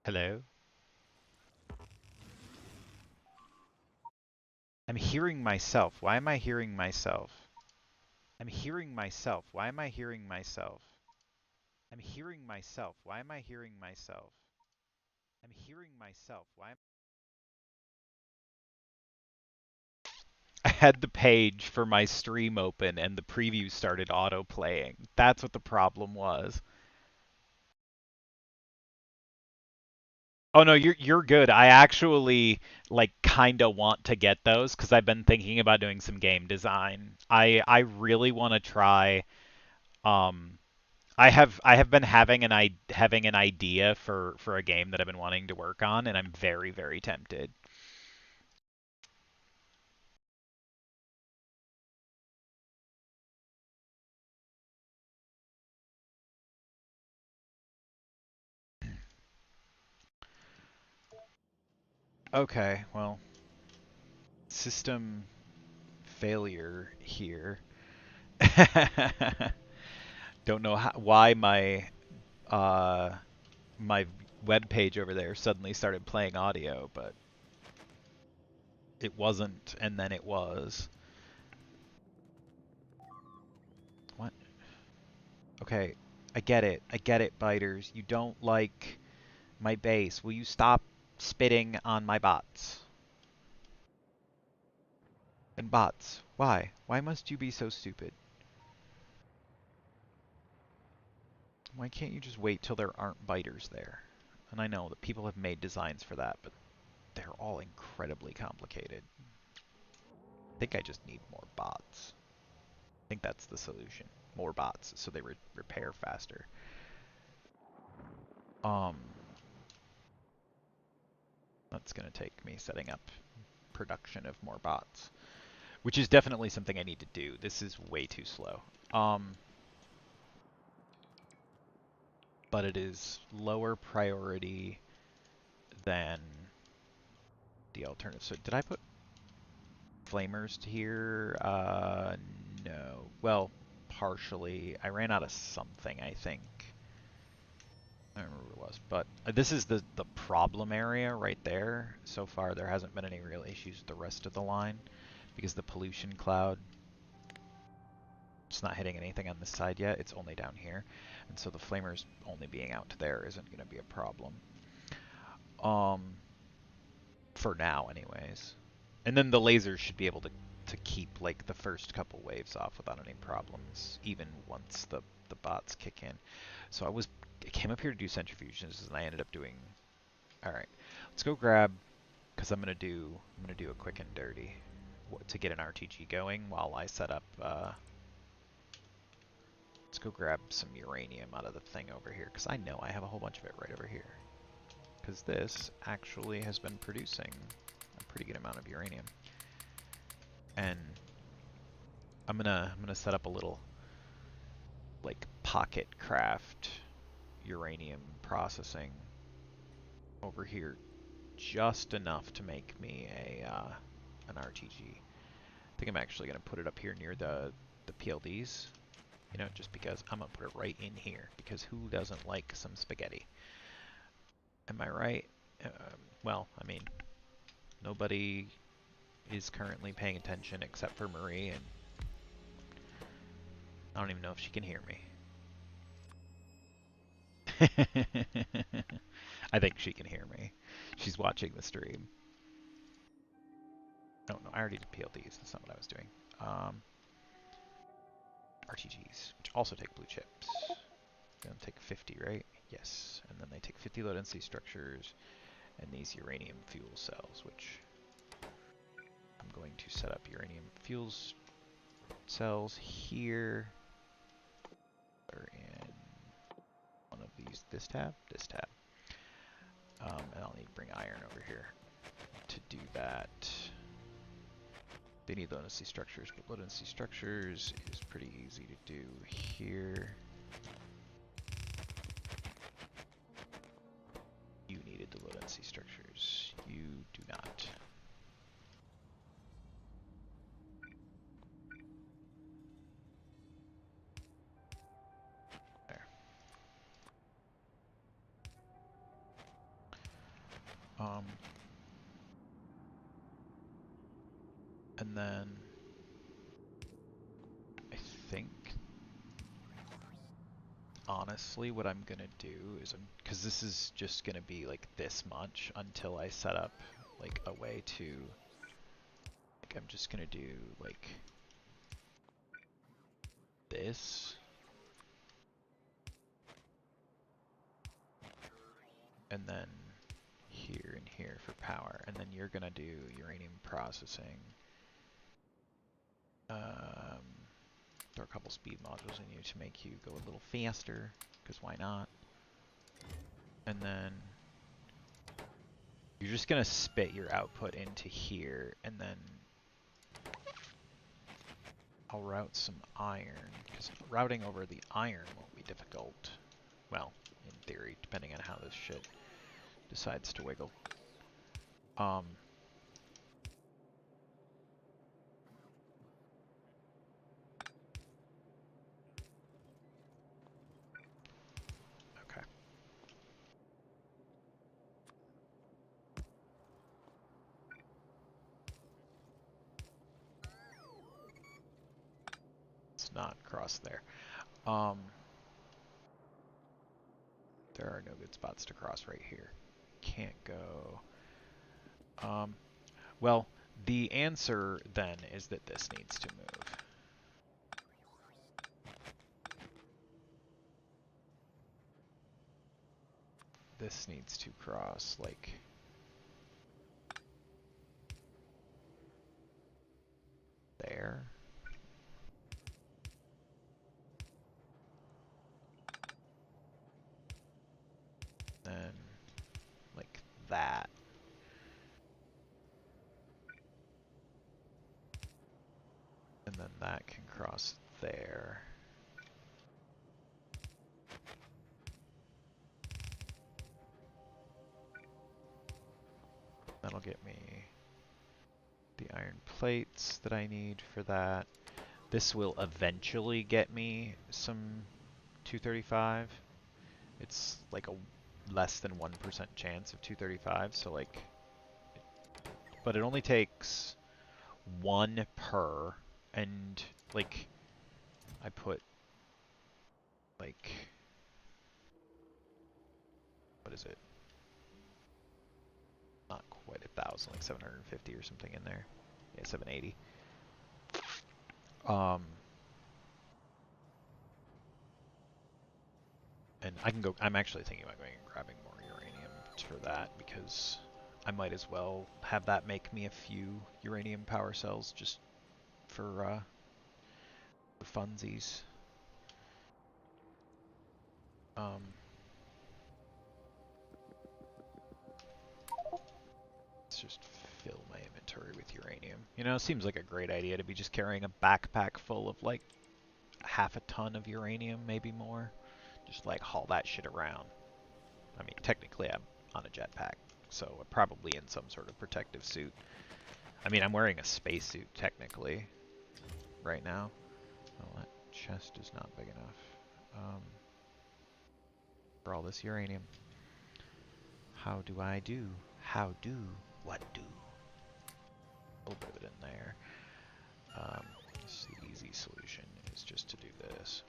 Hello? I'm hearing myself. Why am I hearing myself? I'm hearing myself. Why am I hearing myself? I'm hearing myself. Why am I hearing myself? I'm hearing myself. Why am I had the page for my stream open and the preview started auto playing. That's what the problem was. Oh no, you're good. I actually like kind of want to get those because I've been thinking about doing some game design. I really want to try um I have been having an idea for a game that I've been wanting to work on, and I'm very tempted. Okay, well, system failure here. Don't know why uh my web page over there suddenly started playing audio, but it wasn't, and then it was. What? Okay, I get it. I get it, biters. You don't like my base. Will you stop spitting on my bots? And bots, why? Why must you be so stupid? Why can't you just wait till there aren't biters there? And I know that people have made designs for that, but they're all incredibly complicated. I think I just need more bots. I think that's the solution. More bots so they repair faster. Um, that's going to take me setting up production of more bots, which is definitely something I need to do. This is way too slow. But it is lower priority than the alternative. So did I put flamers here? No. Well, partially. I ran out of something, I think. I don't remember what it was, but this is the problem area right there. So far, there hasn't been any real issues with the rest of the line because the pollution cloud, it's not hitting anything on this side yet. It's only down here, and so the flamers only being out to there isn't going to be a problem. For now, anyways. And then the lasers should be able to keep like the first couple waves off without any problems, even once the bots kick in. So I came up here to do centrifuges, and I ended up doing. All right, let's go grab because I'm gonna do a quick and dirty to get an RTG going while I set up. Let's go grab some uranium out of the thing over here because I know I have a whole bunch of it right over here. Because this actually has been producing a pretty good amount of uranium. And I'm gonna set up a little like pocket craft uranium processing over here, just enough to make me an RTG. I think I'm actually gonna put it up here near the PLDs, you know, just because I'm gonna put it right in here because who doesn't like some spaghetti? Am I right? Well, I mean, nobody is currently paying attention except for Marie, and I don't even know if she can hear me. I think she can hear me. She's watching the stream. Oh no, I already did PLDs. That's not what I was doing. RTGs, which also take blue chips. They don't take 50, right? Yes. And then they take 50 low density structures and these uranium fuel cells, which I'm going to set up uranium fuels cells here. They're in one of these, this tab. And I'll need to bring iron over here to do that. They need low density structures, but low density structures is pretty easy to do here. You needed the low density structures. You do not. There. And then I think honestly what I'm gonna do is because this is just gonna be like this much until I set up like a way to, like, I'm just gonna do like this, and then here and here for power, and then you're gonna do uranium processing. Throw a couple speed modules in you to make you go a little faster, because why not? And then you're just gonna spit your output into here, and then I'll route some iron, because routing over the iron won't be difficult. Well, in theory, depending on how this shit decides to wiggle. Okay. Let's not cross there. There are no good spots to cross right here. Can't go. Well, the answer then is that this needs to move. This needs to cross like there. Then like that. And then that can cross there. That'll get me the iron plates that I need for that. This will eventually get me some 235. It's like a less than 1% chance of 235, so like, but it only takes 1 per, and like, I put like, what is it? Not quite 1,000, like 750 or something in there. Yeah, 780. And I can go, I'm actually thinking about going and grabbing more uranium for that, because I might as well have that make me a few uranium power cells just for funsies. Let's just fill my inventory with uranium. You know, it seems like a great idea to be just carrying a backpack full of like half a ton of uranium, maybe more. Just like haul that shit around. I mean, technically I'm on a jetpack, so I'm probably in some sort of protective suit. I mean, I'm wearing a spacesuit technically right now. Oh, that chest is not big enough for all this uranium. How do I do? How do? What do? A little bit of it in there. The easy solution is just to do this.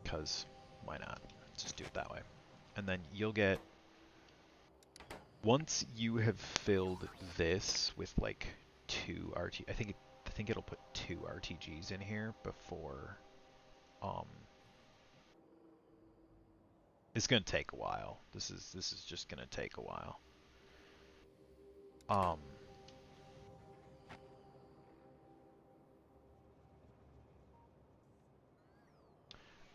Because why not? Just do it that way. And then you'll get, once you have filled this with like 2 RT, I think it'll put 2 RTGs in here before, it's gonna take a while. This is just gonna take a while.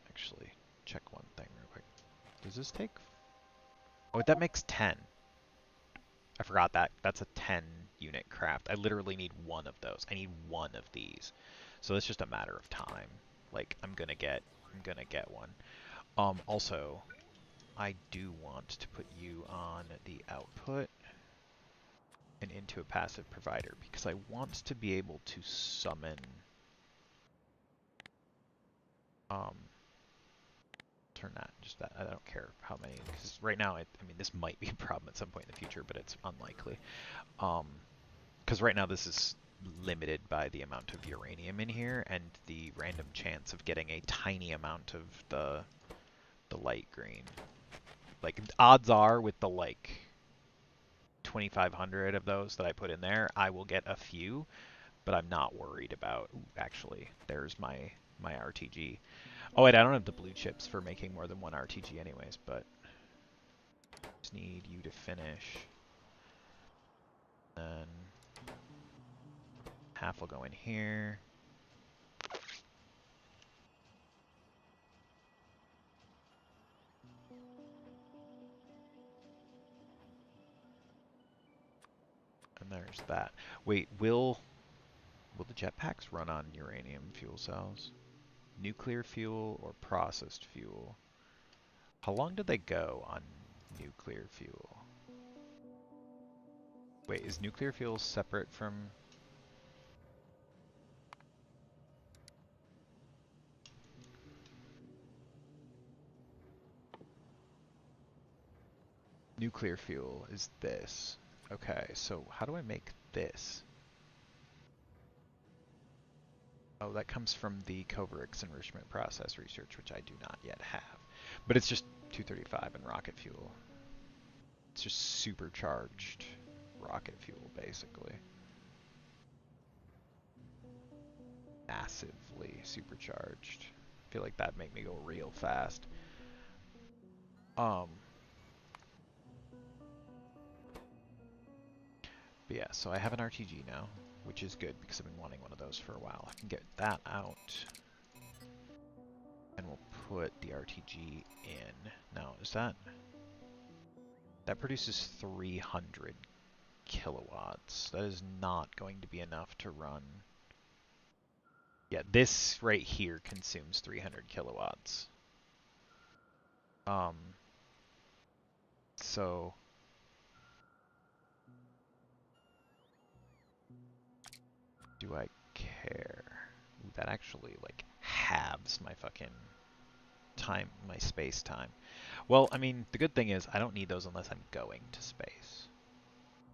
Actually, check one thing real quick. Does this take? Oh, that makes 10. I forgot that. That's a 10 unit craft. I literally need 1 of those. I need 1 of these. So it's just a matter of time. Like, I'm gonna get one. Also, I do want to put you on the output and into a passive provider, because I want to be able to summon Um, turn that, just that. I don't care how many, because right now, I mean, this might be a problem at some point in the future, but it's unlikely. Because right now this is limited by the amount of uranium in here and the random chance of getting a tiny amount of the light green. Like, odds are with the, like, 2,500 of those that I put in there, I will get a few, but I'm not worried about... Ooh, actually, there's my RTG. Oh, wait, I don't have the blue chips for making more than one RTG anyways, but... Just need you to finish. Then... half will go in here. And there's that. Wait, will the jetpacks run on uranium fuel cells? Nuclear fuel or processed fuel? How long do they go on nuclear fuel? Wait, is nuclear fuel separate from... Nuclear fuel is this. Okay, so how do I make this? Oh, that comes from the Kovarex enrichment process research, which I do not yet have. But it's just 235 and rocket fuel. It's just supercharged rocket fuel, basically. Massively supercharged. I feel like that'd make me go real fast. But yeah, so I have an RTG now, which is good because I've been wanting one of those for a while. I can get that out, and we'll put the RTG in. Now, is that produces 300 kilowatts? That is not going to be enough to run. Yeah, this right here consumes 300 kilowatts. So do I care? Ooh, that actually like halves my fucking time, my space time. Well, I mean, the good thing is I don't need those unless I'm going to space.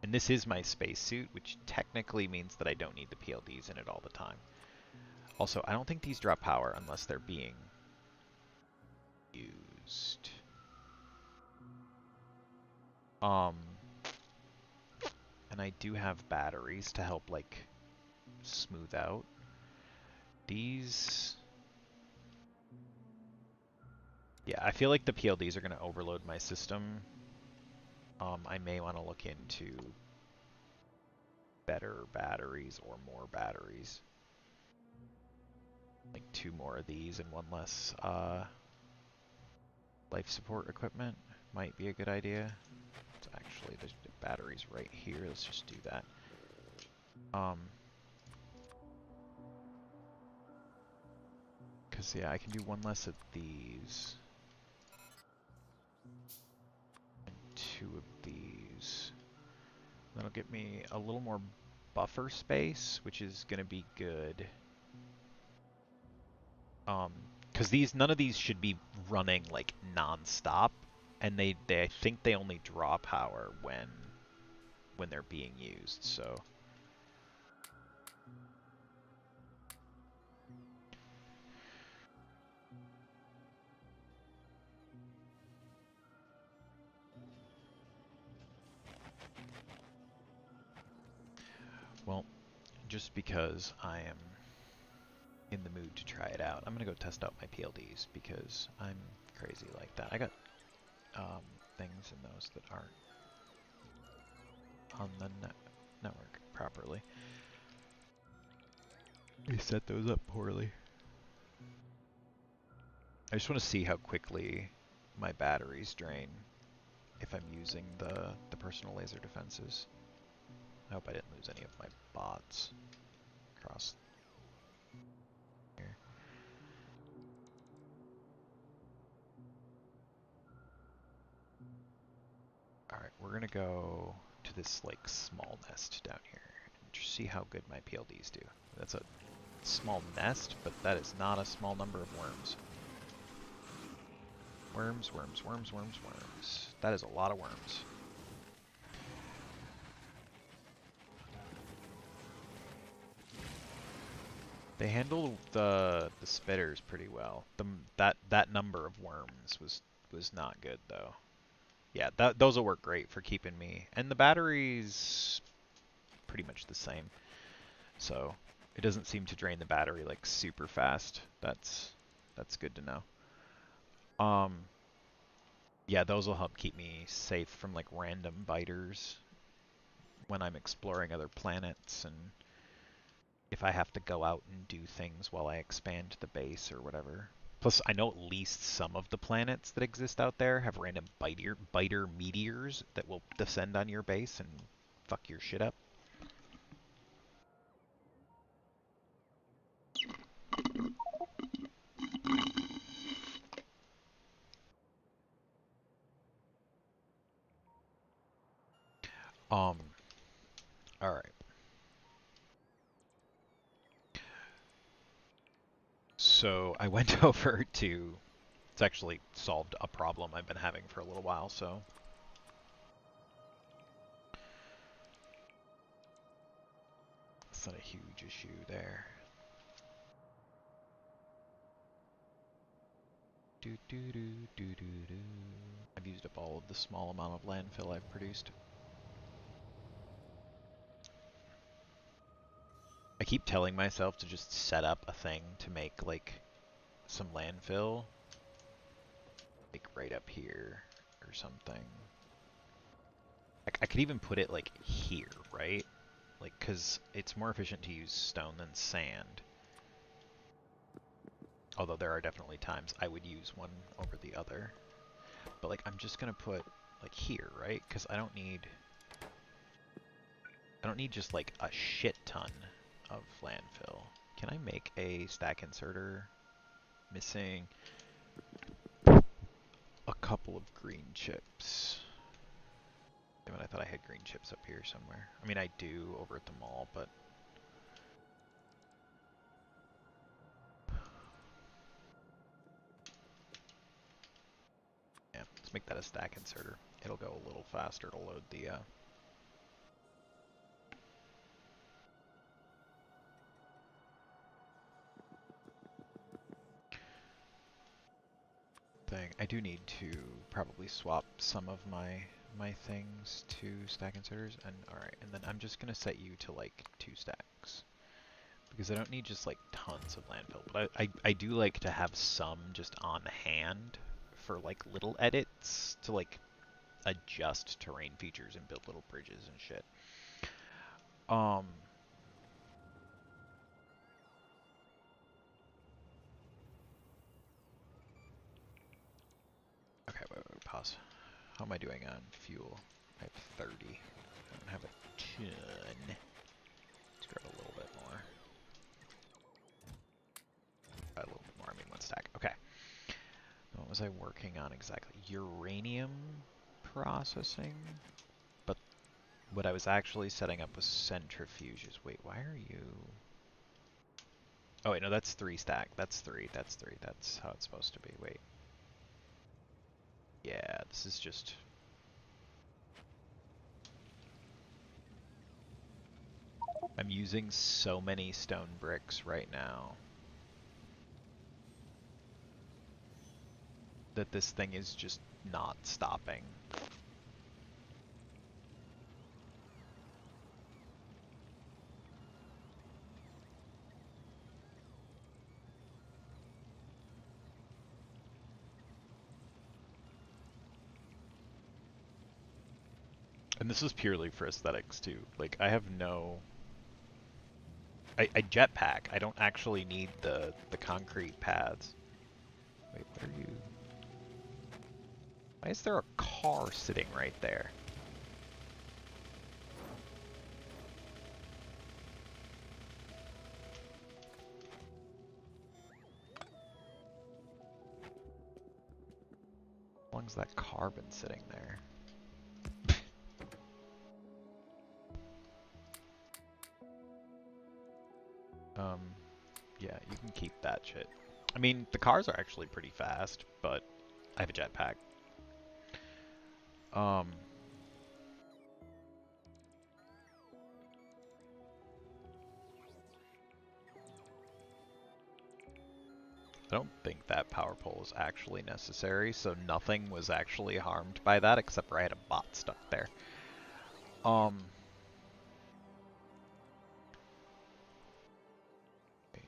And this is my spacesuit, which technically means that I don't need the PLDs in it all the time. Also, I don't think these drop power unless they're being used. And I do have batteries to help, like, smooth out. These... Yeah, I feel like the PLDs are going to overload my system. I may want to look into better batteries or more batteries. Like 2 more of these and 1 less life support equipment might be a good idea. So actually, there's batteries right here. Let's just do that. Because, yeah, I can do 1 less of these. And 2 of these. That'll get me a little more buffer space, which is going to be good. Because none of these should be running like non-stop, and I think they only draw power when they're being used. So well, just because I am in the mood to try it out, I'm gonna go test out my PLDs because I'm crazy like that. I got things in those that aren't on the network properly. I set those up poorly. I just want to see how quickly my batteries drain if I'm using the personal laser defenses. I hope I didn't lose any of my bots across here. Alright, we're gonna go to this like small nest down here and just see how good my PLDs do. That's a small nest, but that is not a small number of worms. Worms, worms, worms, worms, worms. That is a lot of worms. They handle the spitters pretty well. That number of worms was not good though. Yeah, those will work great for keeping me. And the battery's pretty much the same. So it doesn't seem to drain the battery like super fast. That's good to know. Yeah, those will help keep me safe from like random biters when I'm exploring other planets and if I have to go out and do things while I expand the base or whatever. Plus, I know at least some of the planets that exist out there have random biter meteors that will descend on your base and fuck your shit up. Alright. So I went over to... It's actually solved a problem I've been having for a little while, so... It's not a huge issue there. I've used up all of the small amount of landfill I've produced. I keep telling myself to just set up a thing to make, like, some landfill. Like, right up here or something. I could even put it, like, here, right? Like, because it's more efficient to use stone than sand. Although there are definitely times I would use one over the other. But, like, I'm just gonna put, like, here, right? Because I don't need just, like, a shit ton of landfill. Can I make a stack inserter? Missing a couple of green chips. Damn it, I thought I had green chips up here somewhere. I mean, I do over at the mall, but... Yeah, let's make that a stack inserter. It'll go a little faster to load the... thing. I do need to probably swap some of my things to stack inserters, and alright, and then I'm just gonna set you to like 2 stacks. Because I don't need just like tons of landfill, but I do like to have some just on hand for like little edits to like adjust terrain features and build little bridges and shit. Okay, wait, pause. How am I doing on fuel? I have 30. I don't have a ton. Let's grab a little bit more. A little bit more, I mean 1 stack. Okay. What was I working on exactly? Uranium processing? But what I was actually setting up was centrifuges. Wait, why are you... Oh wait, no, that's 3 stack. That's 3, that's 3. That's how it's supposed to be. Wait. Yeah, this is just... I'm using so many stone bricks right now that this thing is just not stopping. And this is purely for aesthetics too. Like, I have no... I jetpack. I don't actually need the concrete paths. Wait, what are you... Why is there a car sitting right there? How long's that car been sitting there? Yeah, you can keep that shit. I mean, the cars are actually pretty fast, but I have a jetpack. Um, I don't think that power pole is actually necessary, so nothing was actually harmed by that except for I had a bot stuck there. Um, wait.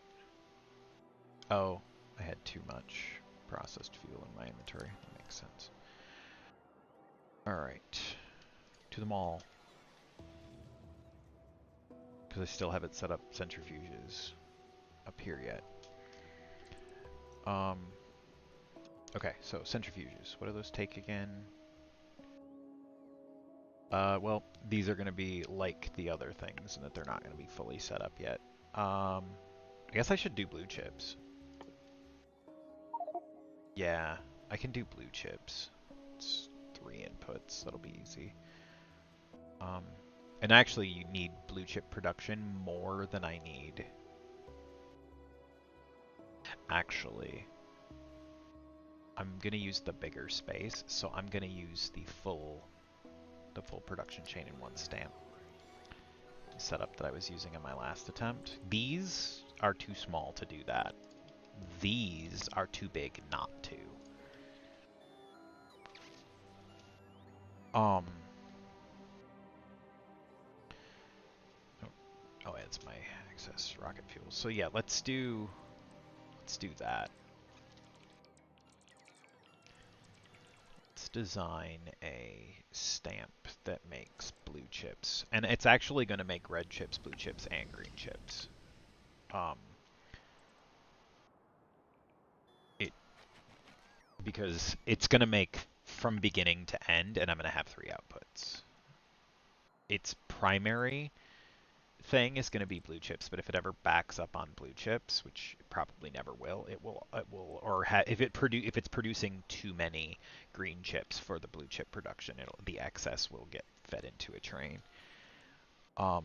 Oh, I had too much processed fuel in my inventory. That makes sense. Alright, to the mall. Because I still haven't set up centrifuges up here yet. Okay, so centrifuges. What do those take again? Well, these are going to be like the other things in that they're not going to be fully set up yet. I guess I should do blue chips. Yeah, I can do blue chips. It's 3 inputs. That'll be easy. And actually, you need blue chip production more than I need. Actually, I'm gonna use the bigger space, so I'm gonna use the full production chain in one stamp setup that I was using in my last attempt. These are too small to do that. These are too big not to. Oh, it's my excess rocket fuel. So yeah, let's do that. Let's design a stamp that makes blue chips. And it's actually going to make red chips, blue chips, and green chips. Because it's going to make from beginning to end, and I'm going to have 3 outputs. Its primary thing is going to be blue chips, but if it ever backs up on blue chips, which it probably never will, if it's producing too many green chips for the blue chip production, the excess will get fed into a train. Why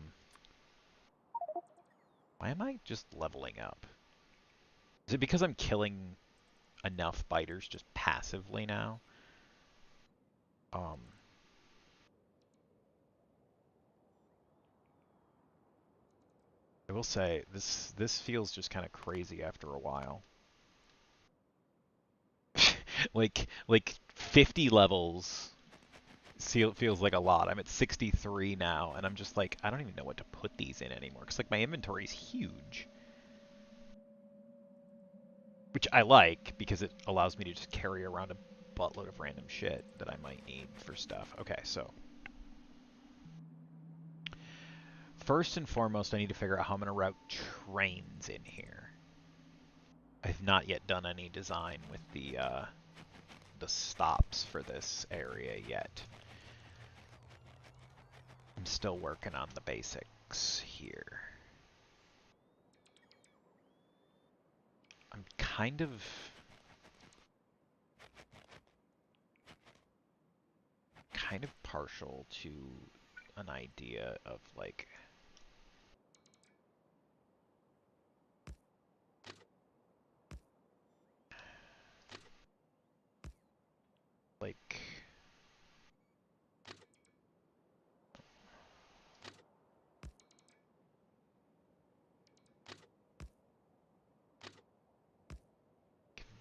am I just leveling up? Is it because I'm killing enough biters just passively now? I will say this feels just kind of crazy after a while. like 50 levels feels like a lot. I'm at 63 now, and I'm just like, I don't even know what to put these in anymore. Because like my inventory is huge, which I like because it allows me to just carry around a buttload of random shit that I might need for stuff. Okay, so first and foremost, I need to figure out how I'm going to route trains in here. I've not yet done any design with the stops for this area yet. I'm still working on the basics here. I'm kind of partial to an idea of like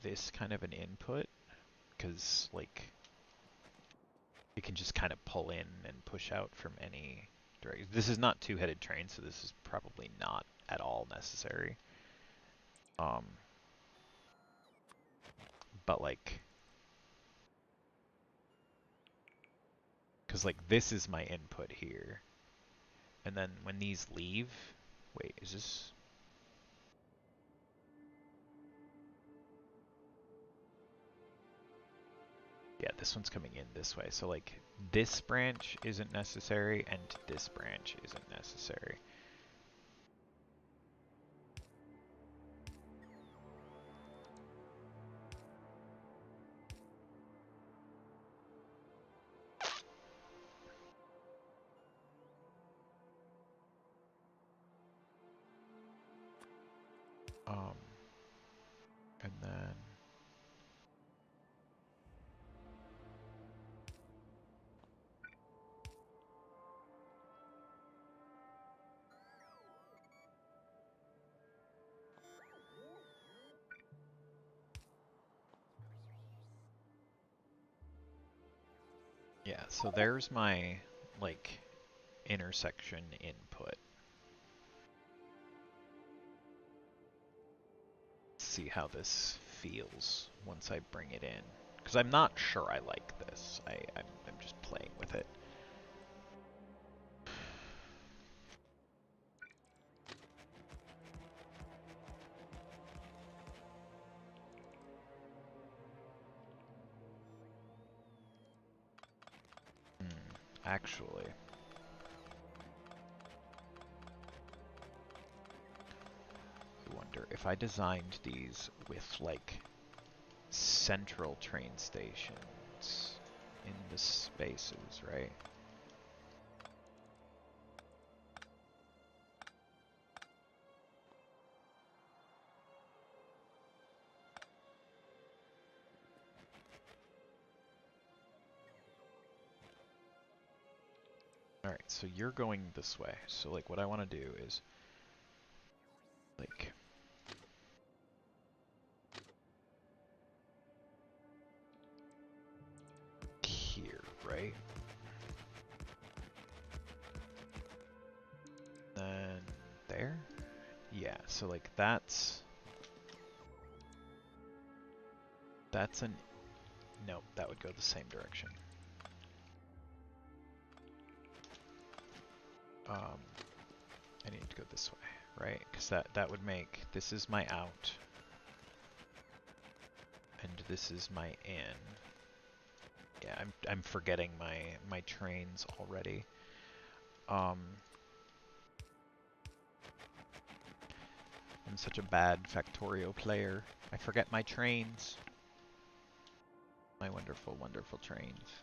this kind of an input, because like it can just kind of pull in and push out from any direction. This is not two-headed train, so this is probably not at all necessary. But like, because like this is my input here, and then when these leave, wait, is this? Yeah, this one's coming in this way. So like this branch isn't necessary and this branch isn't necessary. Yeah, so there's my, like, intersection input. Let's see how this feels once I bring it in. Because I'm not sure I like this. I'm just playing with it. Actually, I wonder if I designed these with, like, central train stations in the spaces, right? Alright, so you're going this way. So, like, what I want to do is, like, here, right? Then there? Yeah, so, like, that's an... Nope, that would go the same direction. I need to go this way, right? Because that would make... This is my out. And this is my in. Yeah, I'm forgetting my trains already. I'm such a bad Factorio player. I forget my trains. My wonderful, wonderful trains.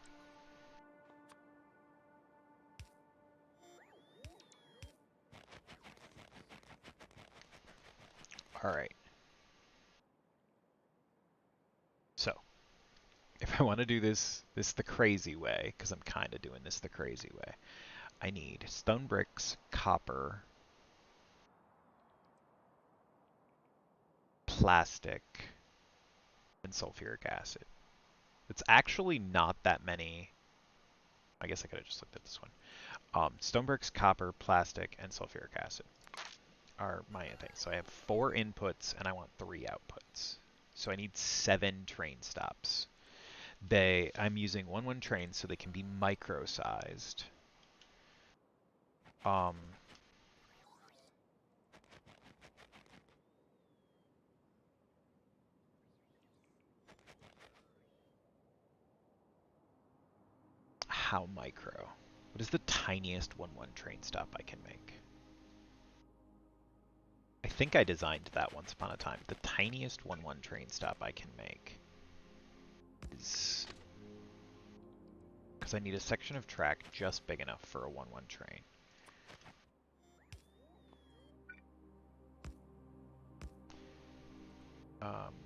Alright. So, if I want to do this the crazy way, because I'm kind of doing this the crazy way, I need stone bricks, copper, plastic, and sulfuric acid. It's actually not that many. I guess I could have just looked at this one. Stone bricks, copper, plastic, and sulfuric acid are my things. So I have 4 inputs and I want 3 outputs. So I need 7 train stops. I'm using 1-1 trains so they can be micro-sized. How micro? What is the tiniest 1-1 train stop I can make? I think I designed that once upon a time. The tiniest 1-1 train stop I can make is... Because I need a section of track just big enough for a 1-1 train.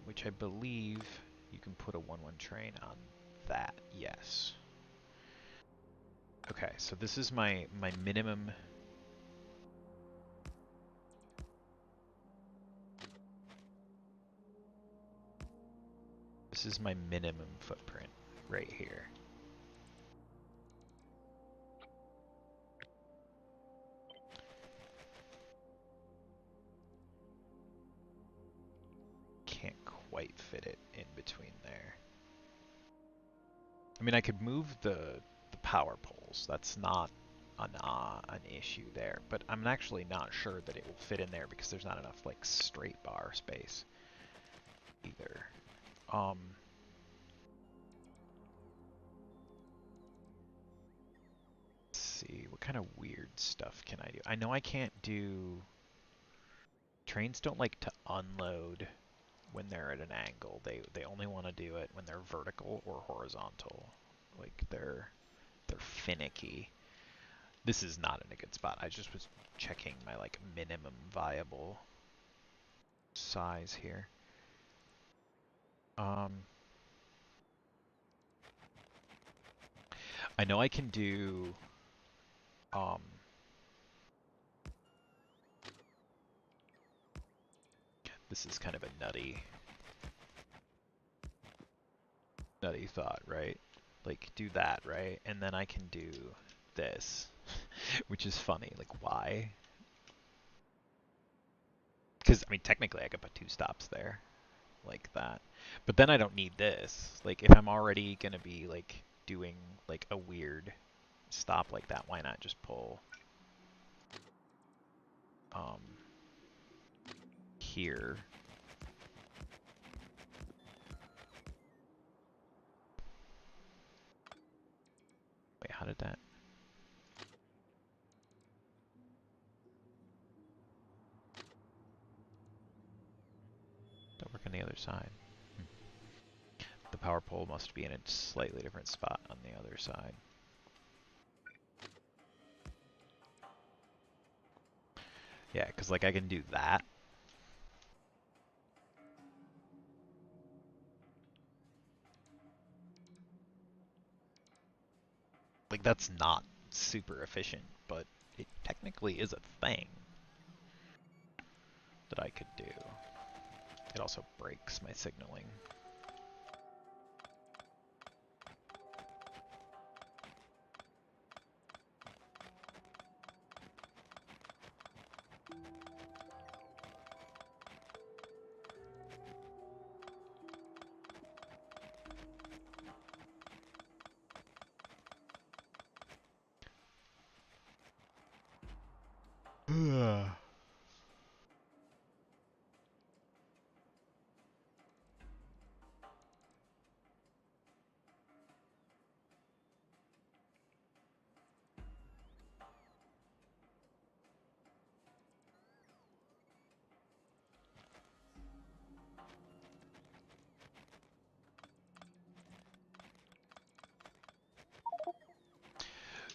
Which I believe you can put a 1-1 train on that, yes. Okay, so this is my minimum. This is my minimum footprint right here. Can't quite fit it in between there. I mean, I could move the power poles. That's not an issue there, but I'm actually not sure that it will fit in there because there's not enough like straight bar space either. Let's see, what kind of weird stuff can I do? I know I can't do... Trains don't like to unload when they're at an angle. They only want to do it when they're vertical or horizontal. Like they're finicky. This is not in a good spot. I just was checking my like minimum viable size here. I know I can do this is kind of a nutty thought, right? like do that, right? And then I can do this, which is funny. Like why? Because I mean, technically, I could put 2 stops there, like that. But then I don't need this. Like if I'm already gonna be like doing like a weird stop like that, why not just pull um here? Wait, how did that? Don't work on the other side. The power pole must be in a slightly different spot on the other side. Yeah, because like I can do that. Like that's not super efficient, but it technically is a thing that I could do. It also breaks my signaling.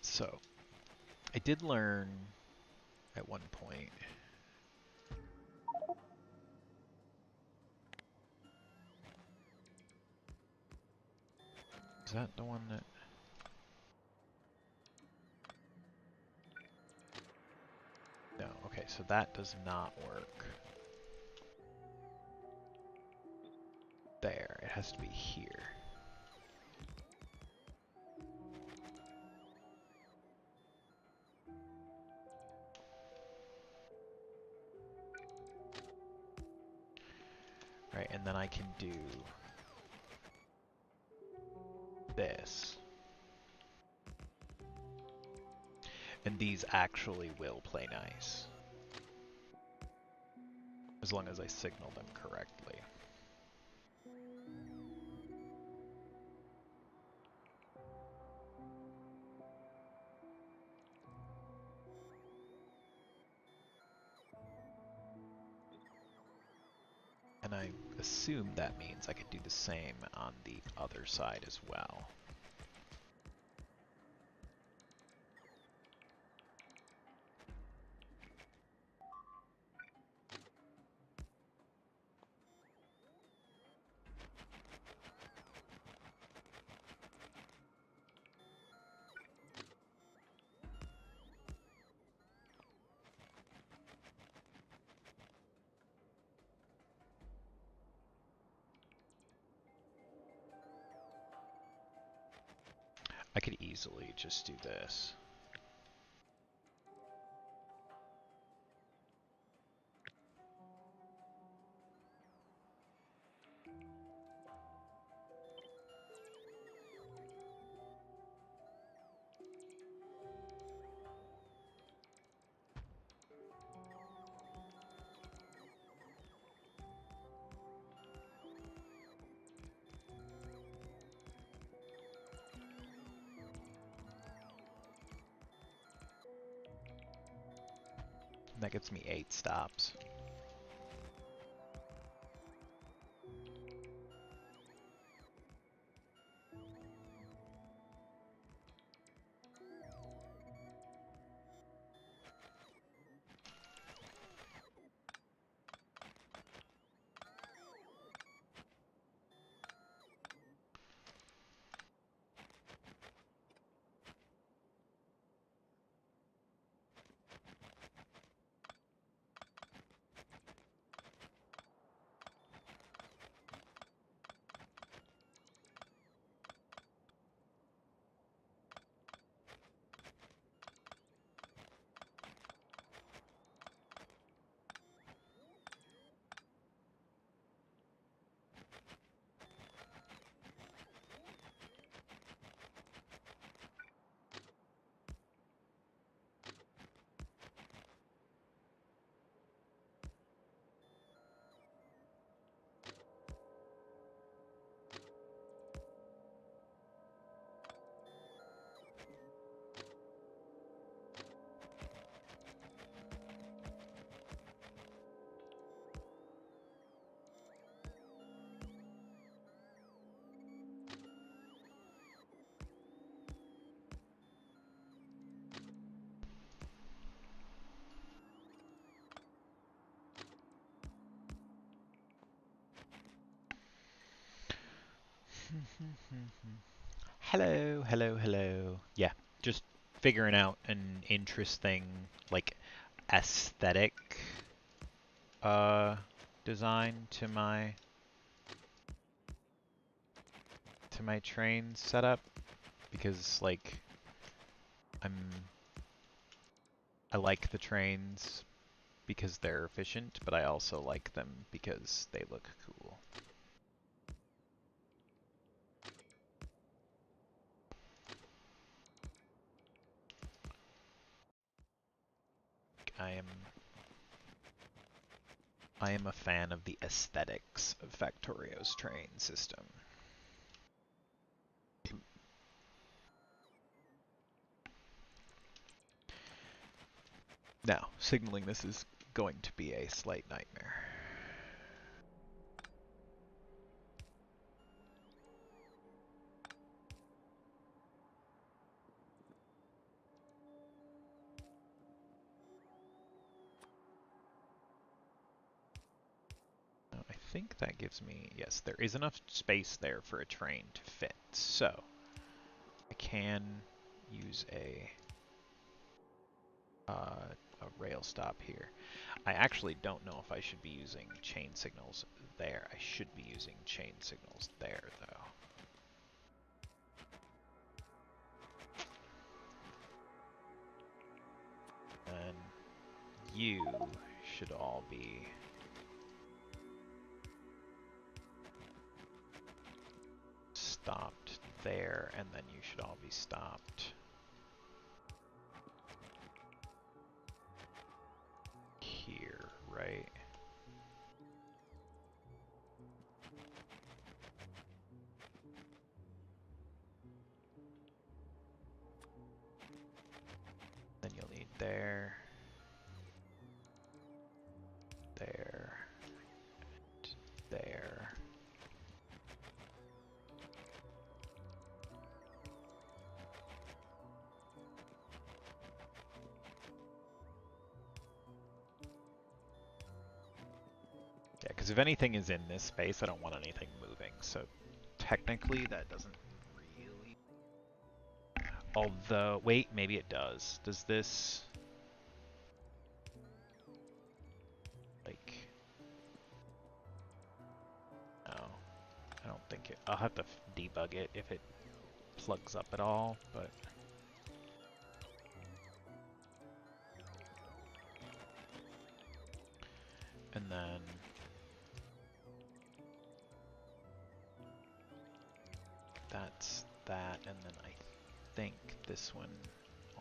So, I did learn at one point. Is that the one that... No, okay, so that does not work. There, it has to be here. Right, and then I can do this. And these actually will play nice. As long as I signal them correctly. And I assume that means I could do the same on the other side as well. I could easily just do this. And that gets me 8 stops. Hello, hello, hello. Yeah, just figuring out an interesting, like, aesthetic uh design to my train setup because like I'm I like the trains because they're efficient, but I also like them because they look cool. I am I am a fan of the aesthetics of Factorio's train system. Now, signaling this is going to be a slight nightmare. I think that gives me, yes, there is enough space there for a train to fit. So, I can use a rail stop here. I actually don't know if I should be using chain signals there. I should be using chain signals there, though. And you should all be stopped there, and then you should all be stopped here, right? Then you'll need there, there, there. Yeah, because if anything is in this space, I don't want anything moving. So technically that doesn't really... Although, wait, maybe it does. Does this... like... No, I don't think it... I'll have to debug it if it plugs up at all, but... And then... that's that, and then I think this one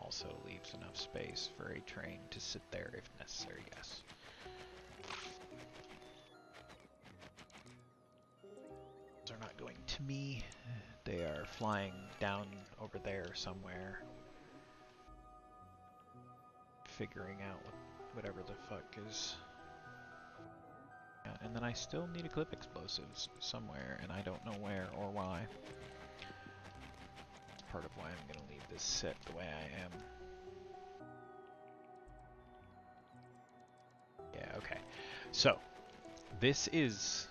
also leaves enough space for a train to sit there if necessary, yes. They're not going to me. They are flying down over there somewhere. Figuring out whatever the fuck is... Yeah, and then I still need a clip explosives somewhere, and I don't know where or why. It's part of why I'm gonna leave this sit the way I am. Yeah, okay. So, this is...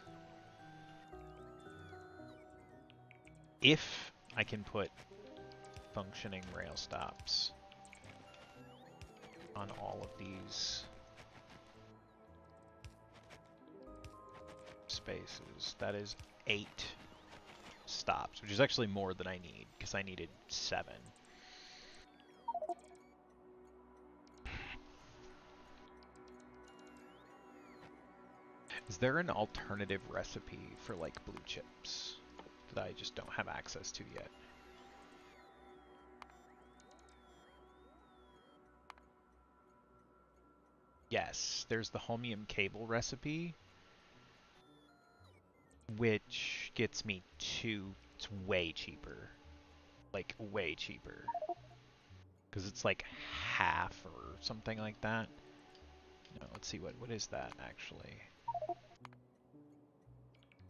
if I can put functioning rail stops on all of these spaces, that is 8 stops, which is actually more than I need, because I needed 7. Is there an alternative recipe for, like, blue chips that I just don't have access to yet? Yes, there's the Holmium cable recipe, which gets me 2. It's way cheaper. Like, way cheaper. Because it's like half or something like that. No, let's see, what is that, actually?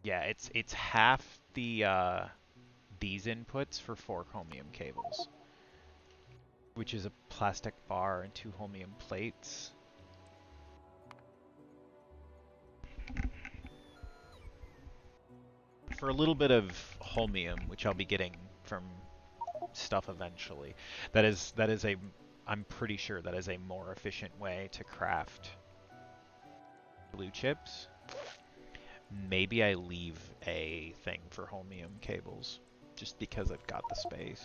Yeah, it's half the, these inputs for 4 Holmium cables. Which is a plastic bar and 2 Holmium plates. For a little bit of holmium, which I'll be getting from stuff eventually. That is I'm pretty sure that is a more efficient way to craft blue chips. Maybe I leave a thing for holmium cables just because I've got the space.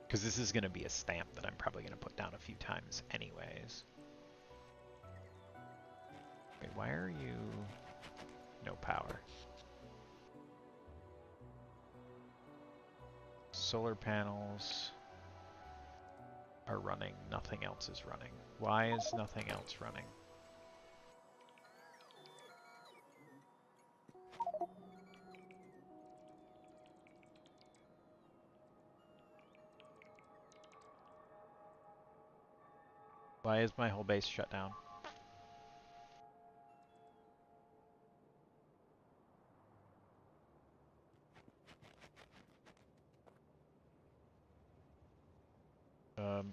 Because this is going to be a stamp that I'm probably going to put down a few times anyways. Wait, why are you... No power. Solar panels are running. Nothing else is running. Why is nothing else running? Why is my whole base shut down?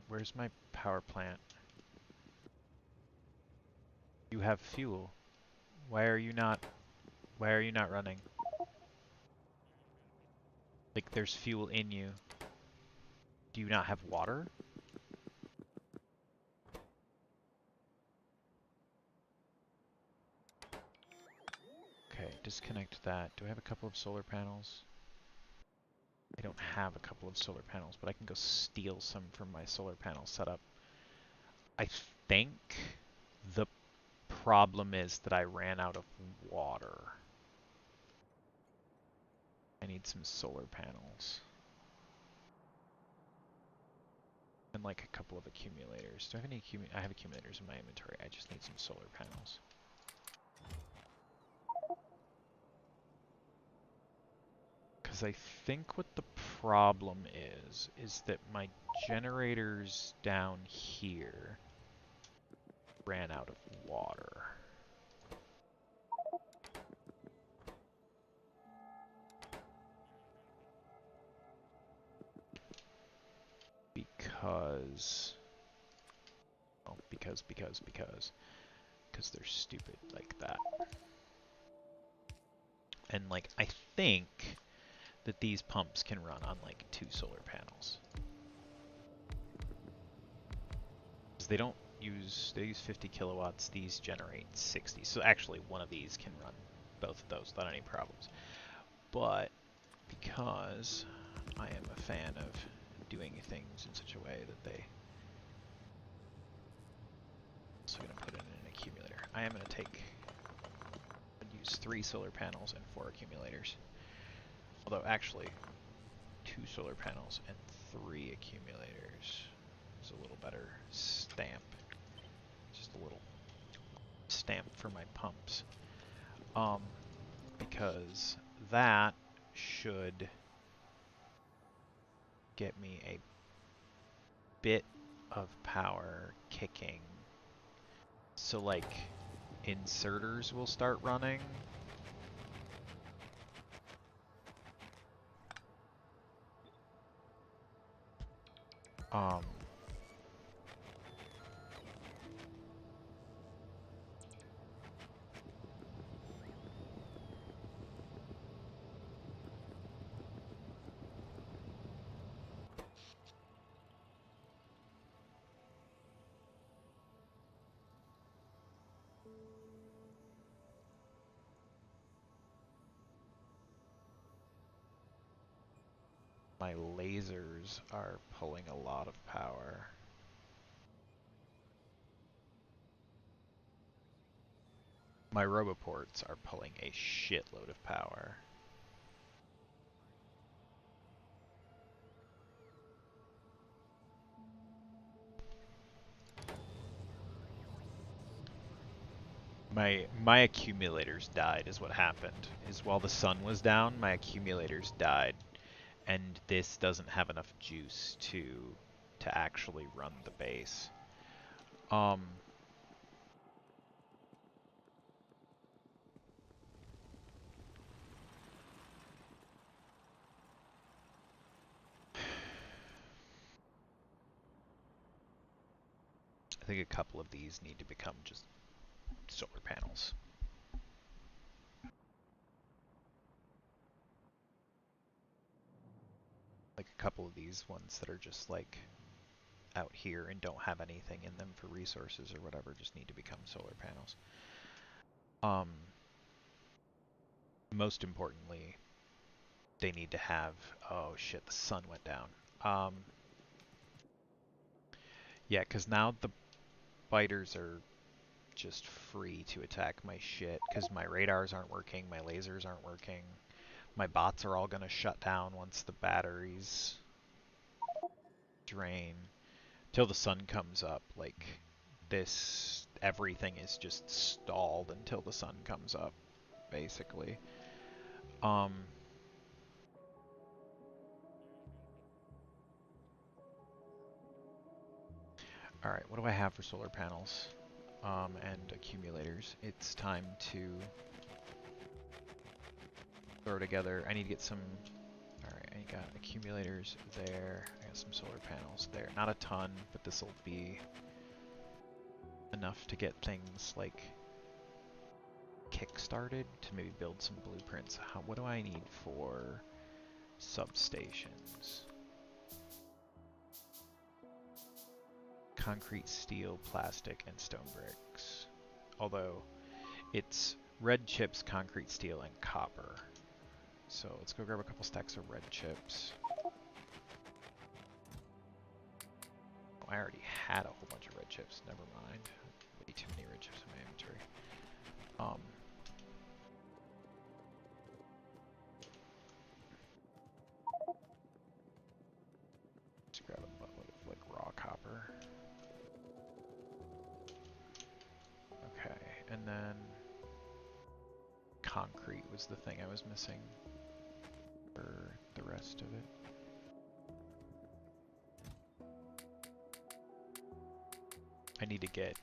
Where's my power plant? You have fuel. Why are you not running? Like, there's fuel in you. Do you not have water? Okay, disconnect that. Do I have a couple of solar panels? I don't have a couple of solar panels, but I can go steal some from my solar panel setup. I think the problem is that I ran out of water. I need some solar panels. And like a couple of accumulators. Do I have any I have accumulators in my inventory. I just need some solar panels. Because I think what the problem is that my generators down here ran out of water. Because... Oh, because they're stupid like that. And like, I think that these pumps can run on like 2 solar panels. Because they don't use, they use 50 kilowatts, these generate 60. So actually one of these can run both of those without any problems. But because I am a fan of doing things in such a way that they... So I'm going to put in an accumulator. I am going to use 3 solar panels and 4 accumulators. Although actually, 2 solar panels and 3 accumulators is a little better stamp. Just a little stamp for my pumps. Because that should get me a bit of power kicking. So like, inserters will start running. My lasers are pulling a lot of power. My roboports are pulling a shitload of power. My accumulators died is what happened. Is while the sun was down, my accumulators died. And this doesn't have enough juice to actually run the base. I think a couple of these need to become just solar panels. Like a couple of these ones that are just like out here and don't have anything in them for resources or whatever just need to become solar panels. Most importantly, they need to have, oh shit, the sun went down. Yeah, because now the biters are just free to attack my shit because my radars aren't working, my lasers aren't working, my bots are all going to shut down once the batteries drain. Till the sun comes up, like this, everything is just stalled until the sun comes up, basically. All right, what do I have for solar panels and accumulators? It's time to throw together. I need to get some. All right, I got accumulators there. I got some solar panels there. Not a ton, but this will be enough to get things like kick-started to maybe build some blueprints. What do I need for substations? Concrete, steel, plastic, and stone bricks. Although it's red chips, concrete, steel, and copper. So let's go grab a couple stacks of red chips. Oh, I already had a whole bunch of red chips. Never mind. Way too many red chips in my inventory. Let's grab a buttload of like raw copper. Okay, and then concrete was the thing I was missing for the rest of it. I need to get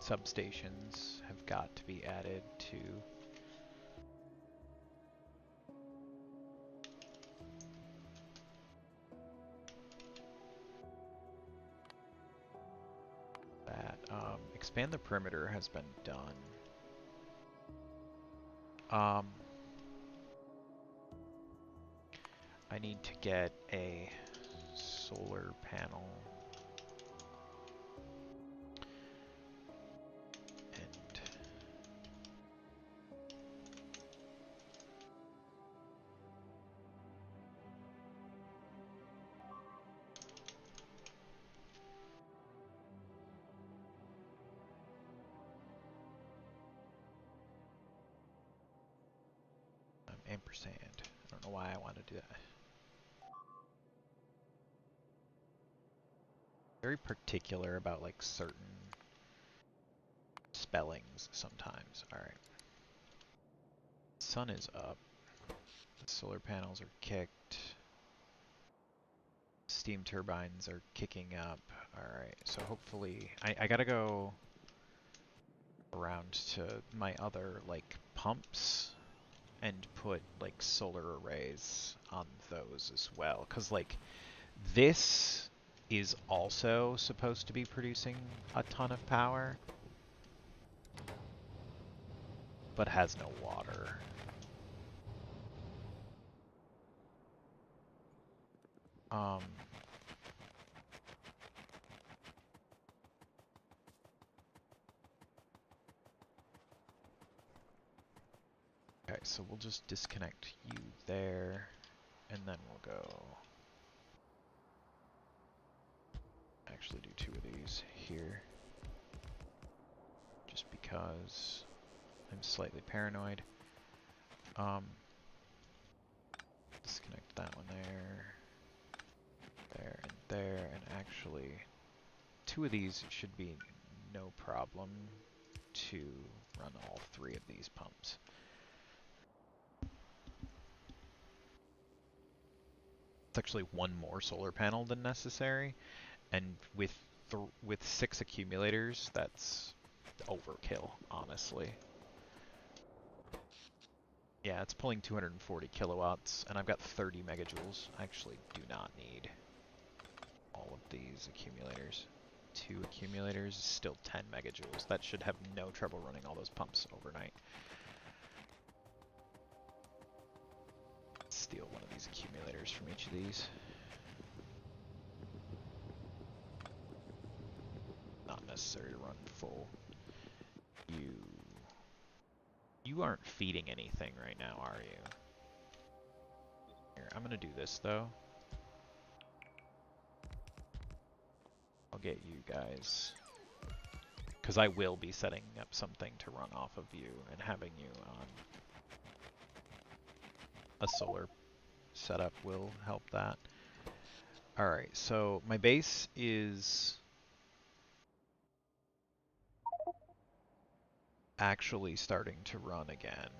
substations have got to be added to that. Expand the perimeter has been done. I need to get a solar panel and ampersand. I don't know why I want to do that. Very particular about like certain spellings sometimes. Alright. Sun is up. The solar panels are kicked. Steam turbines are kicking up. Alright, so hopefully I gotta go around to my other like pumps and put like solar arrays on those as well, because like this is also supposed to be producing a ton of power but has no water. Okay, so we'll just disconnect you there, and then we'll go actually do 2 of these here, just because I'm slightly paranoid. Disconnect that one there, there, and there, and actually 2 of these should be no problem to run all 3 of these pumps. It's actually 1 more solar panel than necessary, and with 6 accumulators, that's overkill, honestly. Yeah, it's pulling 240 kilowatts, and I've got 30 megajoules. I actually do not need all of these accumulators. 2 accumulators is still 10 megajoules. That should have no trouble running all those pumps overnight. Steal one of these accumulators. accumulators from each of these. Not necessary to run full. You aren't feeding anything right now, are you? Here, I'm gonna do this though. I'll get you guys, because I will be setting up something to run off of you and having you on a solar setup will help that. Alright, so my base is actually starting to run again.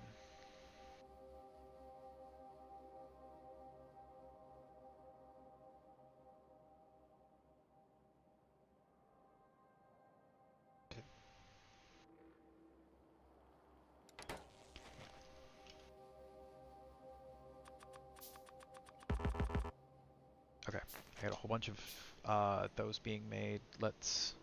Okay, I got a whole bunch of those being made. Let's...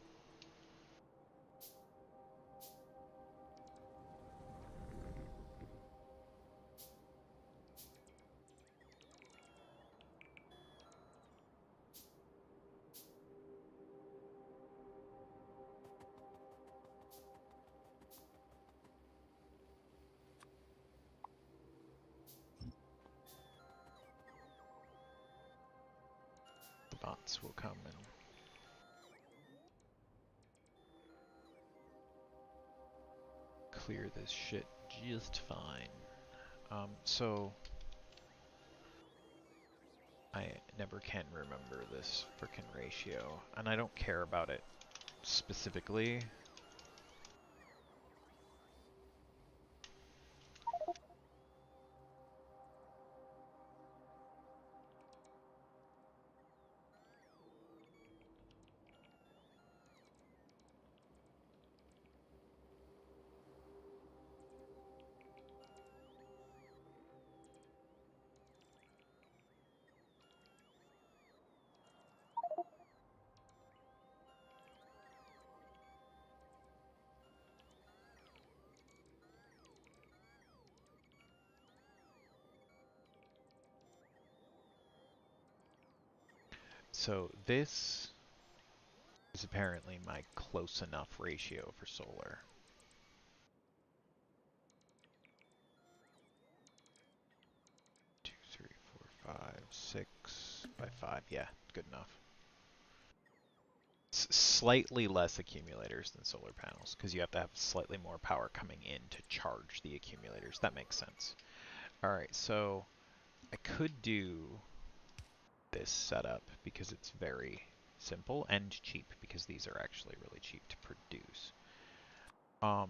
the bots will come and clear this shit just fine. So I never can remember this frickin' ratio, and I don't care about it specifically. So this is apparently my close enough ratio for solar. 2, 3, 4, 5, 6 by 5. Yeah, good enough. Slightly less accumulators than solar panels, because you have to have slightly more power coming in to charge the accumulators. That makes sense. Alright, so I could do this setup because it's very simple and cheap, because these are actually really cheap to produce. Now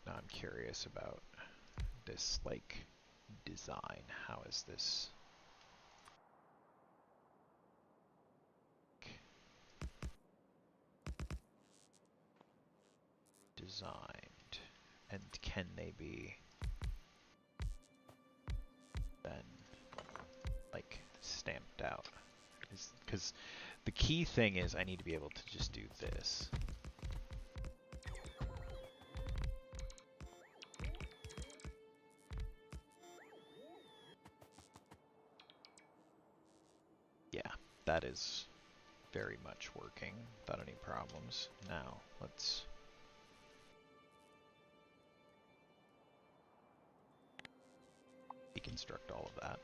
I'm curious about this, like, design. How is this designed, and can they be then like stamped out? Because the key thing is I need to be able to just do this. Yeah, that is very much working without any problems. Now let's deconstruct all of that.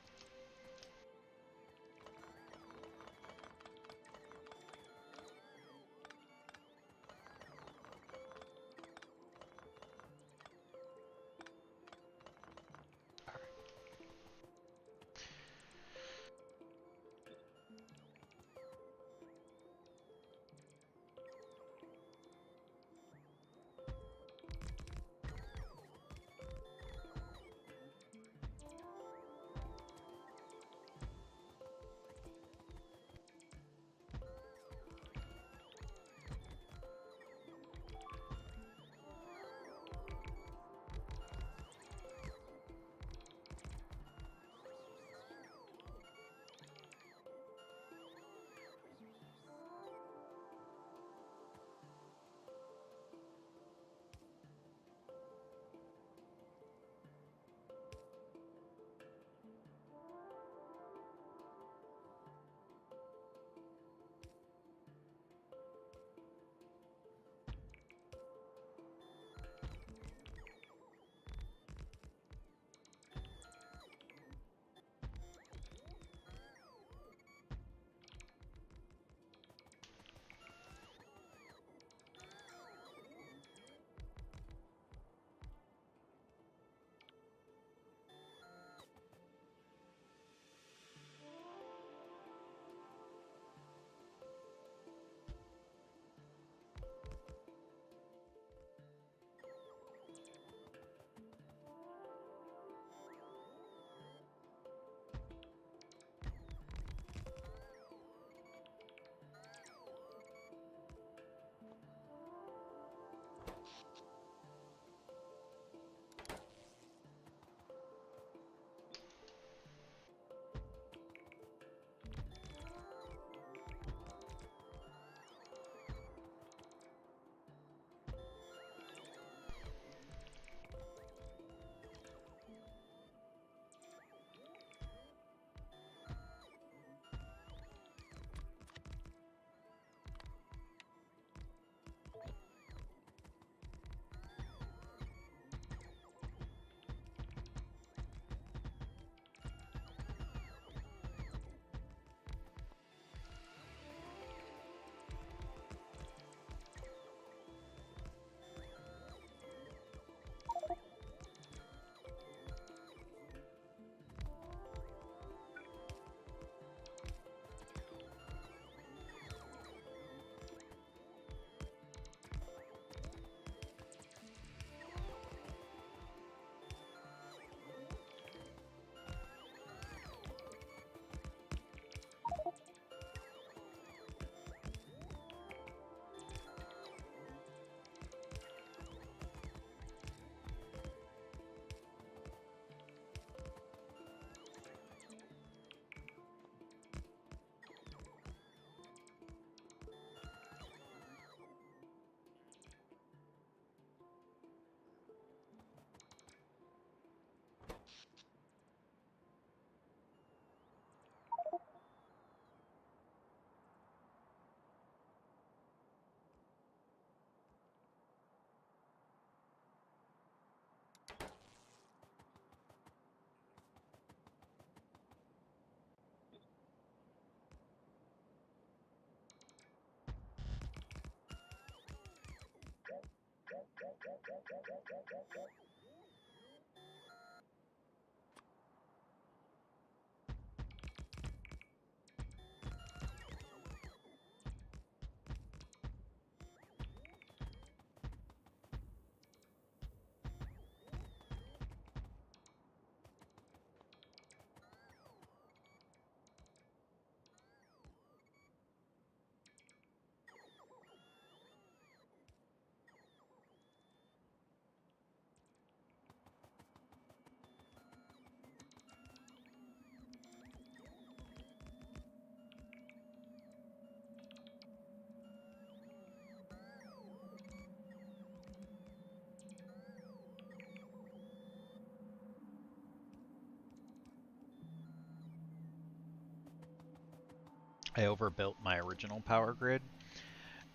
I overbuilt my original power grid,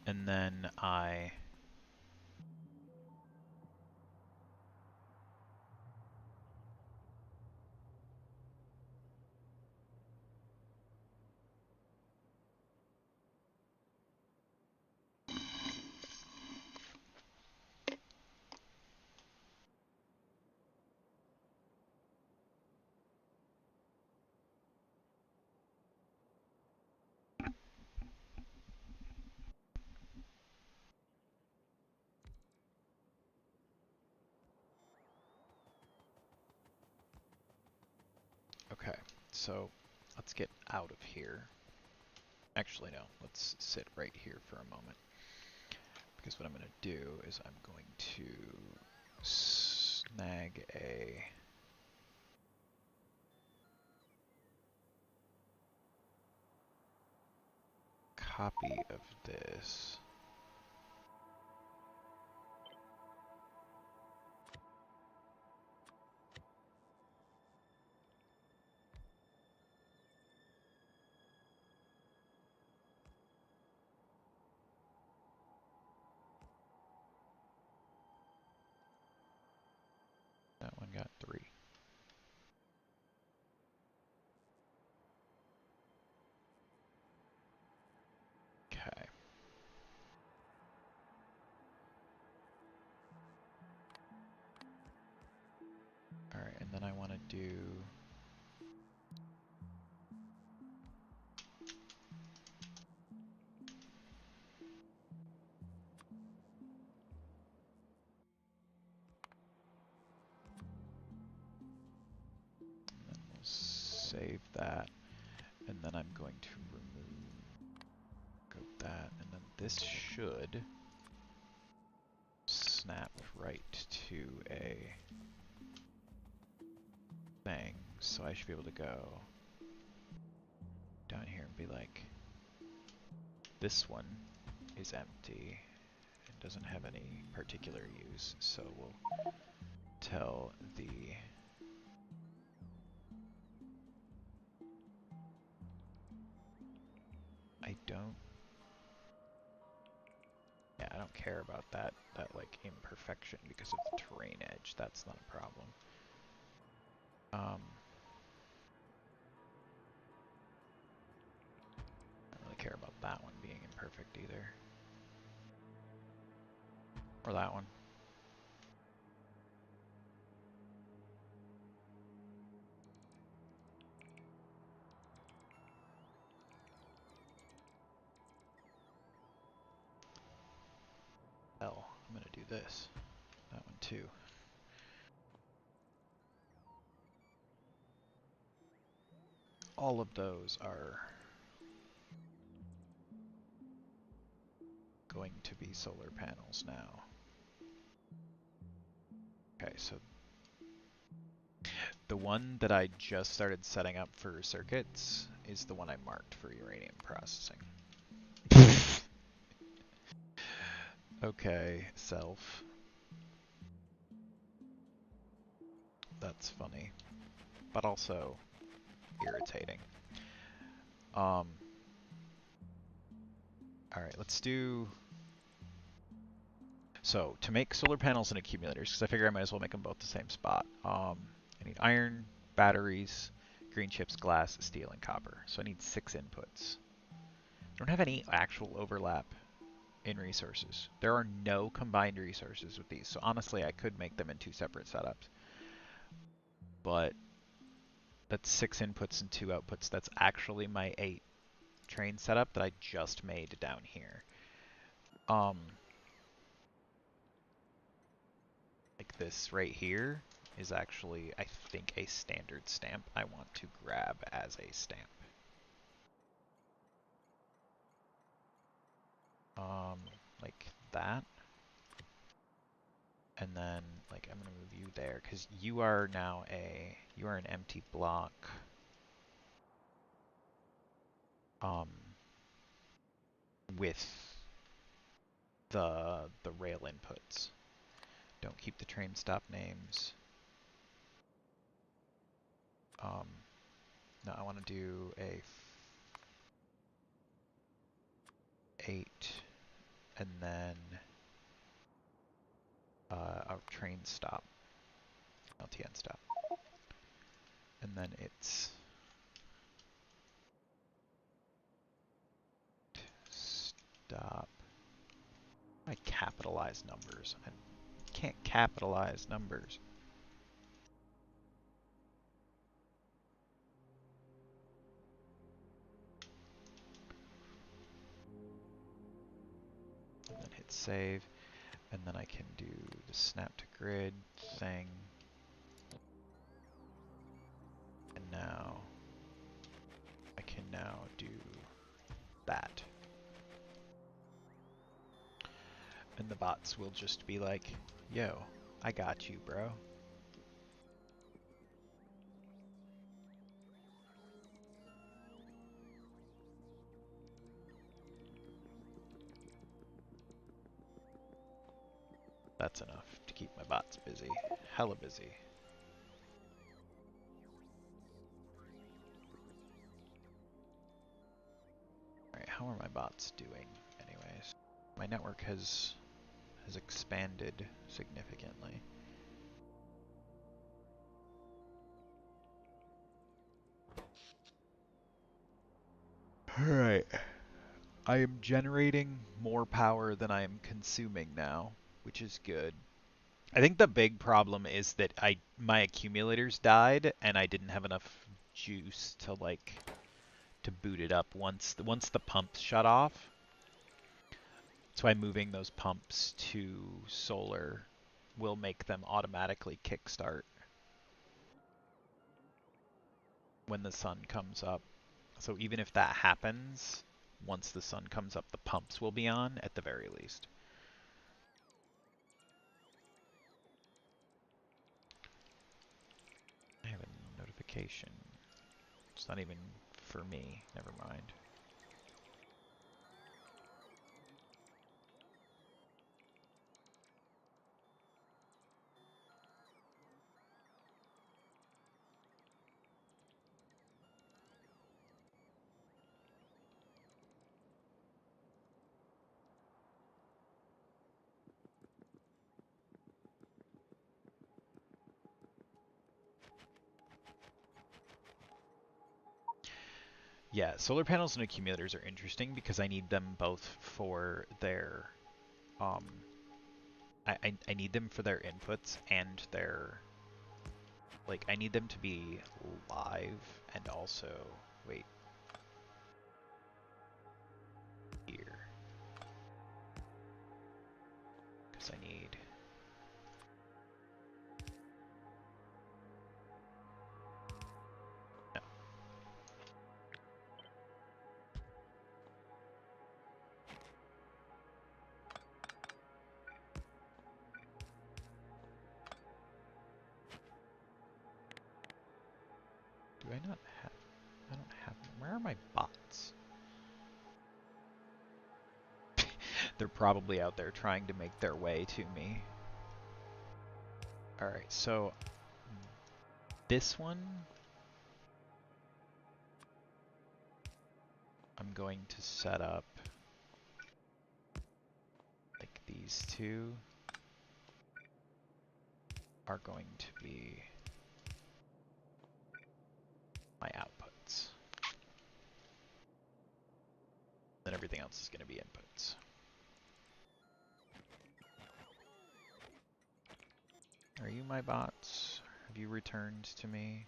and then I okay, so let's get out of here. Actually, no, let's sit right here for a moment. Because what I'm going to do is I'm going to snag a copy of this. That one got 3. Okay. Alright, and then I want to do... And then we'll save that. And then I'm going to remove that. And then this should snap right to a thing. So I should be able to go down here and be like, this one is empty and doesn't have any particular use. So we'll tell the I don't care about that like imperfection because of the terrain edge. That's not a problem. I don't really care about that one being imperfect either. Or that one. Hell, I'm gonna do this. That one too. All of those are going to be solar panels now. Okay, so the one that I just started setting up for circuits is the one I marked for uranium processing. Okay, self. That's funny, but also irritating. All right, let's do... So, to make solar panels and accumulators, because I figure I might as well make them both the same spot, I need iron, batteries, green chips, glass, steel, and copper. So I need 6 inputs. I don't have any actual overlap in resources. There are no combined resources with these, so honestly I could make them in two separate setups. But that's 6 inputs and 2 outputs. That's actually my 8 train setup that I just made down here. Like this right here is actually, I think, a standard stamp I want to grab as a stamp. Like that. And then, like, I'm gonna move you there, because you are now you are an empty block. With the rail inputs. Don't keep the train stop names. No, I want to do a 8 and then a train stop, LTN stop. And then it's stop. I capitalize numbers. I can't capitalize numbers. And then hit save. And then I can do the snap to grid thing. And now I can now do that. And the bots will just be like, yo, I got you, bro. That's enough to keep my bots busy. Hella busy. Alright, how are my bots doing anyways? My network has expanded significantly. Alright. I am generating more power than I am consuming now, which is good. I think the big problem is that my accumulators died and I didn't have enough juice to to boot it up once the pumps shut off. That's why moving those pumps to solar will make them automatically kickstart when the sun comes up. So even if that happens, once the sun comes up, the pumps will be on at the very least. I have a notification. It's not even for me. Never mind. Yeah, solar panels and accumulators are interesting because I need them both for their I need them for their inputs and their, like, I need them to be live and also, wait, here, because I need, no. Do I not have, I don't have, where are my bots? They're probably out there trying to make their way to me. Alright, so this one, I'm going to set up like these two are going to be my outputs. Then everything else is going to be inputs. Are you my bots? Have you returned to me?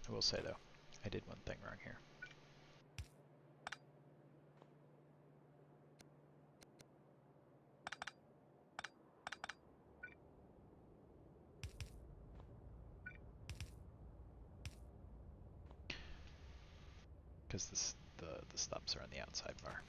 I will say though, I did one thing wrong here. Because the stubs are on the outside bar.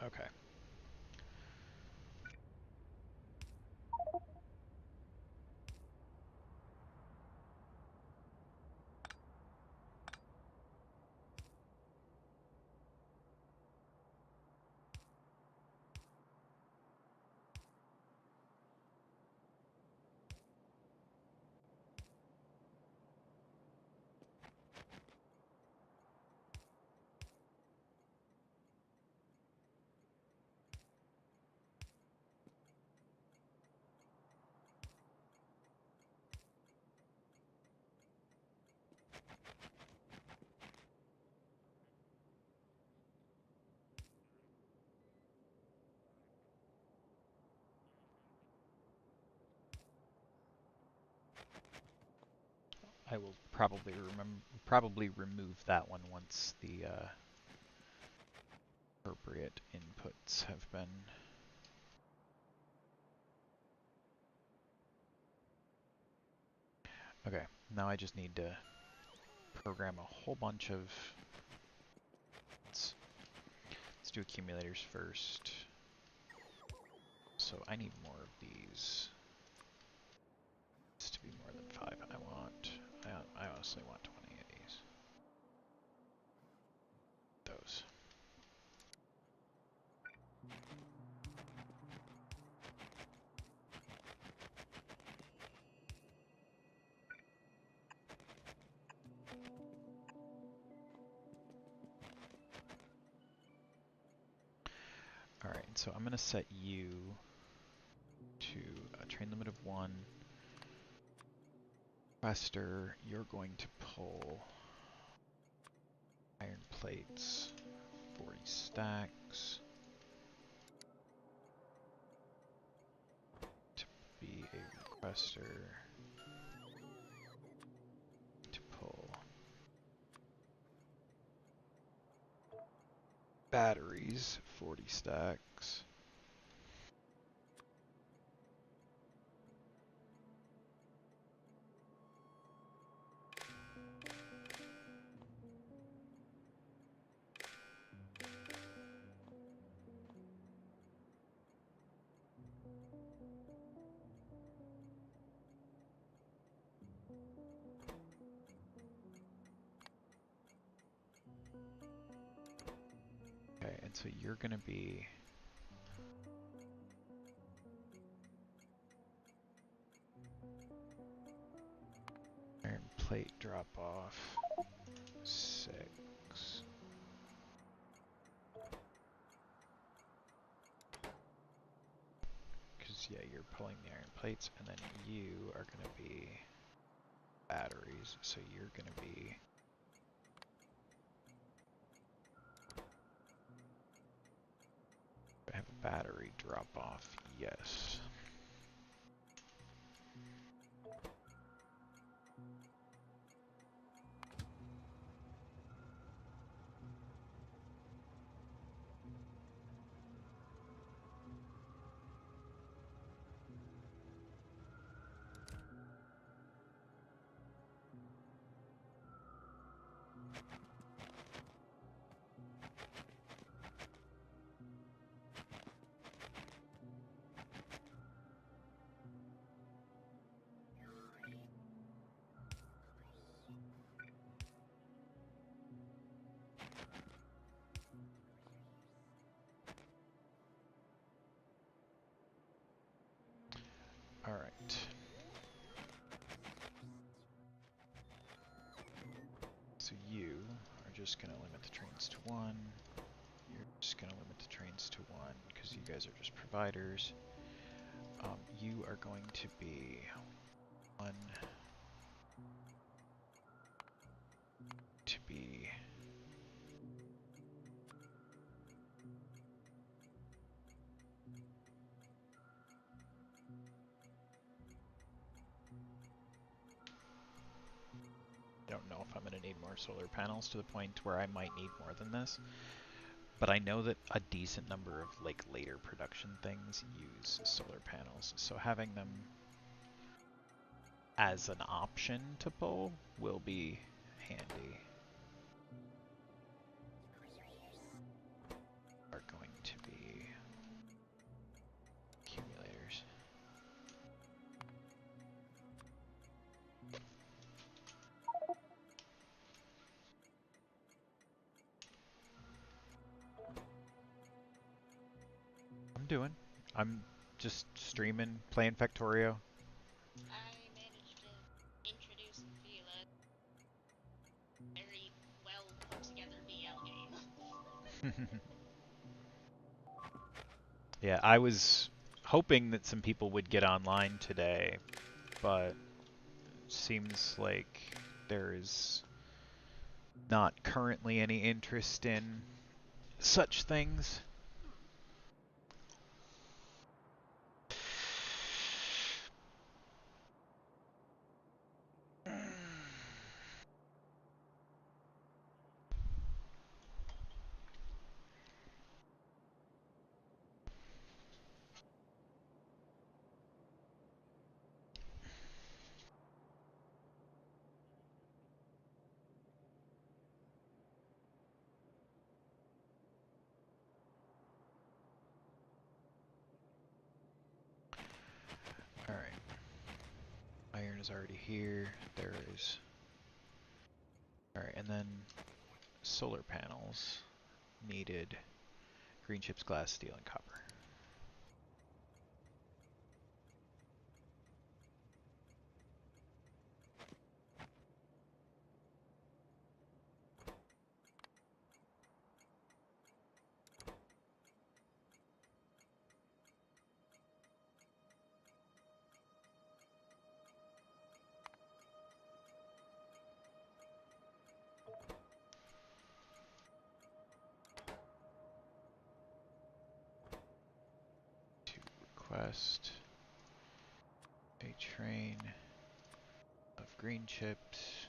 Okay. I will probably remove that one once the appropriate inputs have been. Okay, now I just need to program a whole bunch of. Let's do accumulators first. So I need more of these. 25. I honestly want 20 of these. Those. Alright, so I'm going to set you to a train limit of 1. Quester, you're going to pull iron plates, 40 stacks, to be a requester, to pull batteries, 40 stacks. Okay, and so you're going to be iron plate drop off, 6. Because, yeah, you're pulling the iron plates, and then you are going to be batteries, so you're going to be have a battery drop off, yes. Alright. So you are just going to limit the trains to 1. You're just going to limit the trains to 1 because you guys are just providers. You are going to be 1 to be don't know if I'm going to need more solar panels to the point where I might need more than this. But I know that a decent number of like later production things use solar panels, so having them as an option to pull will be handy. Are going to be accumulators. I'm just streaming, playing Factorio. I managed to introduce Vila. Very well put together BL game. Yeah, I was hoping that some people would get online today, but seems like there is not currently any interest in such things. is already here. There is. Alright, and then solar panels needed green chips, glass, steel, and copper. Request a train of green chips.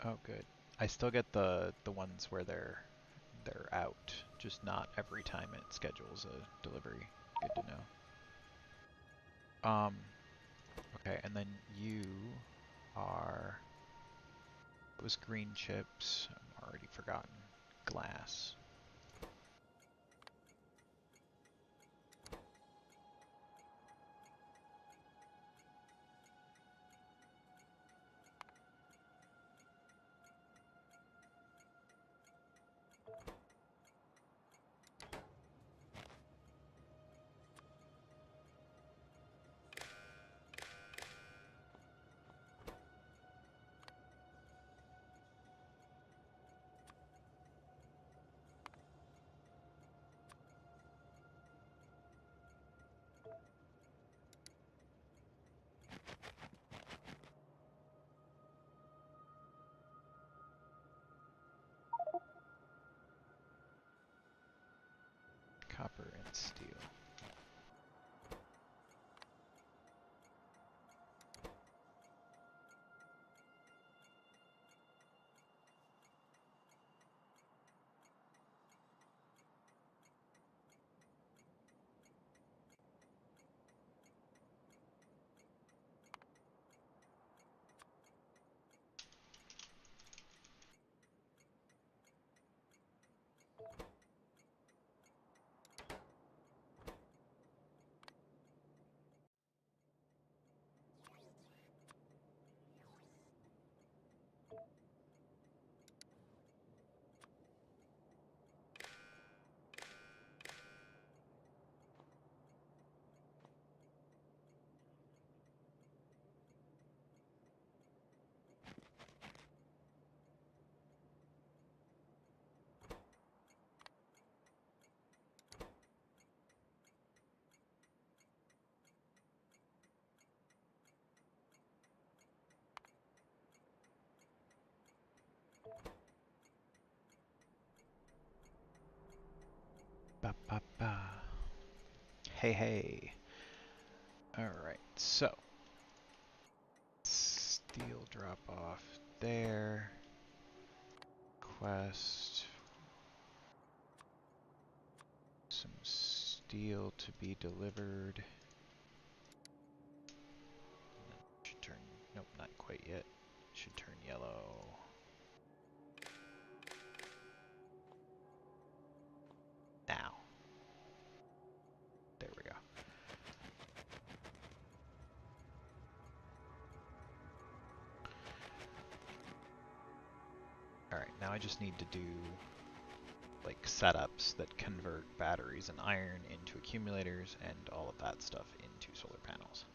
Oh, good. I still get the ones where they're out, just not every time it schedules a delivery. Good to know. Okay, and then you are, it was green chips. I'm already forgotten. Glass. Copper and steel. Ba ba ba. Hey hey. Alright, so steel drop off there. Quest. Some steel to be delivered. Should turn, nope, not quite yet. Should turn yellow. Now. There we go. Alright, now I just need to do like setups that convert batteries and iron into accumulators and all of that stuff into solar panels.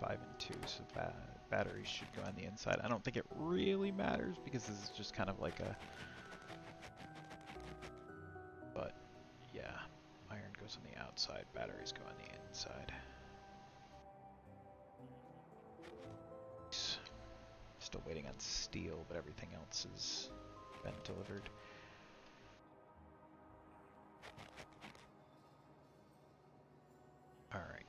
5 and 2, so batteries should go on the inside. I don't think it really matters because this is just kind of like a... But yeah, iron goes on the outside, batteries go on the inside. Still waiting on steel, but everything else has been delivered. All right.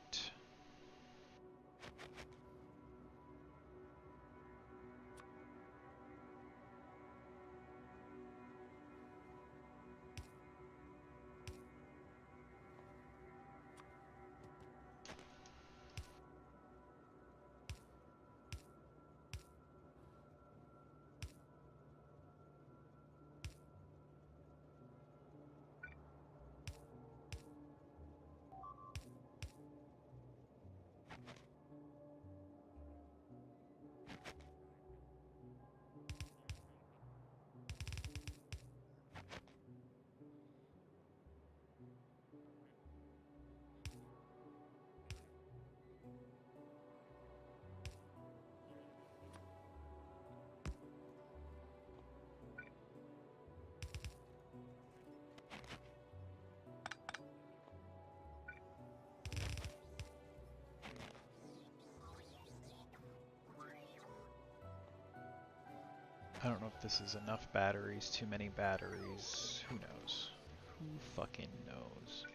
I don't know if this is enough batteries, too many batteries, who knows? Who fucking knows?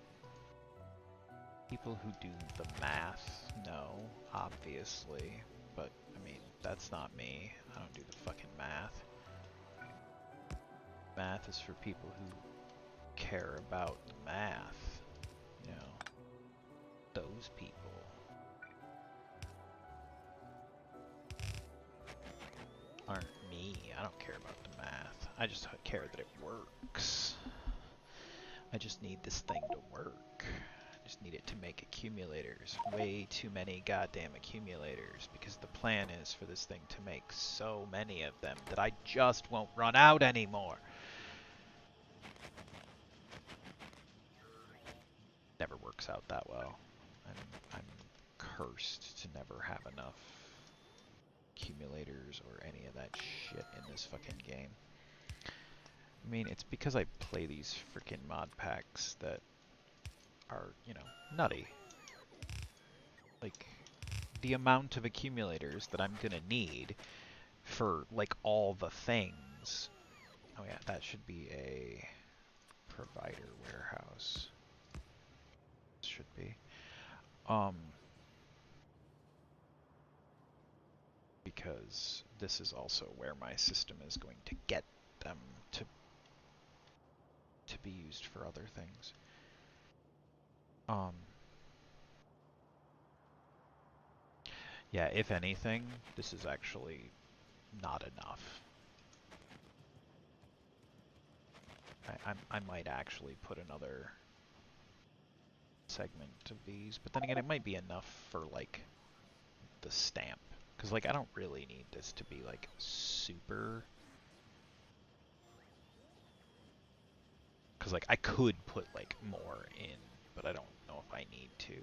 People who do the math know, obviously, but I mean, that's not me. I don't do the fucking math. Math is for people who care about the math, you know, those people. Aren't me. I don't care about the math. I just care that it works. I just need this thing to work. I just need it to make accumulators. Way too many goddamn accumulators, because the plan is for this thing to make so many of them that I just won't run out anymore. Never works out that well. I'm cursed to never have enough accumulators or any of that shit in this fucking game. I mean, it's because I play these freaking mod packs that are, you know, nutty. Like, the amount of accumulators that I'm gonna need for, like, all the things. Oh yeah, that should be a provider warehouse. Should be. Because this is also where my system is going to get them to be used for other things. Yeah, if anything, this is actually not enough. I might actually put another segment of these, but then again, it might be enough for, like, the stamp. Because, like, I don't really need this to be, like, super... Because, like, I could put, like, more in, but I don't know if I need to.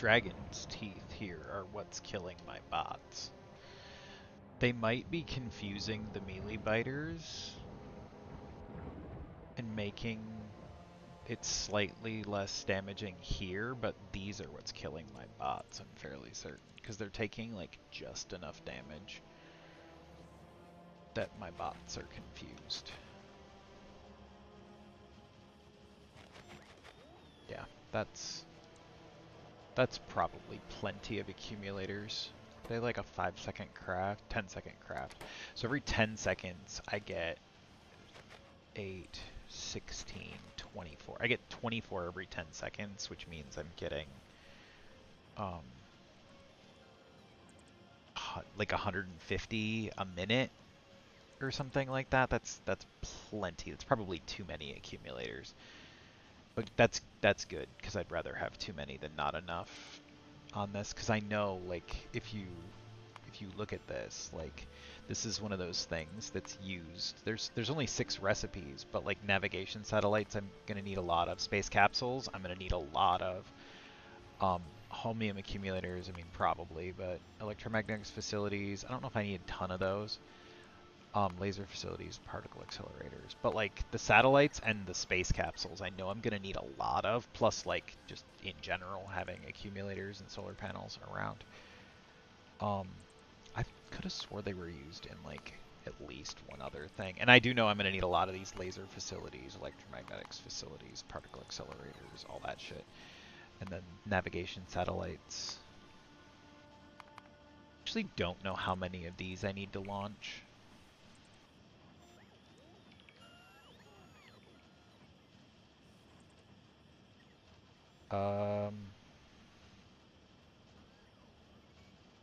dragon's teeth here are what's killing my bots. They might be confusing the melee biters and making it slightly less damaging here, but these are what's killing my bots, I'm fairly certain, because they're taking like just enough damage that my bots are confused. Yeah, that's probably plenty of accumulators. They like a 5-second craft, 10-second craft. So every 10 seconds I get 8, 16, 24. I get 24 every 10 seconds, which means I'm getting like 150 a minute or something like that. That's plenty. That's probably too many accumulators. But that's good, because I'd rather have too many than not enough on this, because I know, like, if you look at this, like, this is one of those things that's used. There's only 6 recipes, but like navigation satellites, I'm gonna need a lot of. Space capsules, I'm gonna need a lot of. Holmium accumulators, I mean, probably, but electromagnetics facilities, I don't know if I need a ton of those. Laser facilities, particle accelerators, but like the satellites and the space capsules, I know I'm gonna need a lot of, plus like just in general having accumulators and solar panels around. I could have swore they were used in like at least one other thing, and I do know I'm gonna need a lot of these laser facilities, electromagnetics facilities, particle accelerators, all that shit, and then navigation satellites. Actually don't know how many of these I need to launch.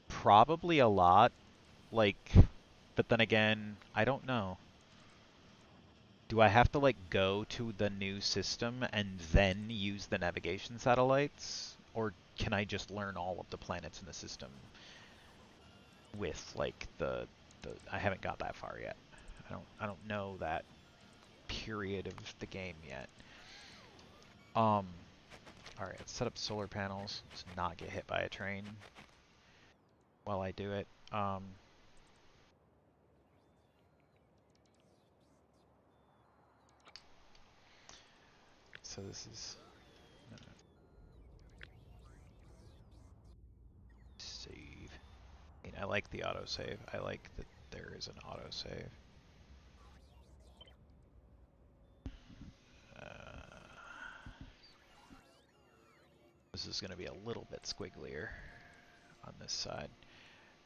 Probably a lot, like, but then again, I don't know. Do I have to like go to the new system and then use the navigation satellites? Or can I just learn all of the planets in the system with like the I haven't got that far yet. I don't know that period of the game yet. Alright, let's set up solar panels. Let's not get hit by a train while I do it. So this is save. I mean, I like the autosave. I like that there is an autosave. This is going to be a little bit squigglier on this side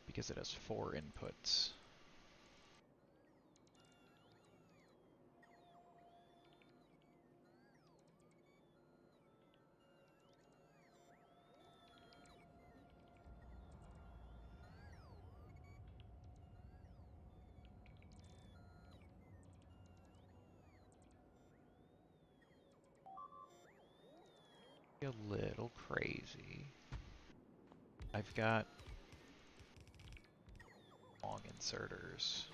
because it has 4 inputs. A little crazy. I've got long inserters.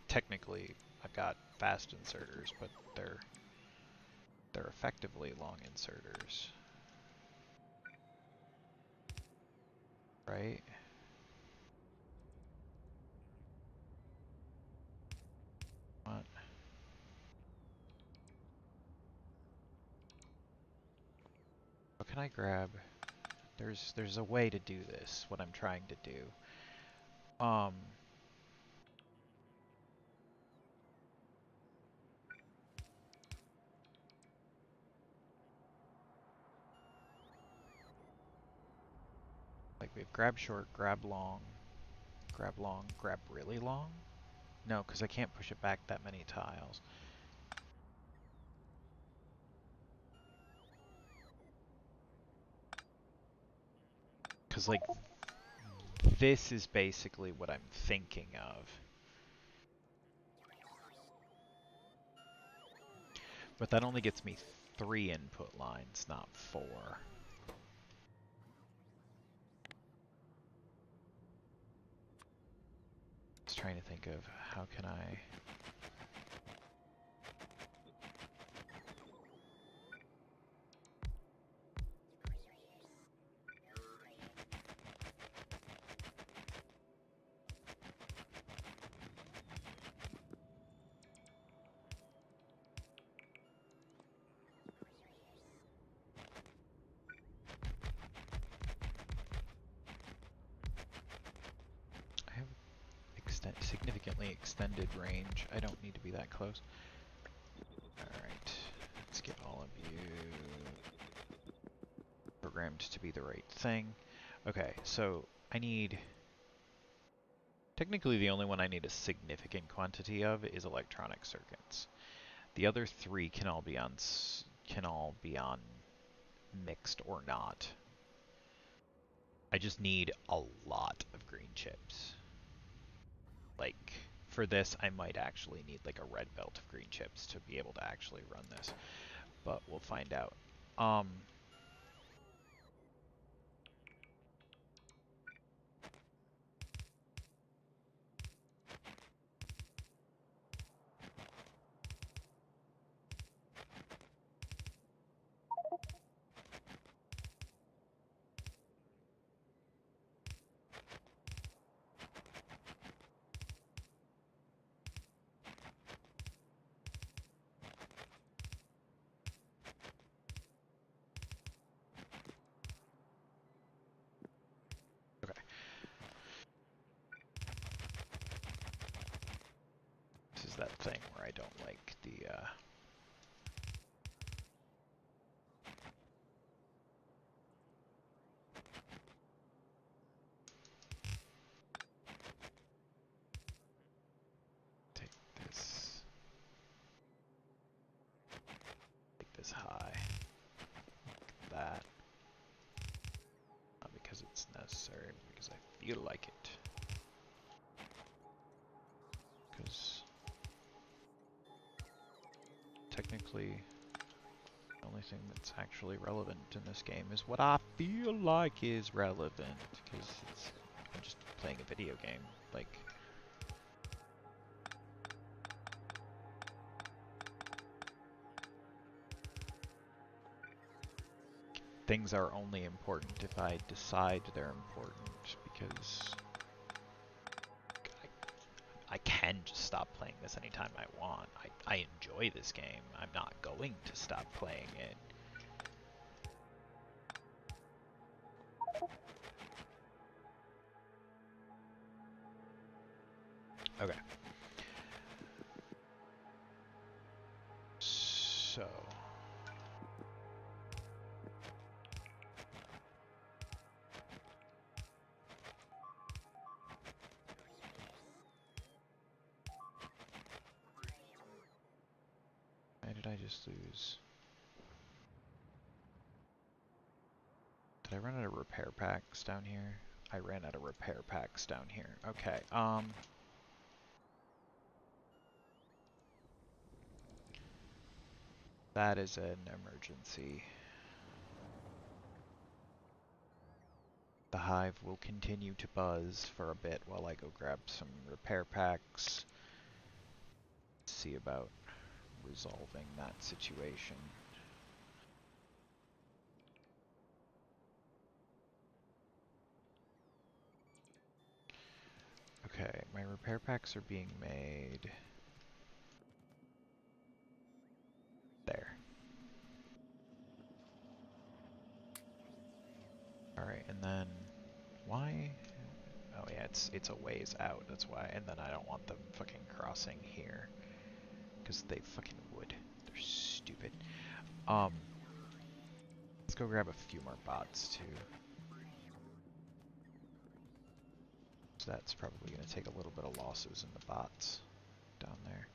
Technically, I've got fast inserters, but they're effectively long inserters, right? What? What can I grab? There's a way to do this. What I'm trying to do. Like we have grab short, grab long, grab really long? No, because I can't push it back that many tiles. Because, like, this is basically what I'm thinking of. But that only gets me 3 input lines, not 4. Just trying to think of how can I... extended range. I don't need to be that close. Alright, let's get all of you programmed to be the right thing. Okay, so I need... Technically the only one I need a significant quantity of is electronic circuits. The other three can all be on mixed or not. I just need a lot of green chips. Like, for this, I might actually need like a red belt of green chips to be able to actually run this, but we'll find out. Okay. This is that thing where I don't like the, take this high, like that. Not because it's necessary, but because I feel like it. Because technically, the only thing that's actually relevant in this game is what I feel like is relevant. Because I'm just playing a video game. Like, things are only important if I decide they're important, because I can just stop playing this anytime I want. I enjoy this game. I'm not going to stop playing it. Okay. So... why did I just lose? Did I run out of repair packs down here? I ran out of repair packs down here. Okay, that is an emergency. The hive will continue to buzz for a bit while I go grab some repair packs. See about resolving that situation. Okay, my repair packs are being made. There. Alright, and then why? Oh yeah, it's a ways out, that's why. And then I don't want them fucking crossing here. Because they fucking would. They're stupid. Let's go grab a few more bots too. So that's probably going to take a little bit of losses in the bots down there.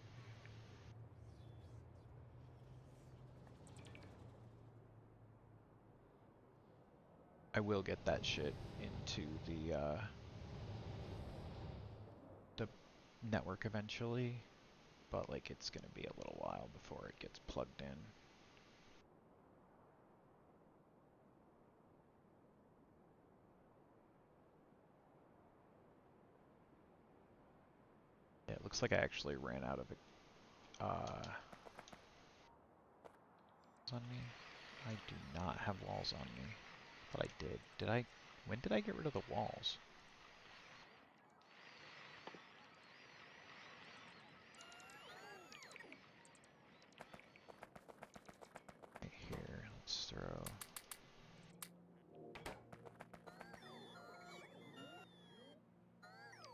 I will get that shit into the network eventually, but like it's going to be a little while before it gets plugged in. Yeah, it looks like I actually ran out of walls on me. I do not have walls on me, but I did. Did I? When did I get rid of the walls? Right here, let's throw.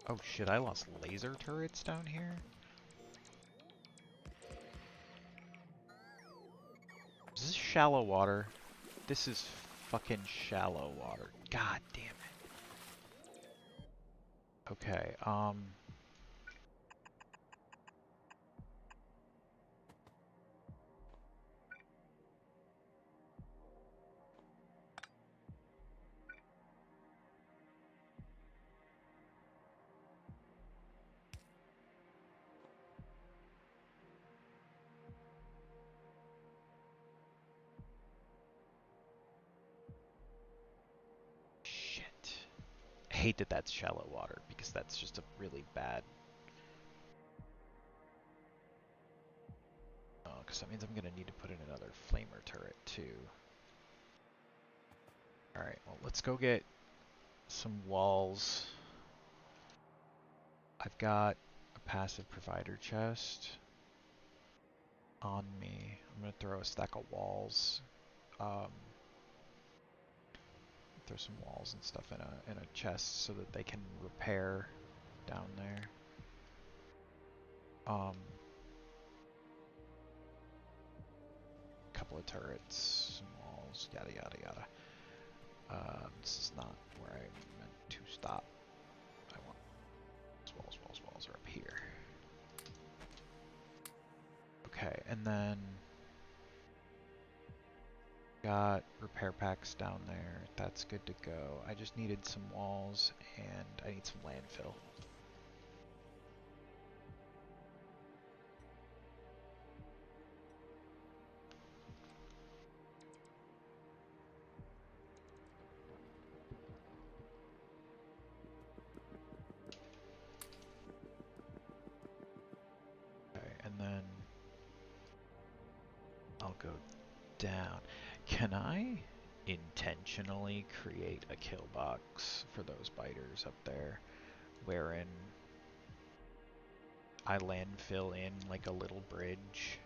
Oh shit, I lost laser turrets down here? Is this shallow water? This is fucking shallow water. God damn it. Okay, shit. I hate that that's shallow water, because that's just a really bad... Oh, because that means I'm gonna need to put in another flamer turret, too. Alright, well, let's go get some walls. I've got a passive provider chest on me. I'm gonna throw a stack of walls. Throw some walls and stuff in a chest so that they can repair down there. Couple of turrets, some walls, yada yada yada. This is not where I meant to stop. I want walls are up here. Okay, and then got repair packs down there. That's good to go. I just needed some walls and I need some landfill. Okay, and then I'll go down. Can I intentionally create a kill box for those biters up there, wherein I landfill in like a little bridge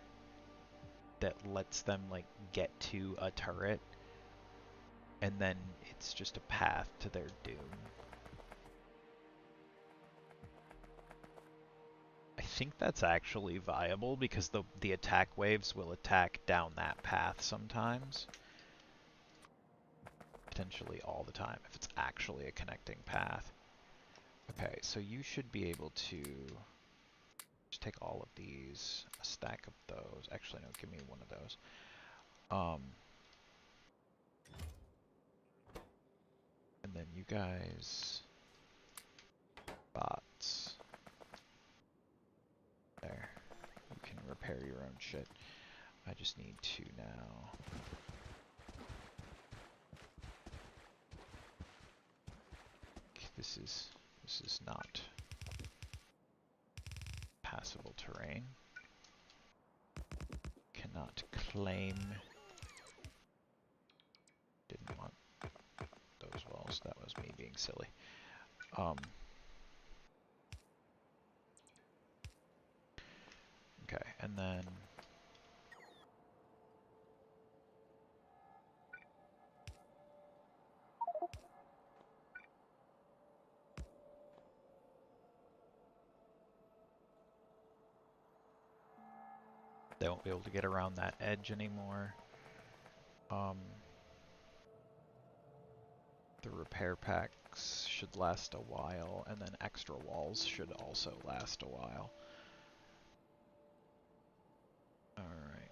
that lets them like get to a turret, and then it's just a path to their doom? I think that's actually viable because the attack waves will attack down that path sometimes. Potentially all the time if it's actually a connecting path. Okay, so you should be able to just take all of these, a stack of those. Actually, no, give me one of those. And then you guys, bots. There. You can repair your own shit. I just need to now. This is not passable terrain. Cannot claim. Didn't want those walls. That was me being silly. Okay, and then they won't be able to get around that edge anymore. The repair packs should last a while, and then extra walls should also last a while. Alright.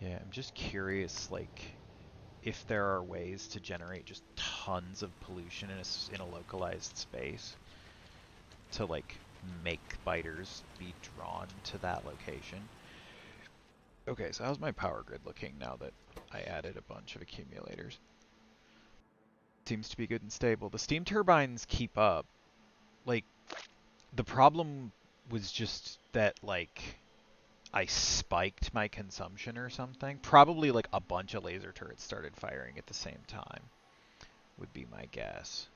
Yeah, I'm just curious, like, if there are ways to generate just tons of pollution in a localized space to, like, make biters be drawn to that location. Okay, so how's my power grid looking now that I added a bunch of accumulators? Seems to be good and stable. The steam turbines keep up. Like, the problem was just that, like, I spiked my consumption or something. Probably, like, a bunch of laser turrets started firing at the same time, would be my guess.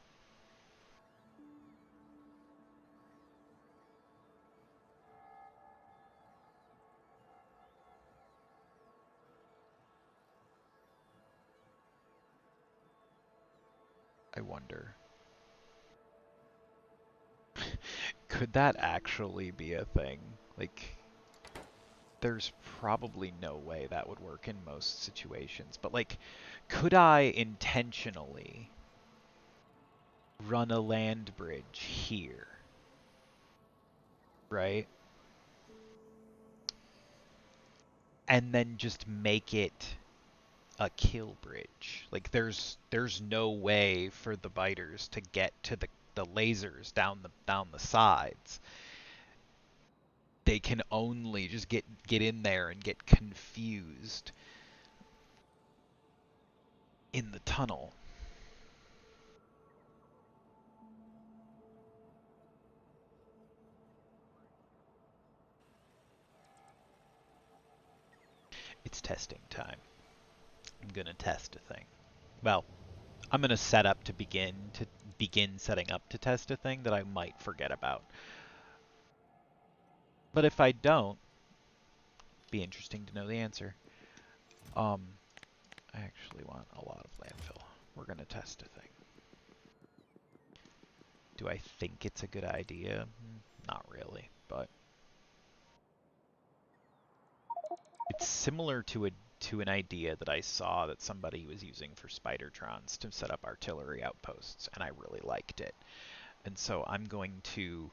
wonder. Could that actually be a thing? Like, there's probably no way that would work in most situations, but like, could I intentionally run a land bridge here? Right? And then just make it a kill bridge. Like there's no way for the biters to get to the lasers down the sides. They can only just get in there and get confused in the tunnel. It's testing time. I'm gonna test a thing. Well, I'm gonna set up to begin setting up to test a thing that I might forget about. But if I don't, be interesting to know the answer. I actually want a lot of landfill. We're gonna test a thing. Do I think it's a good idea? Not really, but it's similar to an idea that I saw that somebody was using for Spidertrons to set up artillery outposts, and I really liked it. And so I'm going to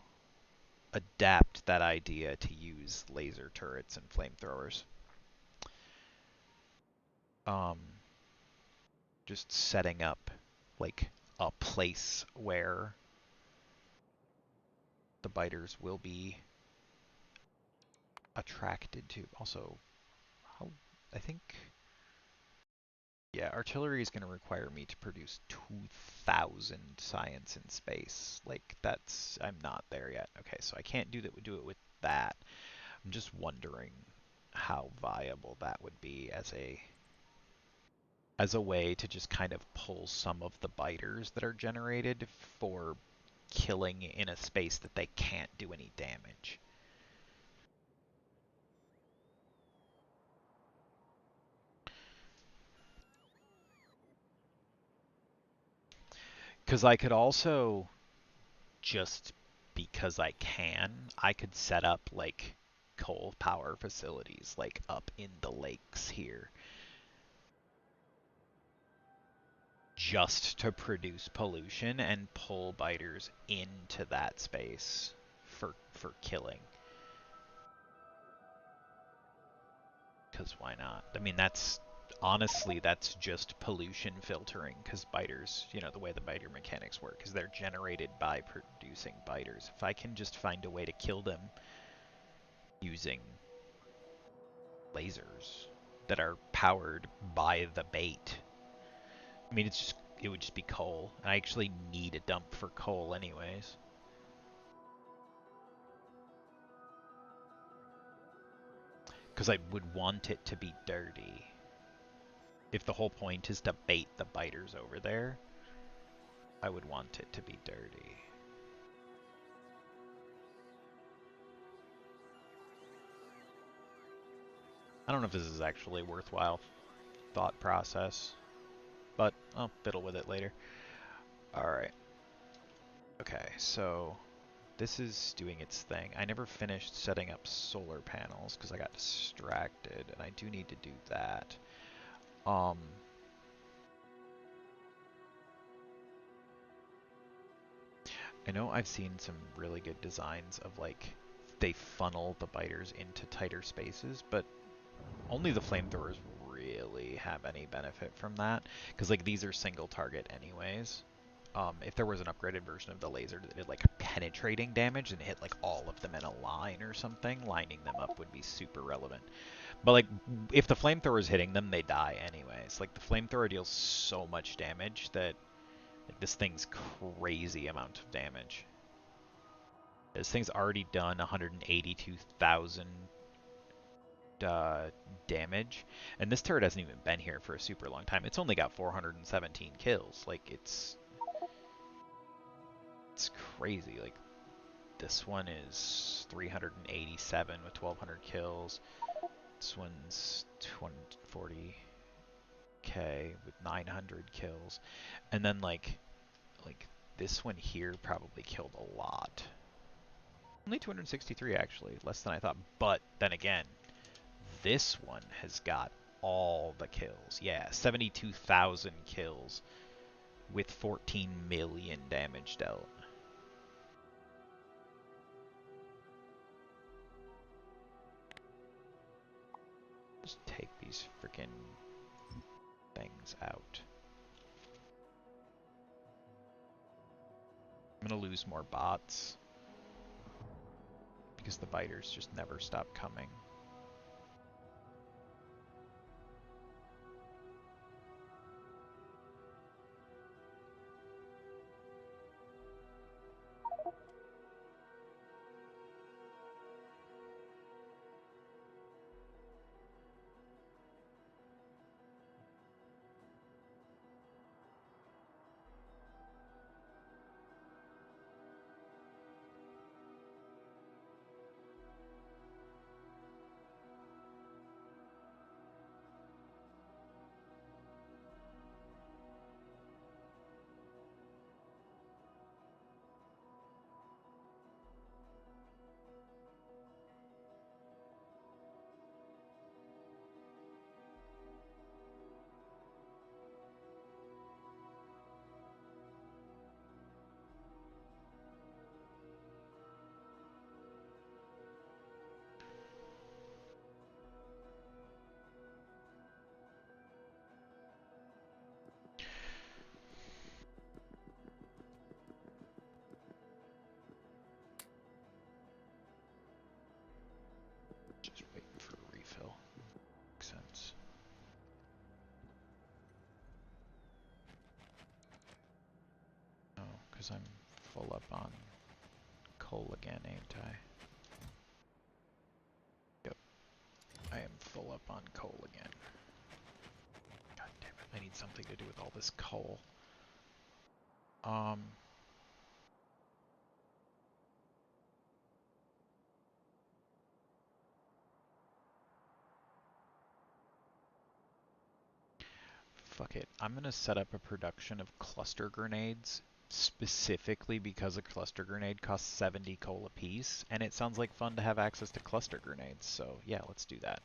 adapt that idea to use laser turrets and flamethrowers. Just setting up like a place where the biters will be attracted to. Also, how I think, yeah, artillery is going to require me to produce 2,000 science in space. Like I'm not there yet. Okay, so I can't do it with that. I'm just wondering how viable that would be as a way to just kind of pull some of the biters that are generated for killing in a space that they can't do any damage. Because I could also, just because I could set up like coal power facilities like up in the lakes here just to produce pollution and pull biters into that space for killing. Because why not? I mean, honestly, that's just pollution filtering, because biters, the way the biter mechanics work is they're generated by producing biters. If I can just find a way to kill them using lasers that are powered by the bait, I mean, it would just be coal. And I actually need a dump for coal anyways. Because I would want it to be dirty. If the whole point is to bait the biters over there, I would want it to be dirty. I don't know if this is actually a worthwhile thought process, but I'll fiddle with it later. Alright. Okay, so this is doing its thing. I never finished setting up solar panels because I got distracted, and I do need to do that. I know I've seen some really good designs of like they funnel the biters into tighter spaces, but only the flamethrowers really have any benefit from that, because like these are single target anyways. If there was an upgraded version of the laser that did like penetrating damage and hit like all of them in a line or something, lining them up would be super relevant. But like if the flamethrower is hitting them, they die anyways. Like the flamethrower deals so much damage that like this thing's crazy amount of damage. This thing's already done 182,000 damage, and this turret hasn't even been here for a super long time. It's only got 417 kills. Like it's crazy. Like this one is 387 with 1,200 kills. This one's 40k with 900 kills, and then like Like, this one here probably killed a lot. Only 263, actually. Less than I thought. But, then again, this one has got all the kills. Yeah, 72,000 kills with 14 million damage dealt. Just take these freaking things out. I'm gonna lose more bots because the biters just never stop coming. Just waiting for a refill. Makes sense. Oh, because I'm full up on coal again, ain't I? Yep. I am full up on coal again. God damn it, I need something to do with all this coal. Fuck it. I'm gonna set up a production of cluster grenades specifically because a cluster grenade costs 70 coal apiece, and it sounds like fun to have access to cluster grenades, so yeah, let's do that.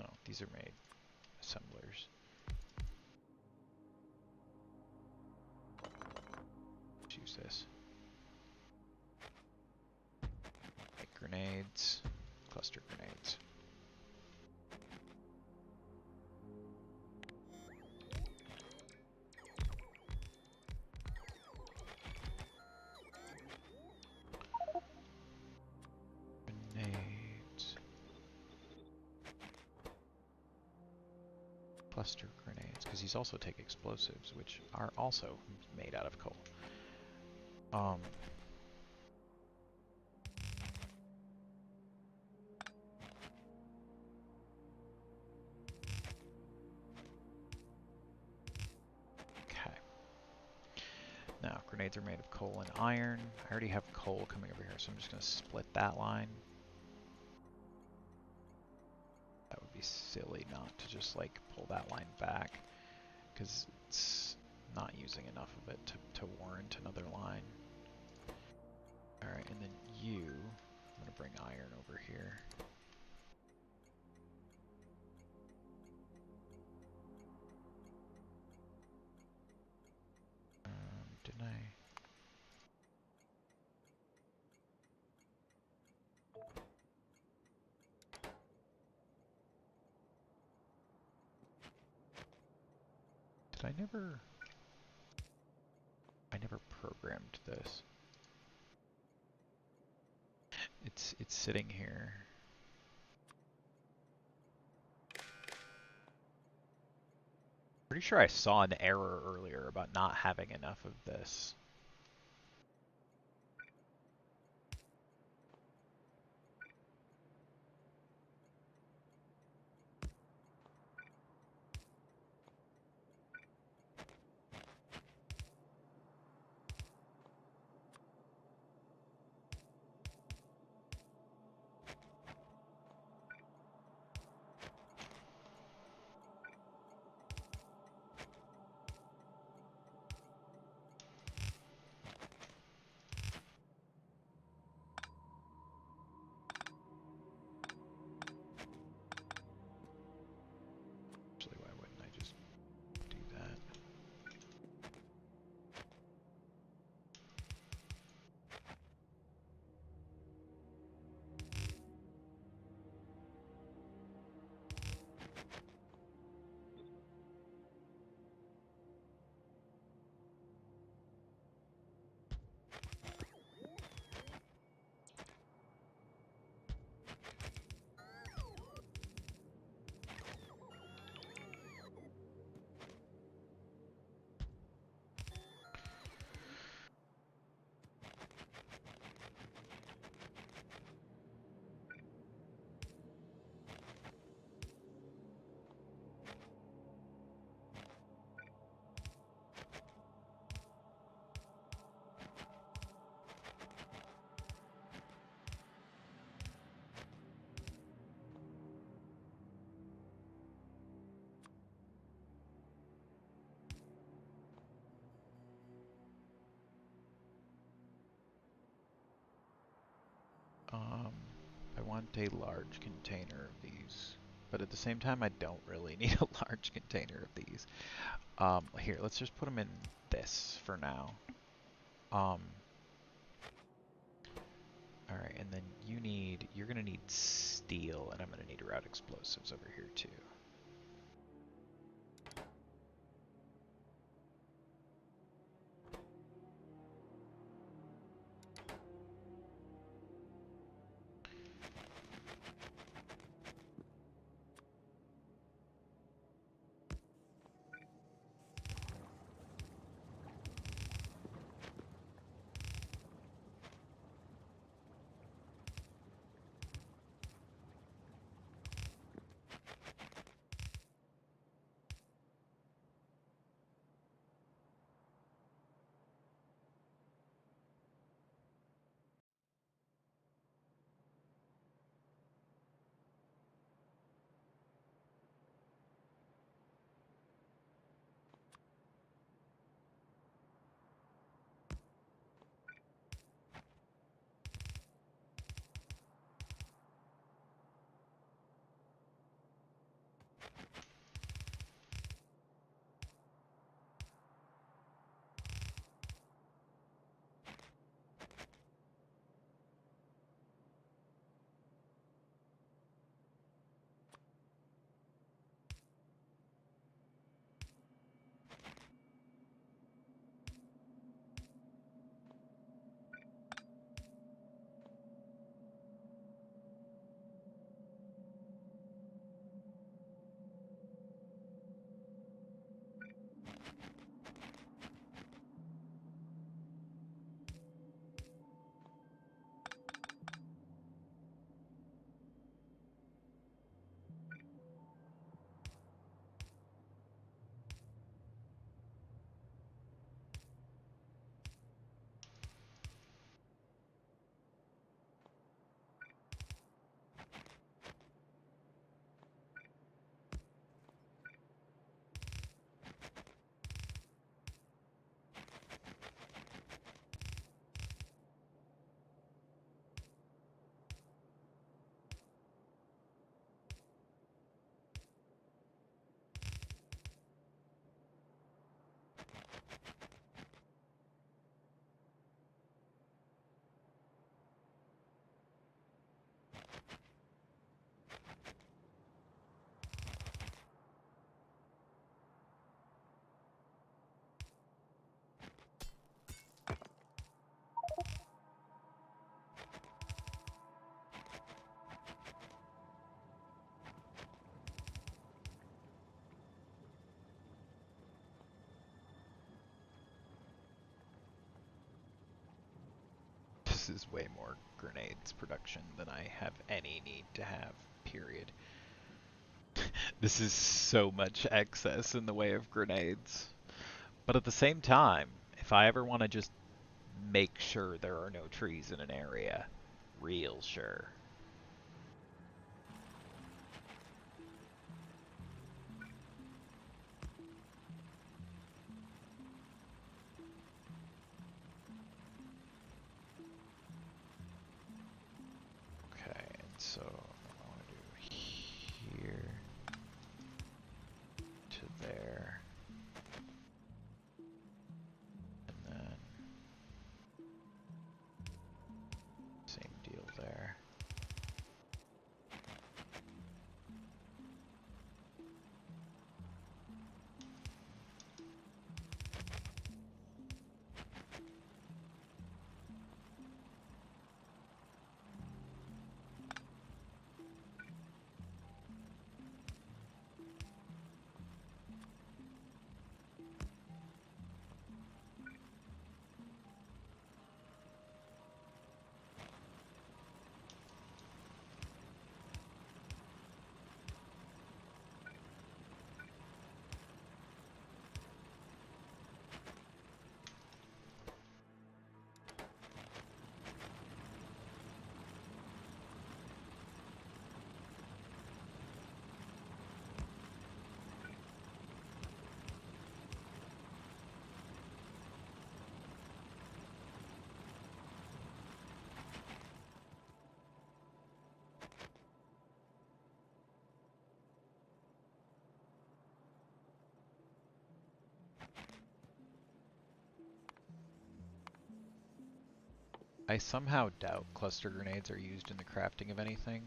Oh, these are made assemblers. Let's use this. Make grenades, cluster grenades. Grenades. Cluster grenades, because these also take explosives, which are also made out of coal. Okay. Now, grenades are made of coal and iron. I already have coal coming over here, so I'm just going to split that line. That would be silly not to just, like, pull that line back, because it's not using enough of it to warrant another line. Alright, and then you, I'm going to bring iron over here. Didn't I? Did I never... I never programmed this. It's sitting here. Pretty sure I saw an error earlier about not having enough of this. want a large container of these, but at the same time, I don't really need a large container of these. Here, let's just put them in this for now. All right, and then you're gonna need steel, and I'm gonna need route explosives over here too. This is way more grenades production than I have any need to have, period. This is so much excess in the way of grenades. But at the same time, if I ever want to just make sure there are no trees in an area, real sure. Okay, and so I want to do here to there, and then same deal there. I somehow doubt cluster grenades are used in the crafting of anything.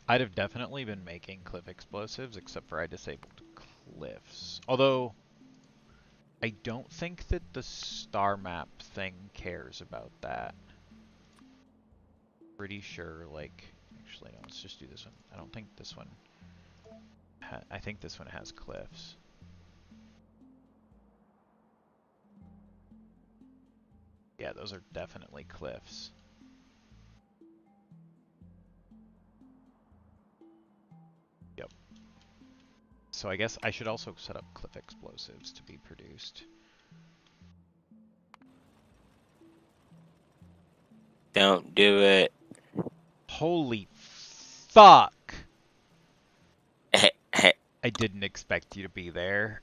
I'd have definitely been making cliff explosives, except for I disabled cliffs. Although, I don't think that the star map thing cares about that. Pretty sure, like, actually, no, let's just do this one. I don't think this one, I think this one has cliffs. Yeah, those are definitely cliffs. Yep. So I guess I should also set up cliff explosives to be produced. Don't do it. Holy fuck! I didn't expect you to be there.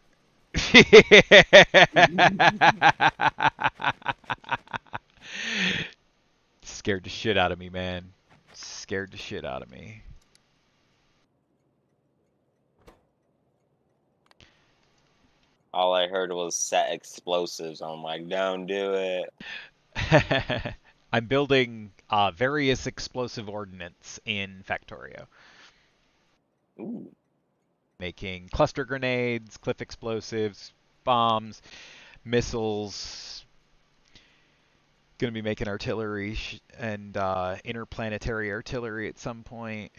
Scared the shit out of me, man. Scared the shit out of me. All I heard was set explosives. I'm like, don't do it. I'm building various explosive ordnance in Factorio. Ooh. Making cluster grenades, cliff explosives, bombs, missiles. Gonna be making artillery and interplanetary artillery at some point.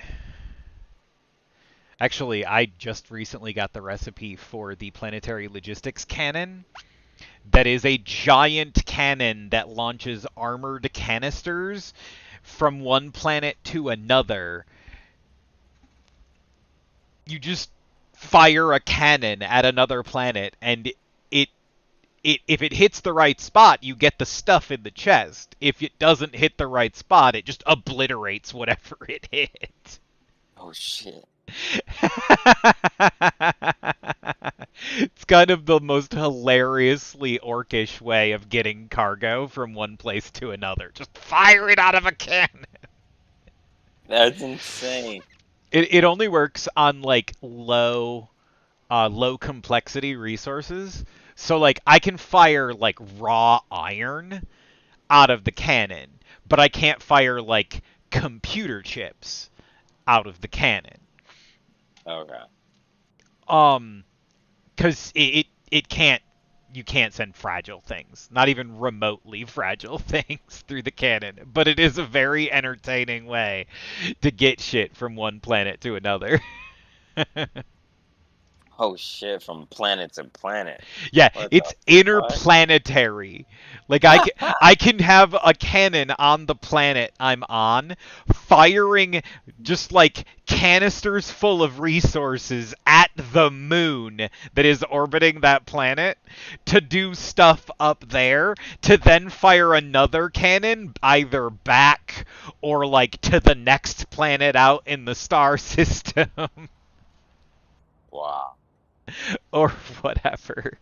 Actually, I just recently got the recipe for the planetary logistics cannon. That is a giant cannon that launches armored canisters from one planet to another. You just fire a cannon at another planet, and if it hits the right spot, you get the stuff in the chest. If it doesn't hit the right spot, it just obliterates whatever it hit. Oh shit. It's kind of the most hilariously orcish way of getting cargo from one place to another. Just fire it out of a cannon. That's insane. It only works on like low complexity resources. So like I can fire like raw iron out of the cannon, but I can't fire like computer chips out of the cannon. Okay. Because it can't, you can't send fragile things, not even remotely fragile things through the cannon. But it is a very entertaining way to get shit from one planet to another. Oh shit, from planet to planet. Yeah, What it's the interplanetary. Like I can have a cannon on the planet I'm on, firing just like canisters full of resources at the moon that is orbiting that planet to do stuff up there, to then fire another cannon either back or like to the next planet out in the star system. Wow. Or whatever.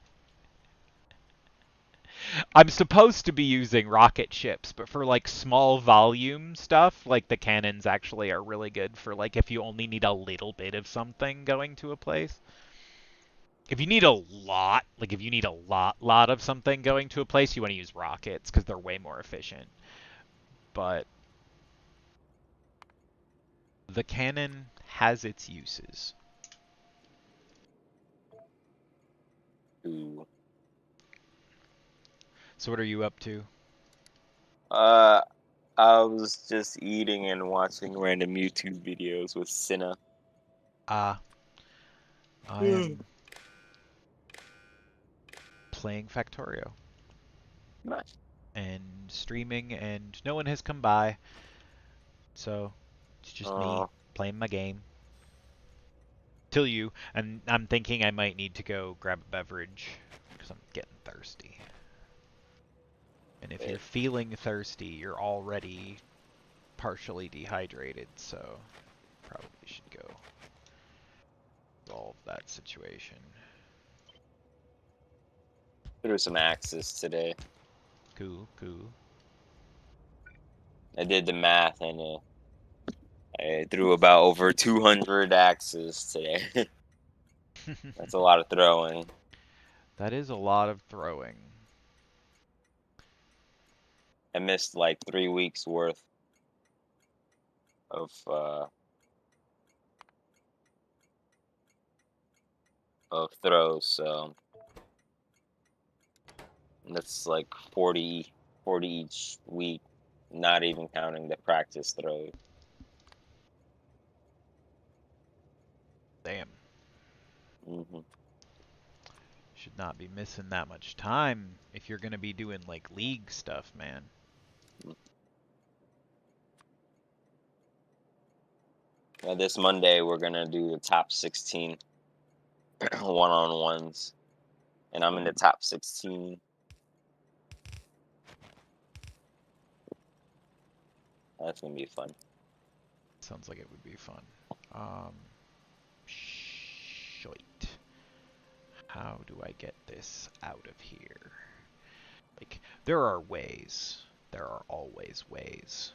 I'm supposed to be using rocket ships, but for like small volume stuff, like the cannons actually are really good for like if you only need a little bit of something going to a place. If you need a lot, like if you need a lot of something going to a place, you want to use rockets because they're way more efficient. But the cannon has its uses. Ooh. So what are you up to? I was just eating and watching random YouTube videos with Cinna. I am playing Factorio. Nice. And streaming, and no one has come by. So it's just me playing my game. Till you, and I'm thinking I might need to go grab a beverage because I'm getting thirsty. And if you're feeling thirsty, you're already partially dehydrated, so probably should go solve that situation. Threw some axes today. Cool, cool. I did the math and I threw about over 200 axes today. That's a lot of throwing. That is a lot of throwing. I missed like 3 weeks worth of throws, so that's like 40 each week, not even counting the practice throws. Damn. Hmm. Should not be missing that much time if you're gonna be doing like league stuff, man. This Monday we're gonna do the top 16 one-on-ones, and I'm in the top 16. That's gonna be fun. Sounds like it would be fun. Shite. How do I get this out of here? Like, there are ways. There are always ways.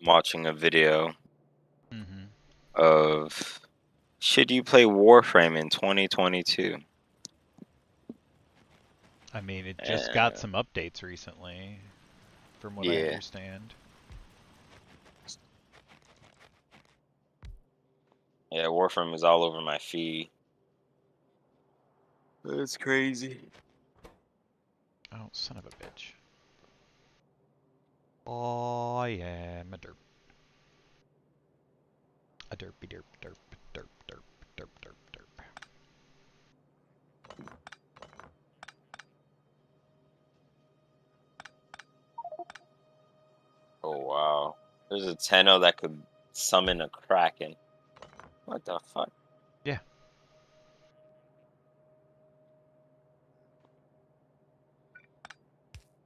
watching a video Mm-hmm. of should you play Warframe in 2022? I mean, it just got And some updates recently, from what I yeah, understand. yeah, Warframe is all over my feed. That's crazy. Oh, son of a bitch. Oh, yeah, I'm a derp. A derpy derp derp derp derp derp derp derp. Oh wow, there's a Tenno that could summon a Kraken. What the fuck? Yeah.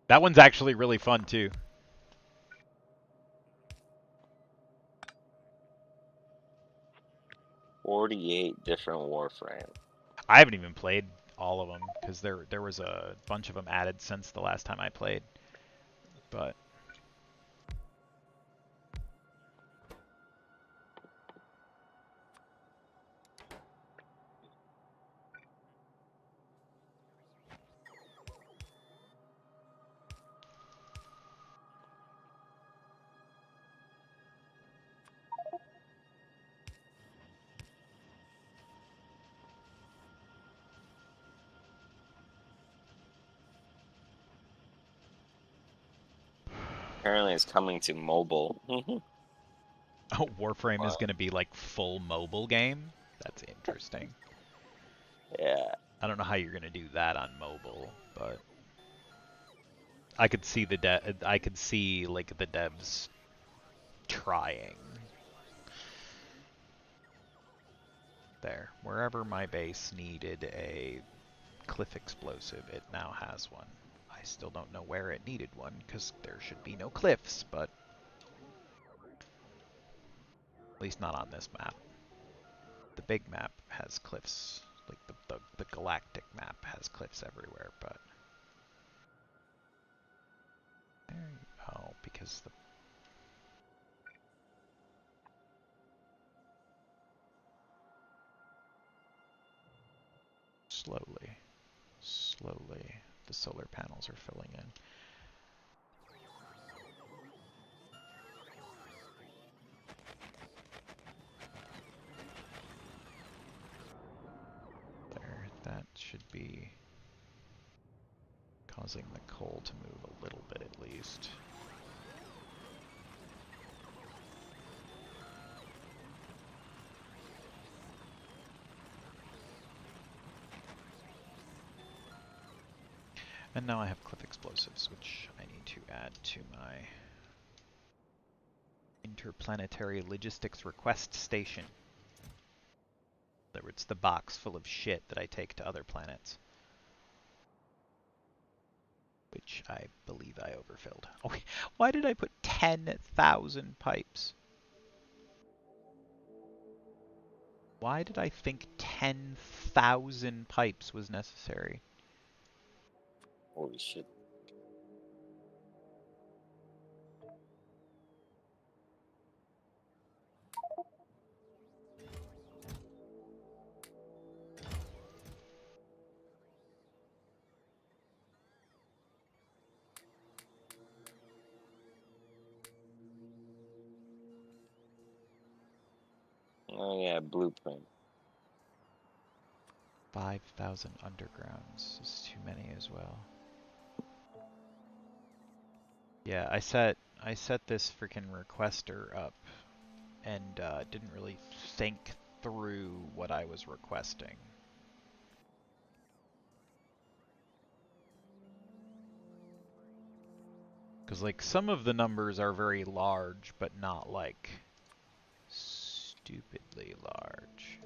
That one's actually really fun, too. 48 different Warframe. I haven't even played all of them, because there was a bunch of them added since the last time I played. But Apparently, it's coming to mobile. oh, Warframe is Wow. going to be like full mobile game? That's interesting. Yeah. I don't know how you're going to do that on mobile, but I could see I could see like the devs trying. There. Wherever my base needed a cliff explosive, it now has one. I still don't know where it needed one, because there should be no cliffs, but at least not on this map. The big map has cliffs, like the galactic map has cliffs everywhere, but... Oh, because the... Slowly, the solar panels are filling in. There, that should be causing the coal to move a little bit at least. And now I have cliff explosives, which I need to add to my interplanetary logistics request station. It's the box full of shit that I take to other planets. Which I believe I overfilled. Oh, why did I put 10,000 pipes? Why did I think 10,000 pipes was necessary? Holy shit. Oh yeah, blueprint. 5,000 undergrounds is too many as well. Yeah, I set this freaking requester up and didn't really think through what I was requesting. Because like some of the numbers are very large, but not like stupidly large.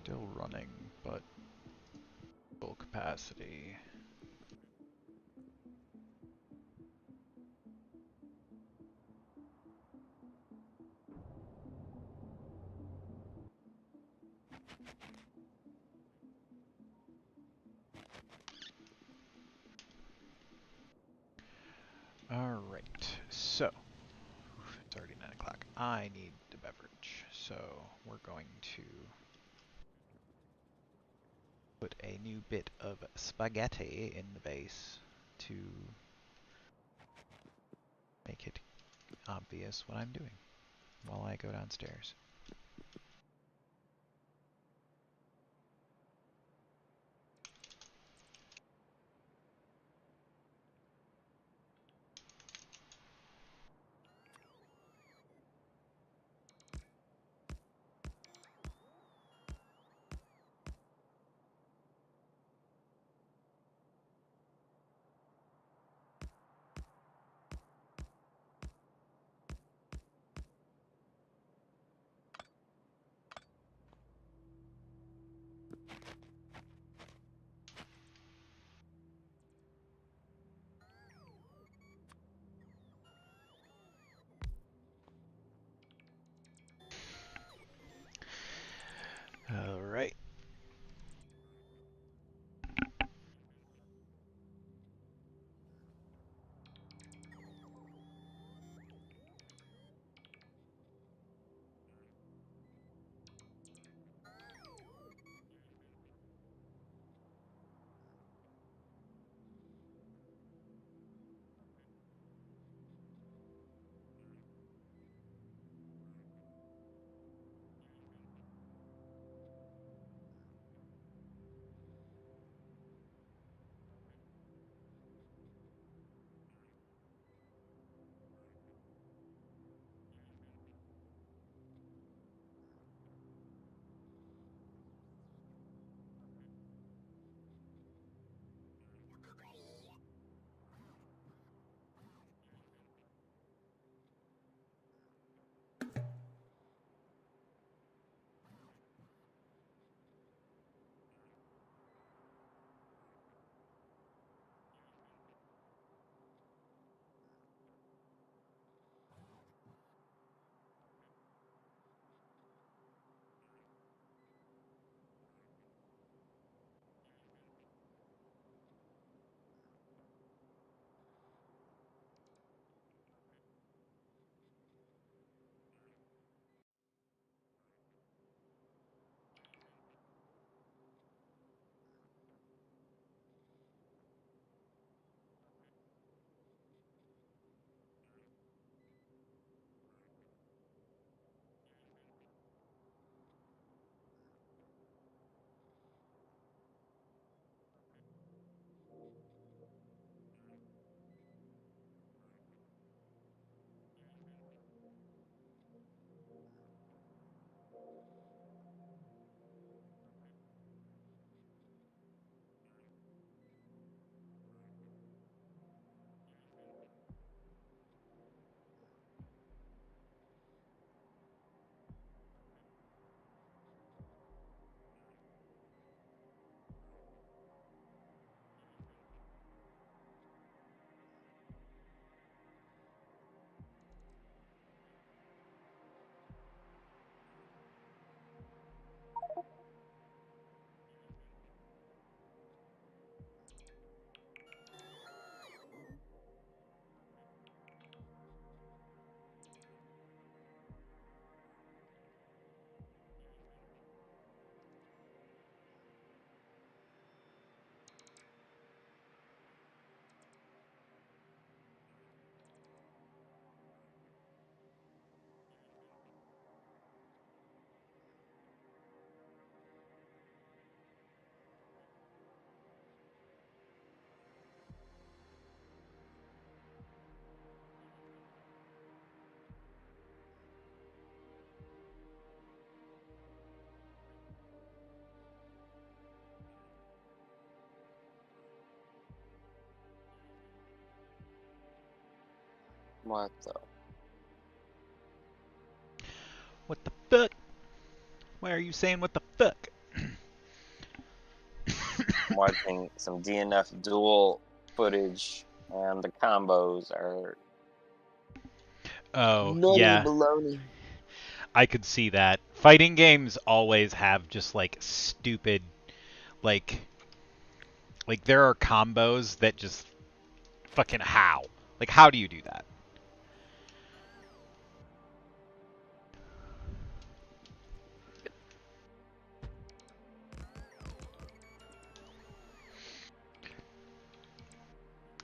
Still running, but full capacity. Alright, so it's already 9 o'clock. I need a beverage, so we're going to put a new bit of spaghetti in the base to make it obvious what I'm doing while I go downstairs. Alright. What the? What the fuck? Why are you saying what the fuck? I'm watching some DNF duel footage, and the combos are Oh, nutty yeah. baloney. I could see that. Fighting games always have just like stupid, like there are combos that just fucking how? Like how do you do that?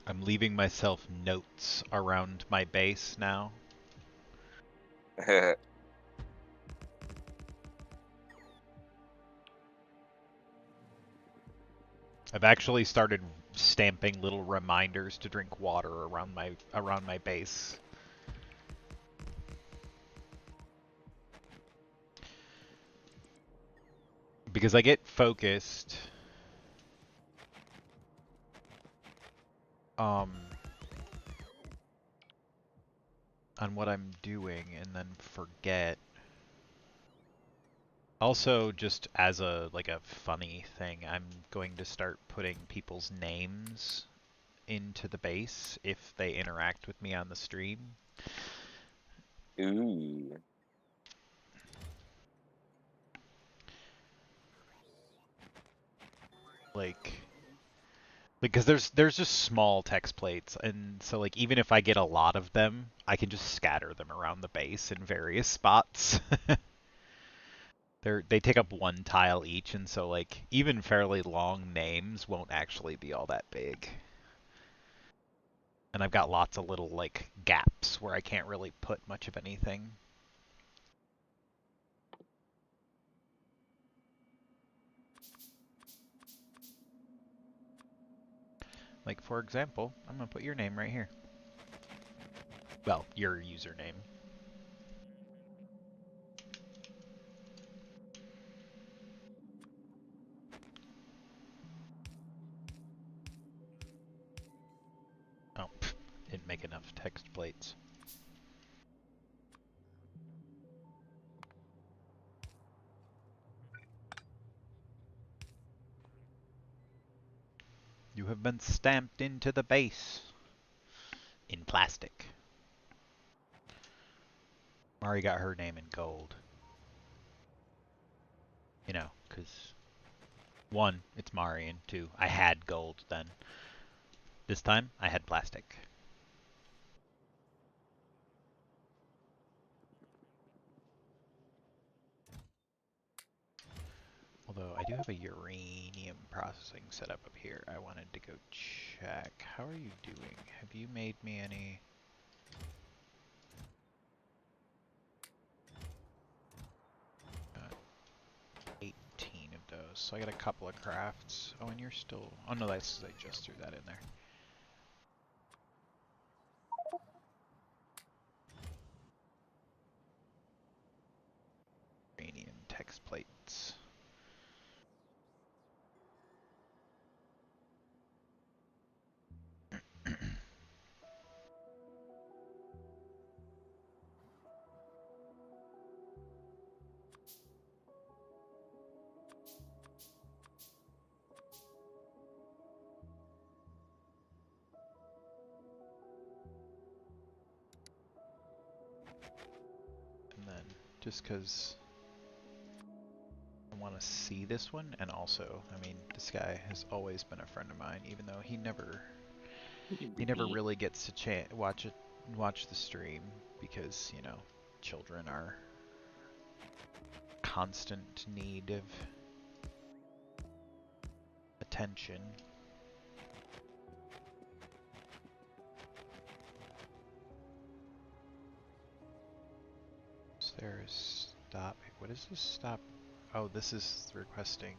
I'm leaving myself notes around my base now. I've actually started stamping little reminders to drink water around my base. Because I get focused on what I'm doing and then forget. Also, just as a funny thing, I'm going to start putting people's names into the base if they interact with me on the stream. Ooh. Because there's just small text plates, and so like even if I get a lot of them, I can just scatter them around the base in various spots. They take up one tile each, and so like even fairly long names won't actually be all that big. And I've got lots of little like gaps where I can't really put much of anything. Like for example, I'm gonna put your name right here. Well, your username. Oh, didn't make enough text plates. You have been stamped into the base. In plastic. Mari got her name in gold. You know, because 1, it's Mari, and 2, I had gold then. This time, I had plastic. Although, I do have a uranium processing setup up here. I wanted to go check. How are you doing? Have you made me any... 18 of those. So I got a couple of crafts. Oh, and you're still... Oh no, that's because I just threw that in there. Uranium text plates. And then, just because I want to see this one, and also, I mean, this guy has always been a friend of mine, even though he never really gets to watch the stream because, you know, children are constant need of attention. Is there a stop? What is this stop? Oh, this is requesting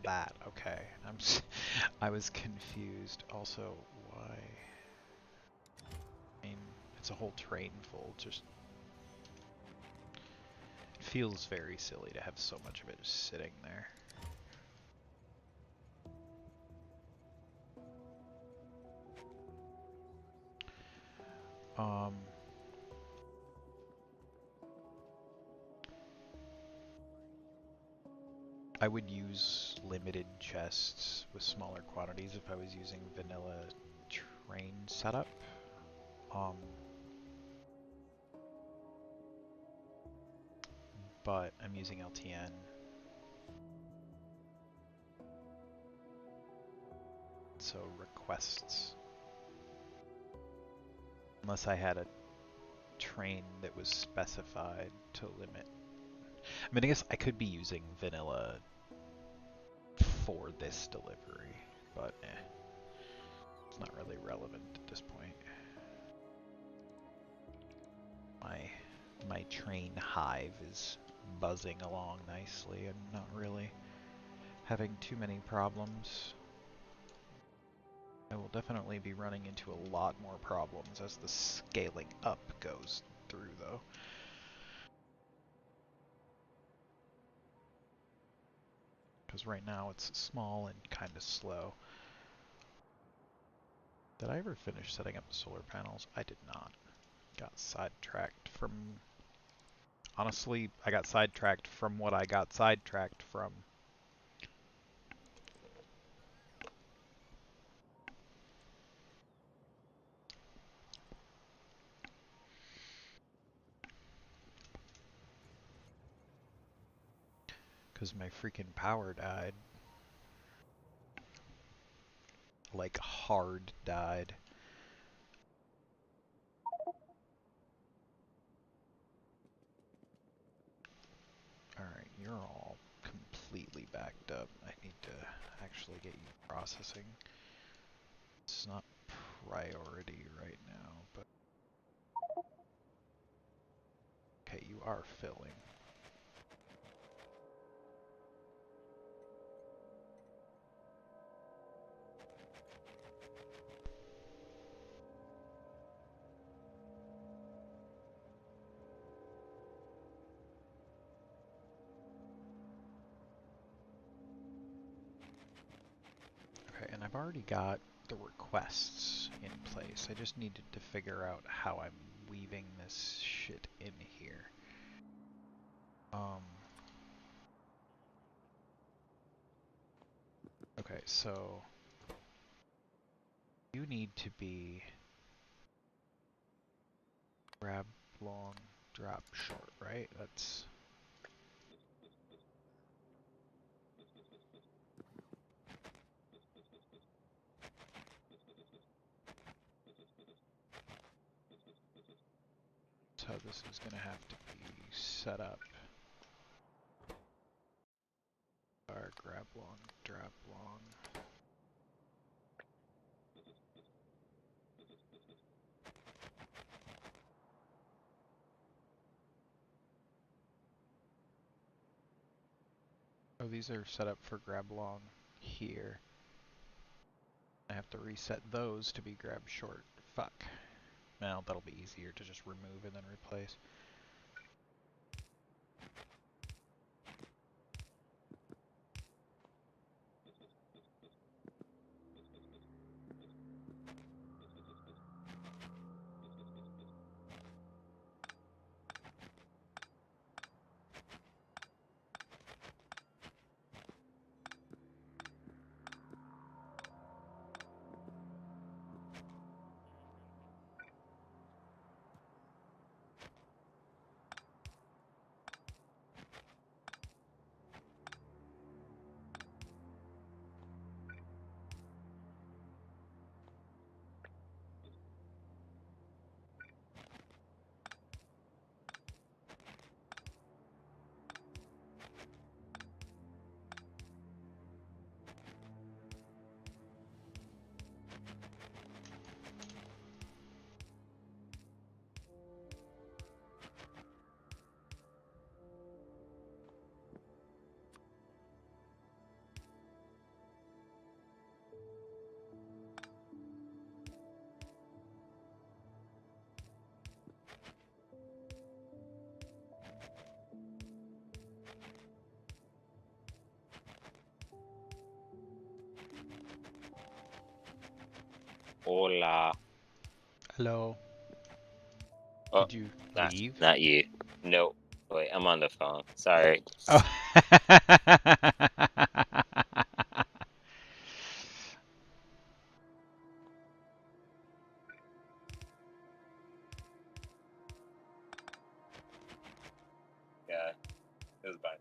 that. Okay, I was confused. Also, why? I mean, it's a whole train full. Just it feels very silly to have so much of it just sitting there. I would use limited chests with smaller quantities if I was using vanilla train setup. But I'm using LTN. So requests. Unless I had a train that was specified to limit. I mean, I guess I could be using vanilla for this delivery, but it's not really relevant at this point. My train hive is buzzing along nicely and not really having too many problems. I will definitely be running into a lot more problems as the scaling up goes through, though. Because right now it's small and kind of slow. Did I ever finish setting up the solar panels? I did not. Got sidetracked from... Honestly, I got sidetracked from what I got sidetracked from. Because my freaking power died. Like, hard died. Alright, you're all completely backed up. I need to actually get you processing. It's not priority right now, but... Okay, you are filling. Okay, and I've already got the requests in place. I just needed to figure out how I'm weaving this shit in here. Okay, so you need to be grab long, drop short, right? That's... That's how this is gonna have to be set up. Our grab long, drop long. Oh, these are set up for grab long here. I have to reset those to be grab short. Fuck. Well, that'll be easier to just remove and then replace. Hola. Hello. Oh, Did you leave? not you. No. Wait, I'm on the phone. Sorry. Oh. Yeah, it was fine.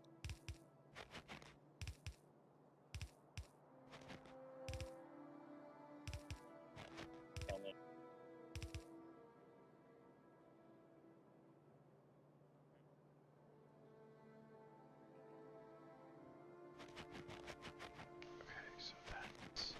Okay, so that's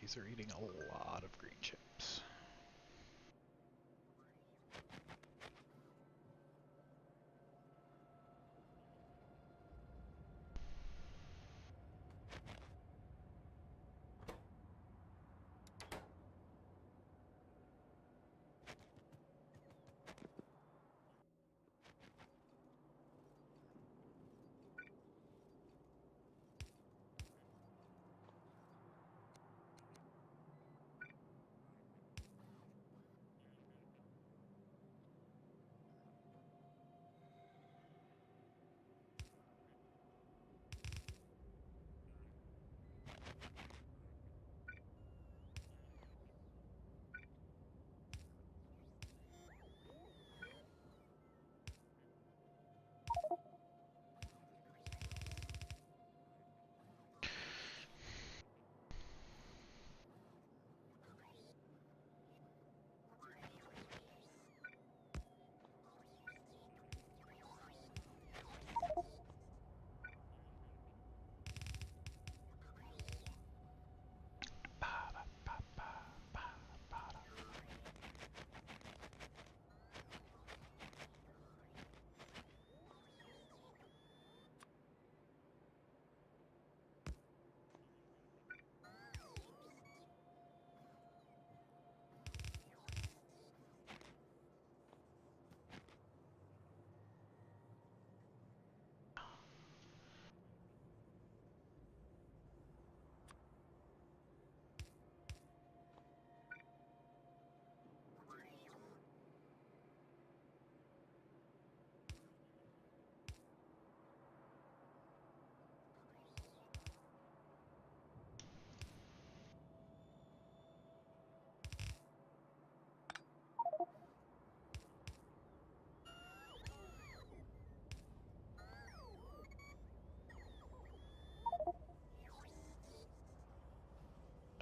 these are eating a lot of green chips.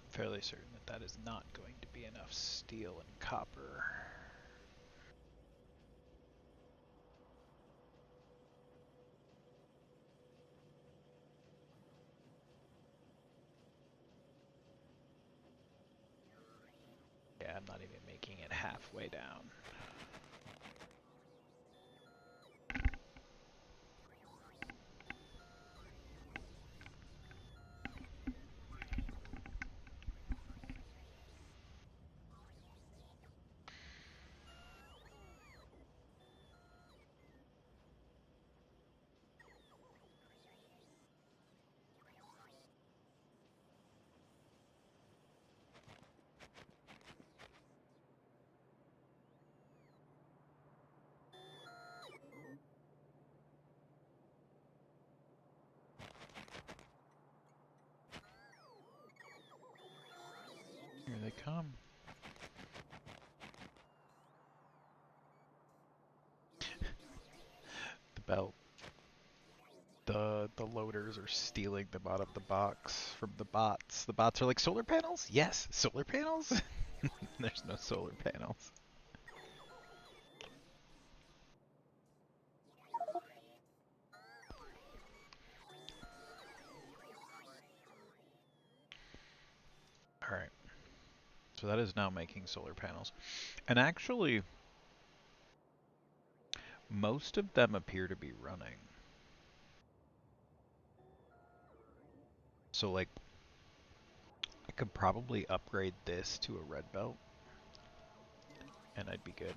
Fairly certain that that is not going to be enough steel and copper. I'm not even making it halfway down. Here they come. The belt. The loaders are stealing them out of the box from the bots. The bots are like, solar panels? Yes, solar panels? There's no solar panels. Alright. So that is now making solar panels. And actually, most of them appear to be running. So like, I could probably upgrade this to a red belt, and I'd be good.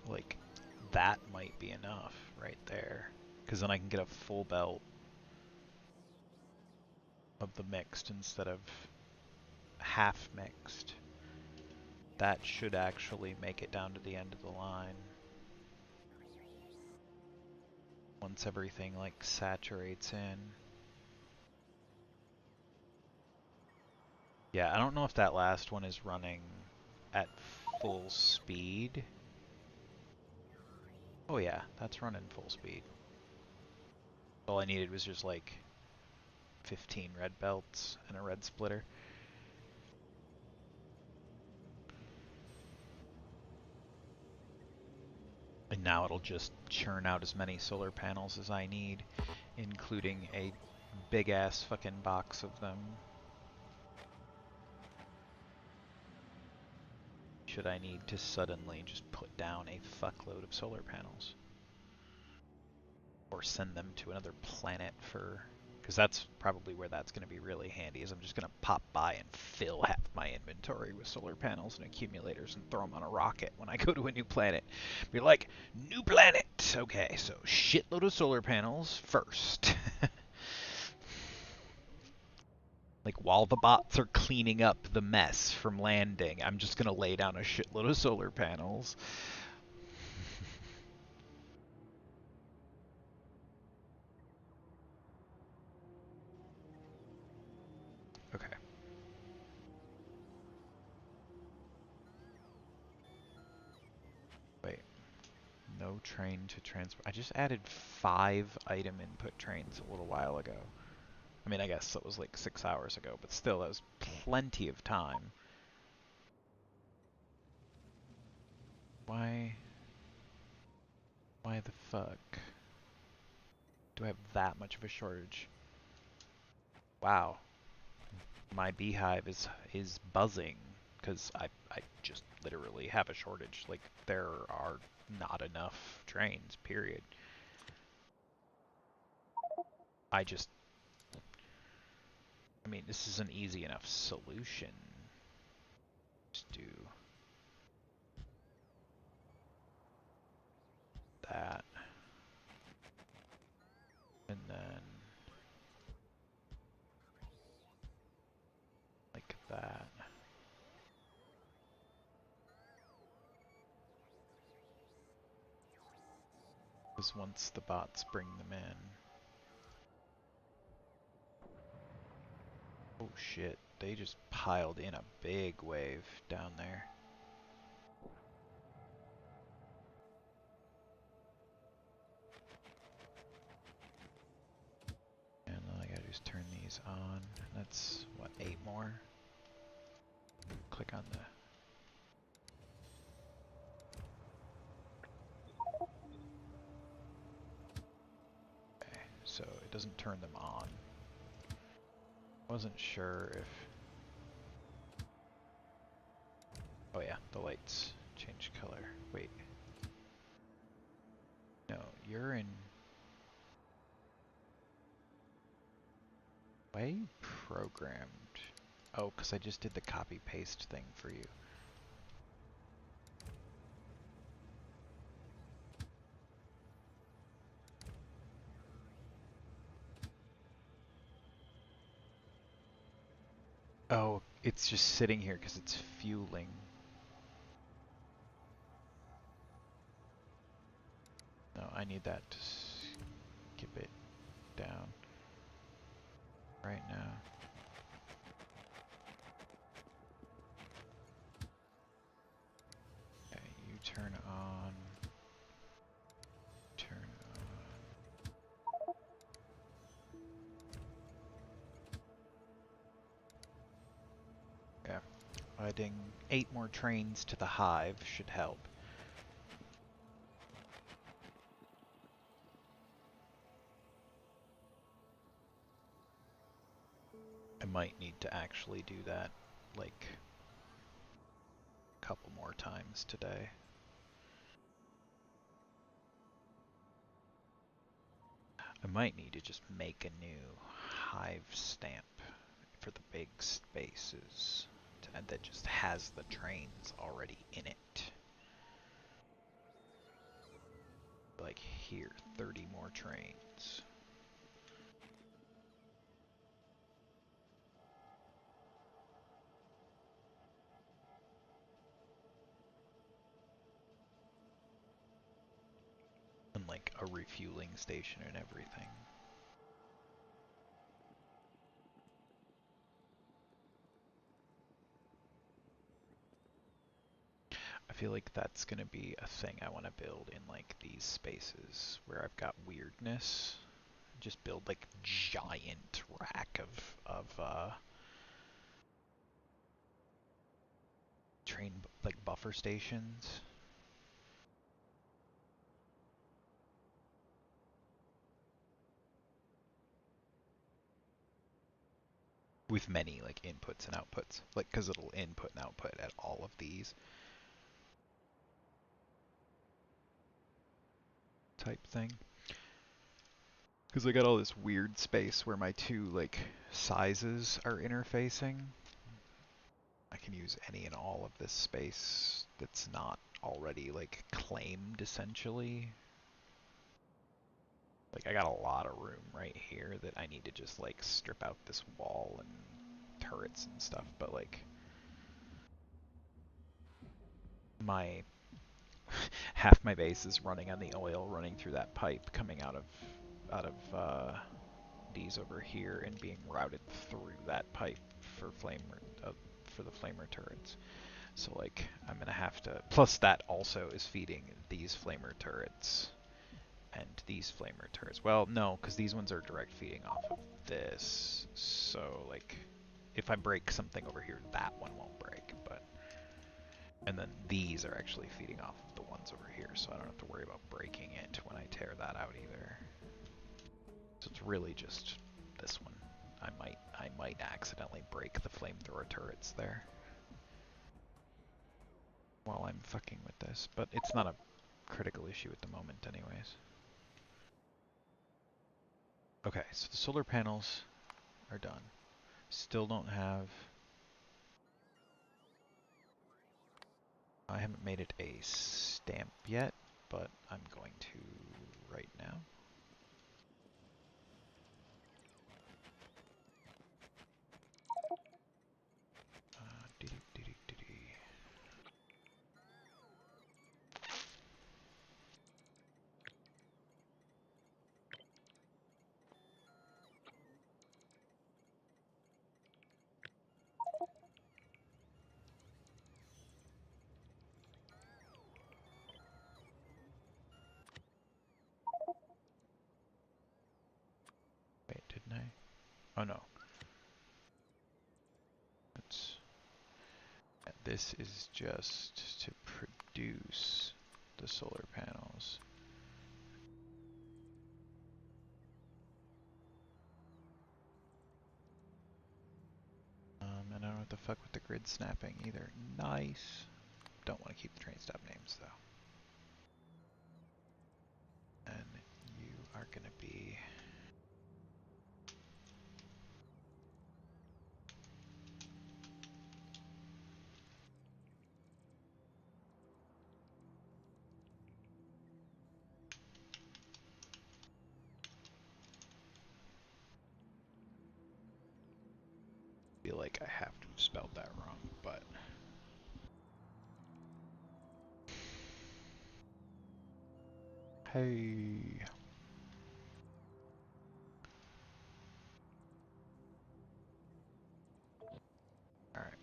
Like, that might be enough right there, because then I can get a full belt of the mixed instead of half mixed. That should actually make it down to the end of the line. Once everything like saturates in. Yeah, I don't know if that last one is running at full speed. Oh yeah, that's running full speed. All I needed was just like 15 red belts and a red splitter. And now it'll just churn out as many solar panels as I need, including a big ass fucking box of them. Should I need to suddenly just put down a fuckload of solar panels. Or send them to another planet for... Because that's probably where that's going to be really handy, is I'm just going to pop by and fill half my inventory with solar panels and accumulators and throw them on a rocket when I go to a new planet. Be like, new planet! Okay, so shitload of solar panels first. Like, while the bots are cleaning up the mess from landing, I'm just going to lay down a shitload of solar panels. Okay. Wait. No train to transport. I just added 5 item input trains a little while ago. I mean, I guess that was like 6 hours ago, but still, that was plenty of time. Why the fuck do I have that much of a shortage? Wow. My beehive is buzzing because I just literally have a shortage. Like, there are not enough trains, period. I mean, this is an easy enough solution. Just do that. And then like that. Because once the bots bring them in... Oh shit, they just piled in a big wave down there. And all I gotta do is turn these on. That's, what, 8 more? Click on the doesn't turn them on. Wasn't sure if... Oh yeah, the lights change color. Wait. No, you're in... Why are you programmed? Oh, because I just did the copy-paste thing for you. Oh, it's just sitting here because it's fueling. No, I need that to skip it down right now. Okay, you turn on. Turn on. Yeah, adding 8 more trains to the hive should help. I might need to actually do that, like, a couple more times today. I might need to just make a new hive stamp for the big spaces that just has the trains already in it. Like here, 30 more trains. And like a refueling station and everything. I feel like that's gonna be a thing I want to build in like these spaces where I've got weirdness. Just build like giant rack of train like buffer stations. With many like inputs and outputs, like because it'll input and output at all of these type thing. Because I got all this weird space where my two like sizes are interfacing. I can use any and all of this space that's not already like claimed essentially. Like I got a lot of room right here that I need to just like strip out this wall and turrets and stuff, but like my half my base is running on the oil running through that pipe coming out of these over here and being routed through that pipe for for the flamer turrets. So like I'm gonna have to, plus that also is feeding these flamer turrets and these flamer turrets. Well, no, because these ones are direct feeding off of this. So like if I break something over here, that one won't break, but and then these are actually feeding off of the ones over here, so I don't have to worry about breaking it when I tear that out either. So it's really just this one. I might accidentally break the flamethrower turrets there while I'm fucking with this, but it's not a critical issue at the moment anyways. Okay, so the solar panels are done. Still don't have... I haven't made it a stamp yet, but I'm going to right now. Wait, didn't I? Oh no. This is just to produce the solar panels. what the fuck with the grid snapping either. Nice. Don't want to keep the train stop names though. And you are gonna be feel like I have to have spelled that wrong, but hey. Alright.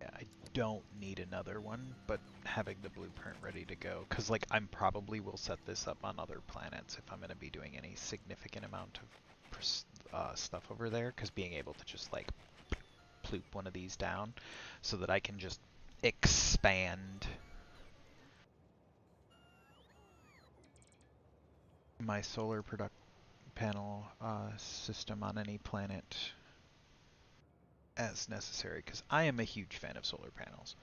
Yeah, I don't need another one, but having the blueprint ready to go, because like I'm probably will set this up on other planets if I'm going to be doing any significant amount of stuff over there, because being able to just like ploop one of these down so that I can just expand my solar panel system on any planet as necessary, because I am a huge fan of solar panels.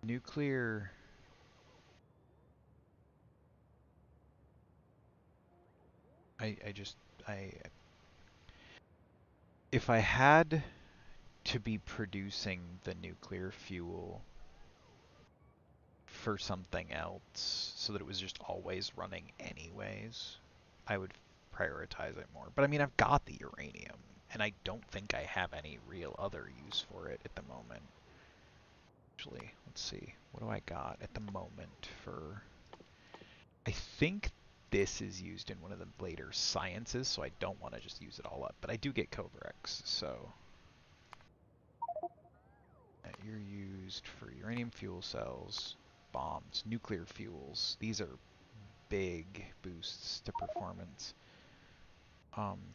Nuclear... if I had to be producing the nuclear fuel for something else so that it was just always running anyways, I would prioritize it more. But I mean, I've got the uranium, and I don't think I have any real other use for it at the moment. Actually, let's see. What do I got at the moment for... I think this is used in one of the later sciences, so I don't want to just use it all up. But I do get Covarex, so... You're used for uranium fuel cells, bombs, nuclear fuels. These are big boosts to performance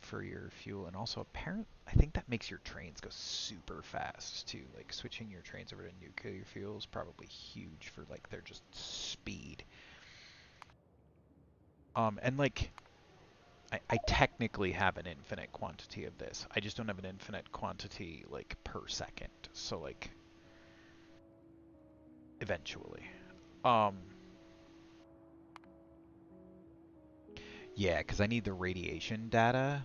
for your fuel, and also apparently I think that makes your trains go super fast too. Like switching your trains over to nuclear fuel is probably huge for like their just speed. And like I technically have an infinite quantity of this. I just don't have an infinite quantity like per second. So like eventually. Yeah, because I need the radiation data,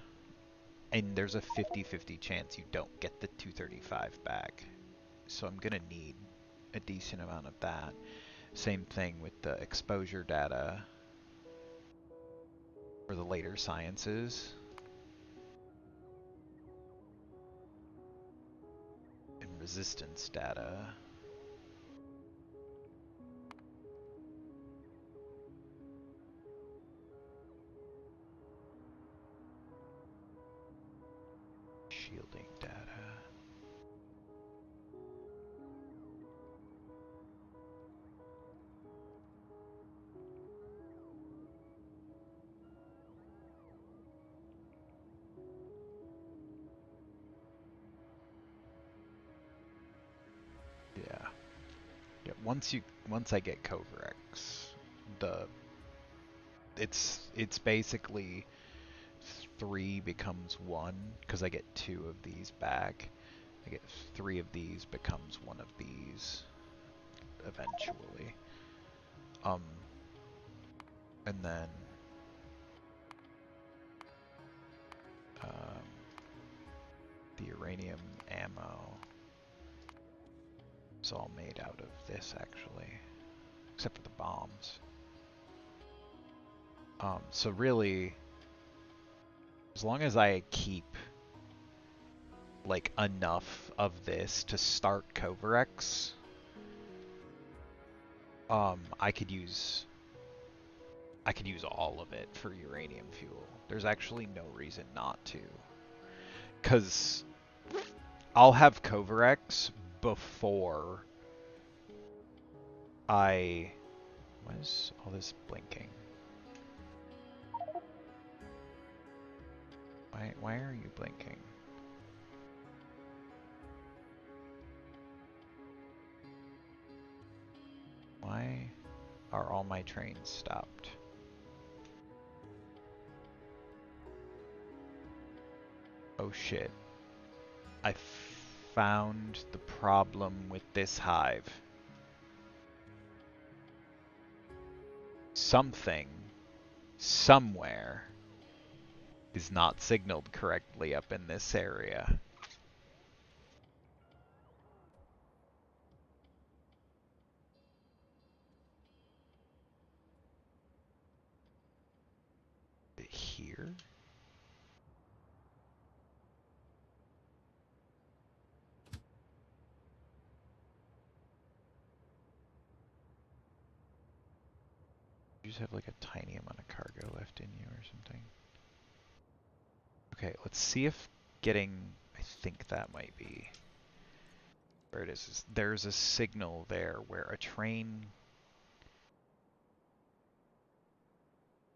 and there's a 50-50 chance you don't get the 235 back. So I'm going to need a decent amount of that. Same thing with the exposure data for the later sciences. And resistance data. Shielding data. Yeah, once I get Covarex, it's basically 3 becomes 1 because I get 2 of these back. I get 3 of these becomes 1 of these eventually. And then the uranium ammo is all made out of this actually, except for the bombs. So really, as long as I keep like enough of this to start Covarex, I could use all of it for uranium fuel. There's actually no reason not to, because I'll have Covarex before I... Why is all this blinking? Why are you blinking? Why are all my trains stopped? Oh shit. I found the problem with this hive. Something, somewhere, is not signaled correctly up in this area. Here? You just have like a tiny amount of cargo left in you or something. Okay, let's see if getting, I think that might be where it is. There's a signal there where a train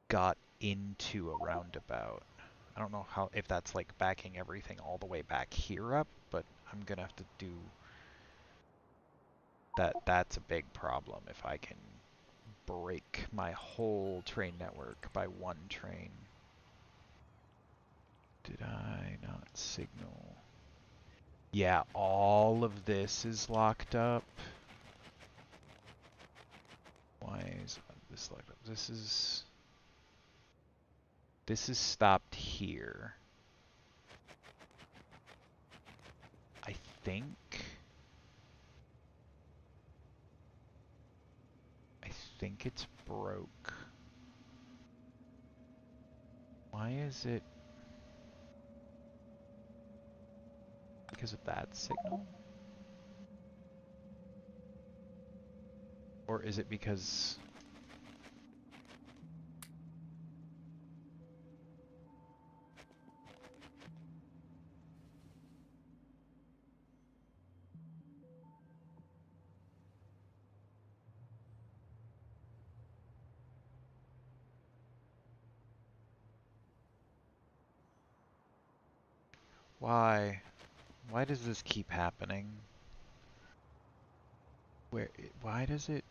got into a roundabout. I don't know how, if that's like backing everything all the way back here up, but I'm gonna have to do that. That's a big problem if I can break my whole train network by one train. Did I not signal? Yeah, all of this is locked up. Why is this locked up? This is stopped here. I think it's broke. Why is it? Because of that signal? Or is it because... Why? Why does this keep happening? Why does it...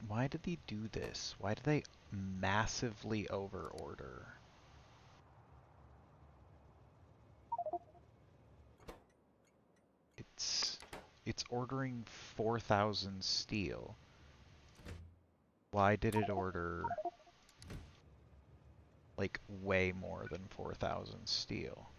Why did they do this? Why did they massively overorder? It's ordering 4,000 steel. Why did it order like way more than 4,000 steel?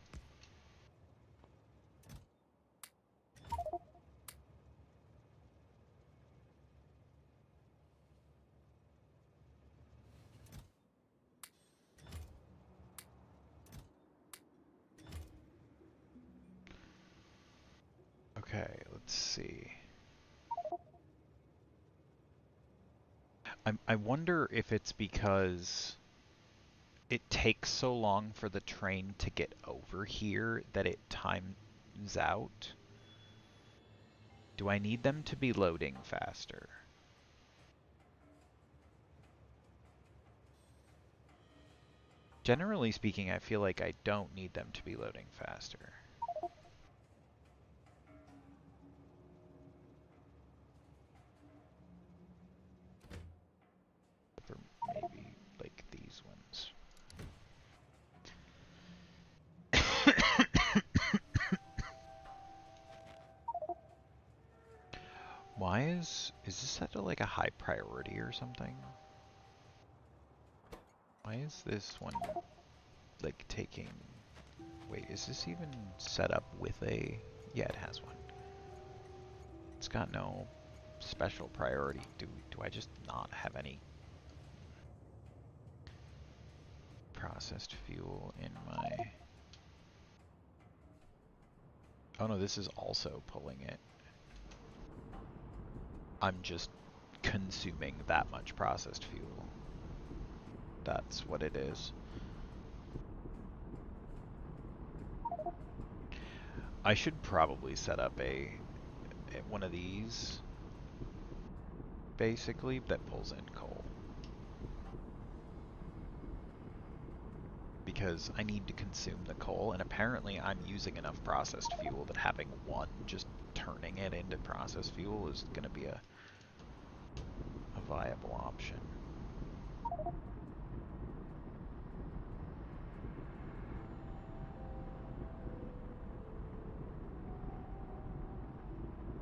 Okay, let's see. I wonder if it's because it takes so long for the train to get over here that it times out. Do I need them to be loading faster? Generally speaking, I feel like I don't need them to be loading faster. For maybe like these ones. Why is this set to like a high priority or something? Why is this one like taking... Wait, is this even set up with a... Yeah, it has one. It's got no special priority. Do I just not have any processed fuel in my... Oh no, this is also pulling it. I'm just consuming that much processed fuel. That's what it is. I should probably set up one of these, basically, that pulls in coal. Because I need to consume the coal, and apparently I'm using enough processed fuel that having one just turning it into processed fuel is going to be a viable option.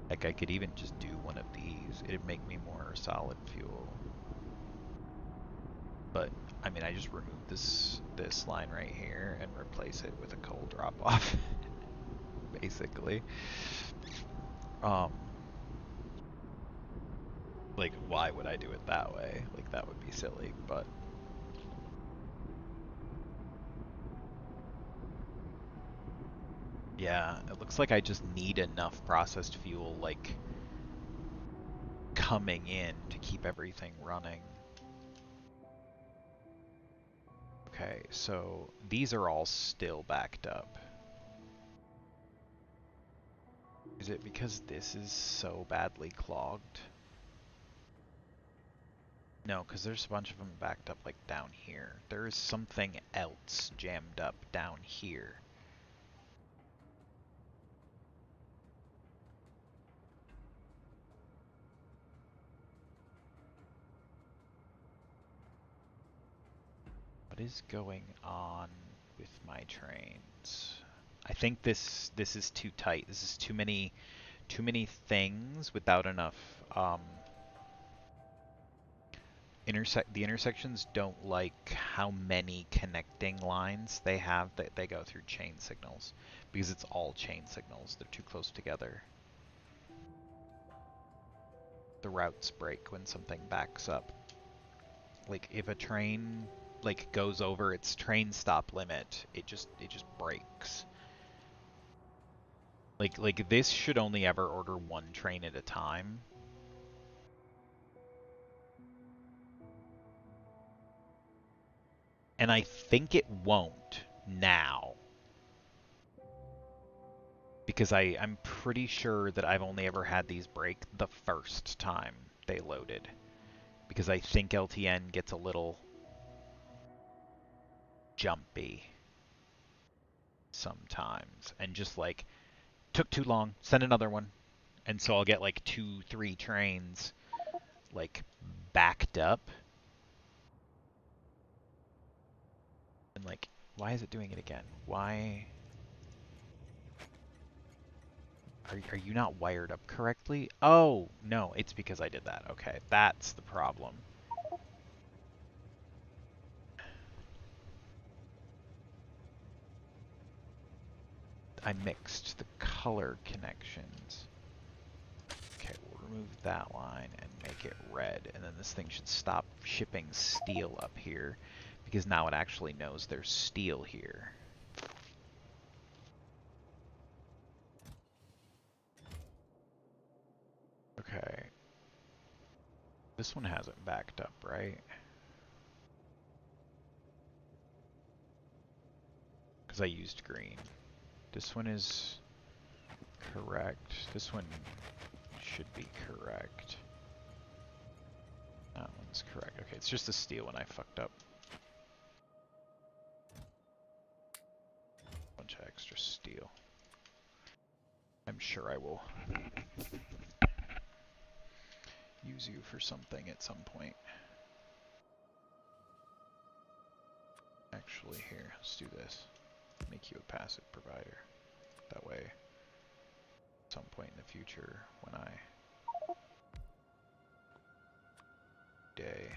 Like, I could even just do one of these. It'd make me more solid fuel. But, I mean, I just remove this line right here and replace it with a coal drop-off, basically. Like, why would I do it that way? Like, that would be silly, but... Yeah, it looks like I just need enough processed fuel, like, coming in to keep everything running. Okay, so these are all still backed up. Is it because this is so badly clogged? No, because there's a bunch of them backed up, like, down here. There is something else jammed up down here. What is going on with my trains? I think this is too tight. This is too many things without enough the intersections don't like how many connecting lines they have that they go through chain signals because it's all chain signals. They're too close together. The routes break when something backs up. Like if a train like goes over its train stop limit, it just breaks. Like this should only ever order one train at a time. And I think it won't now. Because I'm pretty sure that I've only ever had these break the first time they loaded. Because I think LTN gets a little jumpy sometimes. And just like, took too long, send another one. And so I'll get like 2-3 trains like backed up. And like, why is it doing it again? Why? Are you not wired up correctly? Oh, no, it's because I did that. Okay, that's the problem. I mixed the color connections. Okay, we'll remove that line and make it red, and then this thing should stop shipping steel up here, because now it actually knows there's steel here. Okay. This one hasn't backed up, right? Because I used green. This one is correct. This one should be correct. That one's correct. Okay, it's just the steel one I fucked up. Bunch of extra steel. I'm sure I will use you for something at some point. Actually, here, let's do this. Make you a passive provider. That way, at some point in the future, when I day.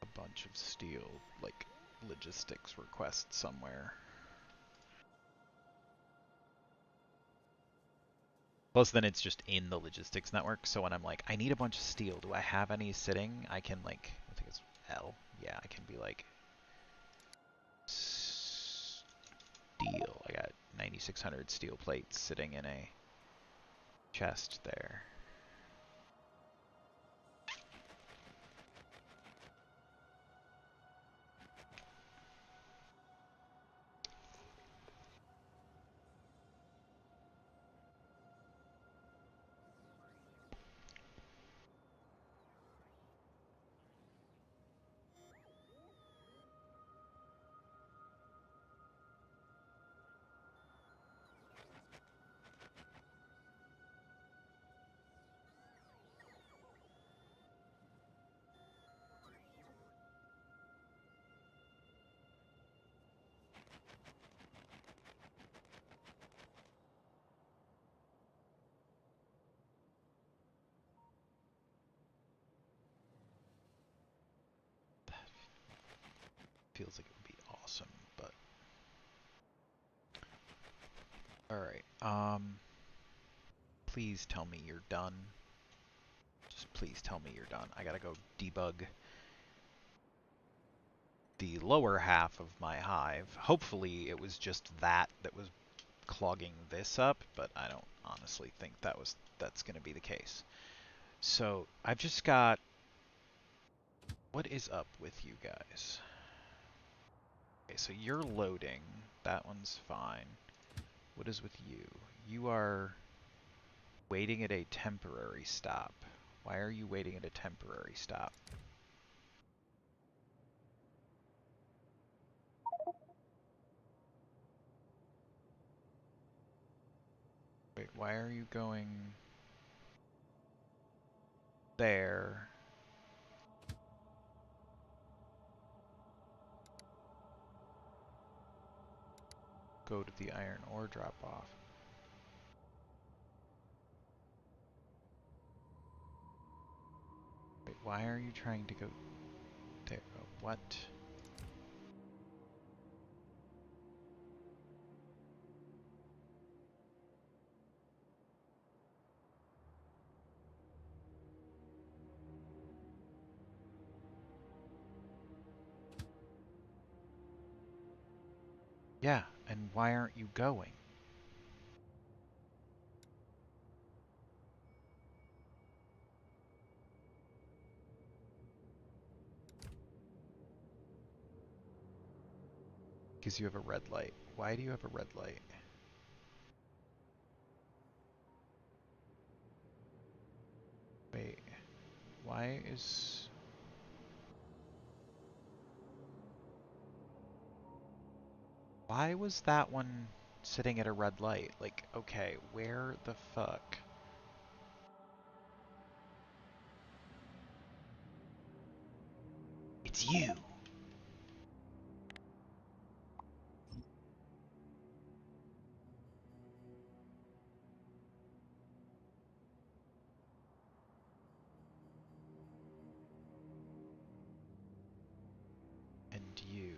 A bunch of steel, like, logistics requests somewhere. Plus then it's just in the logistics network, so when I'm like, I need a bunch of steel, do I have any sitting? I can like, I think it's L. Yeah, I can be like, steel. I got 9,600 steel plates sitting in a chest there. feels like it would be awesome, but alright, please tell me you're done. Just please tell me you're done. I gotta go debug the lower half of my hive. Hopefully it was just that was clogging this up, but I don't honestly think that's gonna be the case. So I've just got, what is up with you guys? Okay, so you're loading. That one's fine. What is with you? You are waiting at a temporary stop. Why are you waiting at a temporary stop? Wait, why are you going there? Go to the iron ore drop off. Wait, why are you trying to go there? What? Yeah, and why aren't you going? Because you have a red light. Why do you have a red light? Wait, why is... Why was that one sitting at a red light? Like, okay, where the fuck? It's you! And you.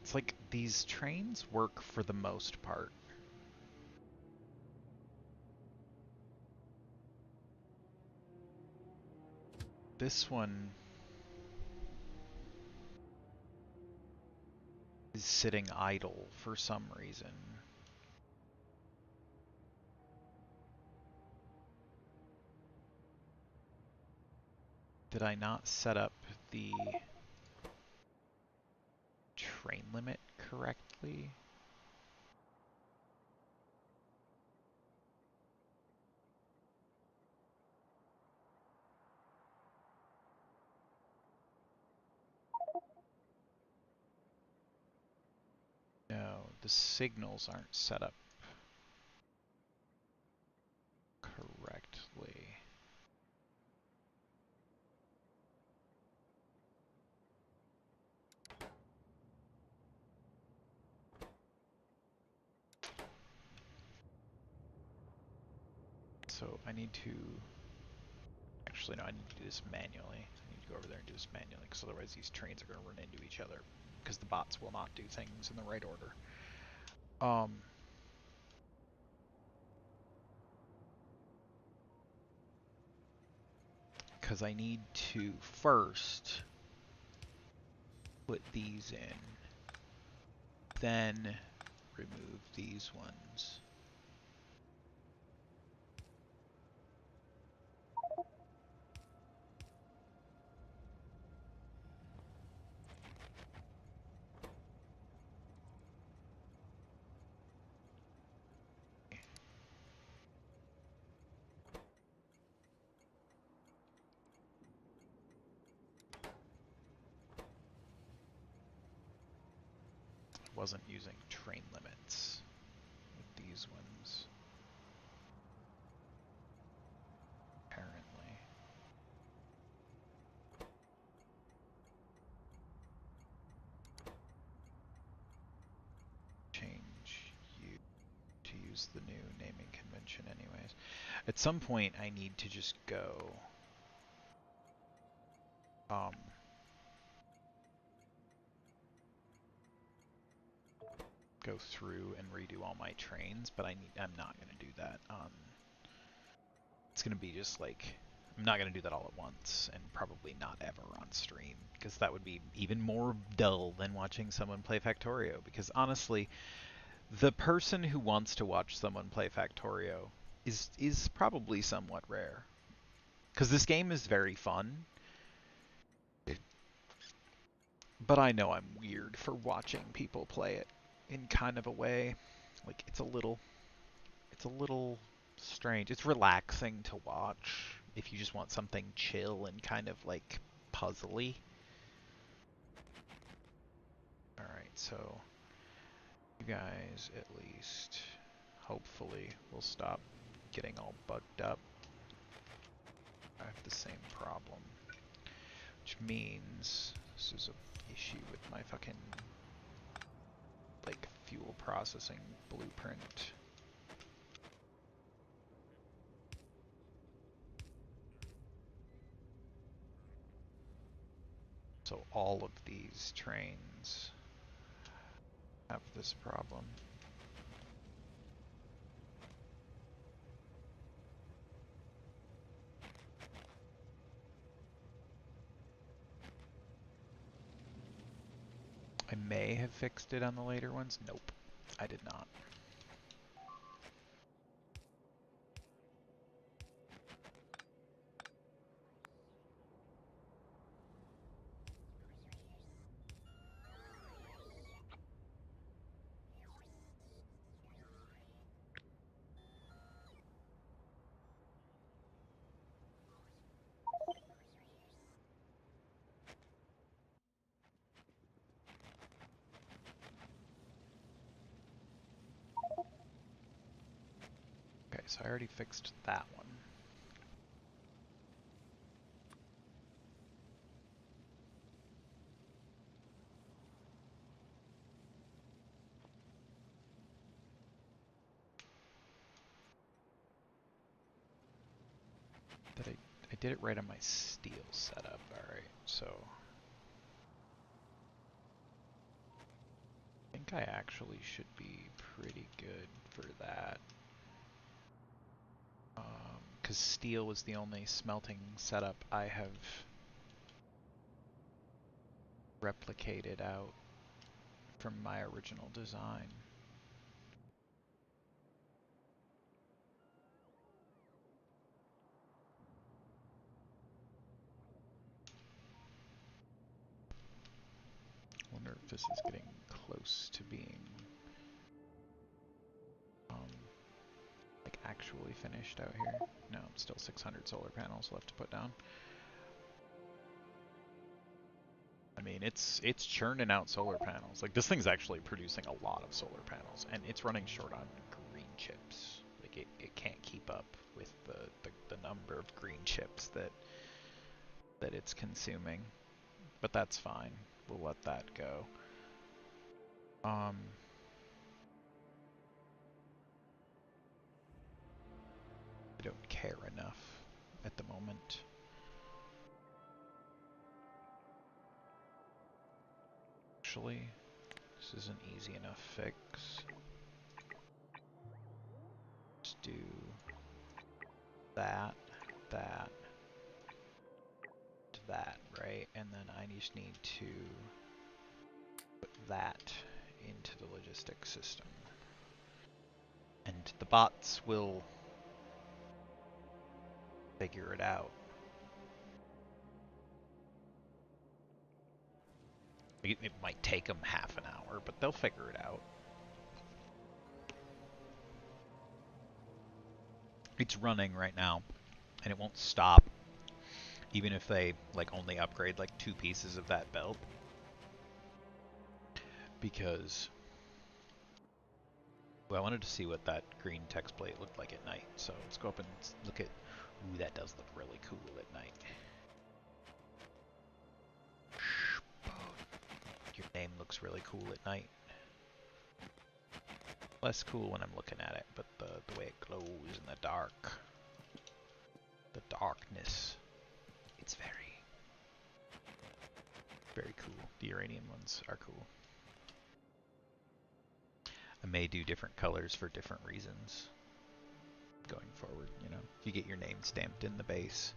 It's like, these trains work for the most part. This one is sitting idle for some reason. Did I not set up the train limit correctly? No, the signals aren't set up correctly. So I need to... Actually, no, I need to do this manually. I need to go over there and do this manually, because otherwise these trains are going to run into each other, because the bots will not do things in the right order. Because I need to first put these in, then remove these ones. Wasn't using train limits with these ones, apparently. Change you. use the new naming convention anyways. At some point, I need to just go go through and redo all my trains, but I'm not gonna do that. It's gonna be just like, I'm not gonna do that all at once, and probably not ever on stream, because that would be even more dull than watching someone play Factorio. Because honestly, the person who wants to watch someone play Factorio is probably somewhat rare, because this game is very fun. But I know I'm weird for watching people play it in kind of a way. Like, it's a little strange. It's relaxing to watch if you just want something chill and kind of like puzzly. Alright, so you guys at least hopefully will stop getting all bugged up. I have the same problem. Which means this is an issue with my fucking like fuel processing blueprint. So all of these trains have this problem. I may have fixed it on the later ones. Nope, I did not. Okay, so I already fixed that one. I did it right on my steel setup. Alright, so I think I actually should be pretty good for that. Because steel was the only smelting setup I have replicated out from my original design. Wonder if this is getting close to being like actually finished out here. No, still 600 solar panels left to put down. I mean, it's churning out solar panels. Like, this thing's actually producing a lot of solar panels, and it's running short on green chips. Like, it can't keep up with the number of green chips that it's consuming. But that's fine. We'll let that go. I don't care enough at the moment. Actually, this is an easy enough fix. Just do that, that, that, right? And then I just need to put that into the logistics system. And the bots will figure it out. It might take them half an hour, but they'll figure it out. It's running right now, and it won't stop, even if they like only upgrade like 2 pieces of that belt. Because, well, I wanted to see what that green text plate looked like at night, so let's go up and look at, ooh, that does look really cool at night. Your name looks really cool at night. less cool when I'm looking at it, but the way it glows in the dark, the darkness, it's very, very cool. The uranium ones are cool. I may do different colors for different reasons going forward, you know. If you get your name stamped in the base.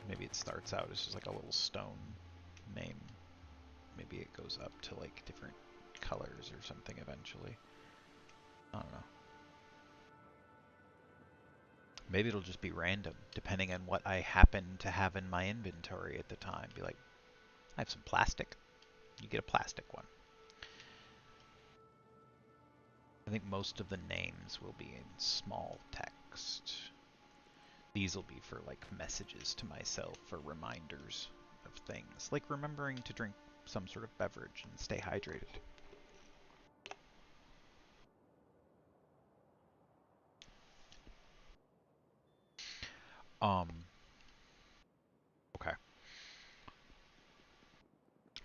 Maybe it starts out as just like a little stone name. Maybe it goes up to like different colors or something eventually. I don't know. Maybe it'll just be random, depending on what I happen to have in my inventory at the time. Be like, I have some plastic. You get a plastic one. I think most of the names will be in small text. These will be for like messages to myself or reminders of things, like remembering to drink some sort of beverage and stay hydrated. Okay.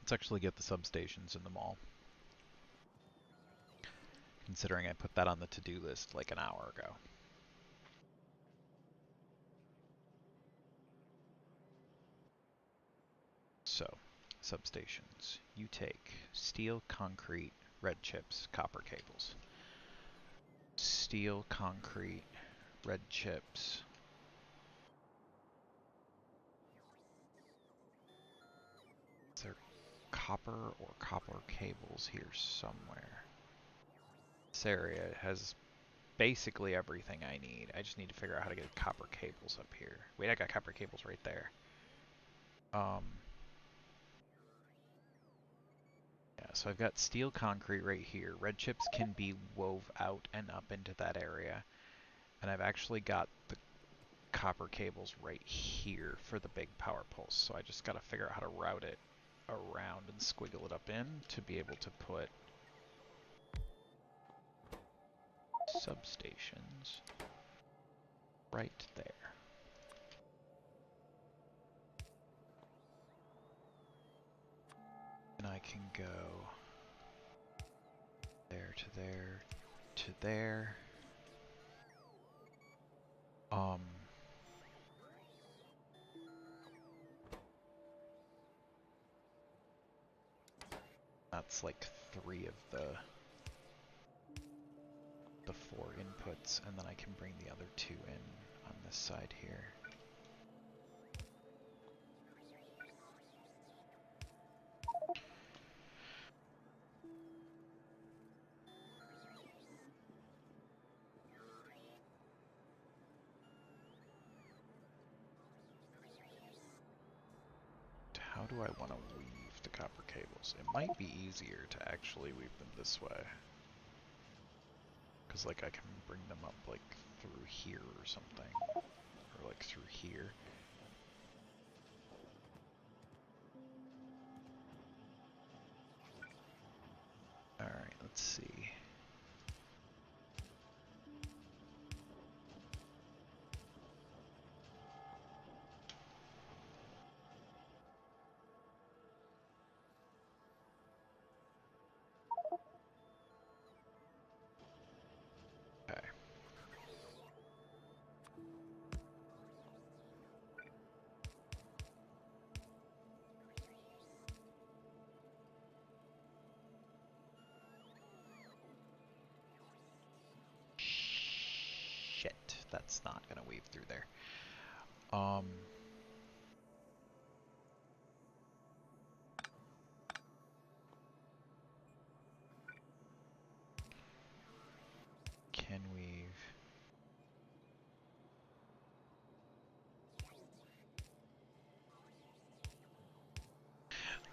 Let's actually get the substations in the mall. Considering I put that on the to-do list like an hour ago. So, substations. You take steel, concrete, red chips, copper cables. Steel, concrete, red chips. Is there copper or copper cables here somewhere? This area has basically everything I need. I just need to figure out how to get copper cables up here. Wait, I got copper cables right there. Yeah, so I've got steel concrete right here. Red chips can be wove out and up into that area. And I've actually got the copper cables right here for the big power pulse. So I just got to figure out how to route it around and squiggle it up in to be able to put substations right there. And I can go there to there to there. That's like 3 of the 4 inputs, and then I can bring the other 2 in on this side here. How do I want to weave the copper cables? It might be easier to actually weave them this way. Because like I can bring them up like through here or something. Or like through here. Alright, let's see. Okay. Shit, that's not gonna weave through there. Can weave.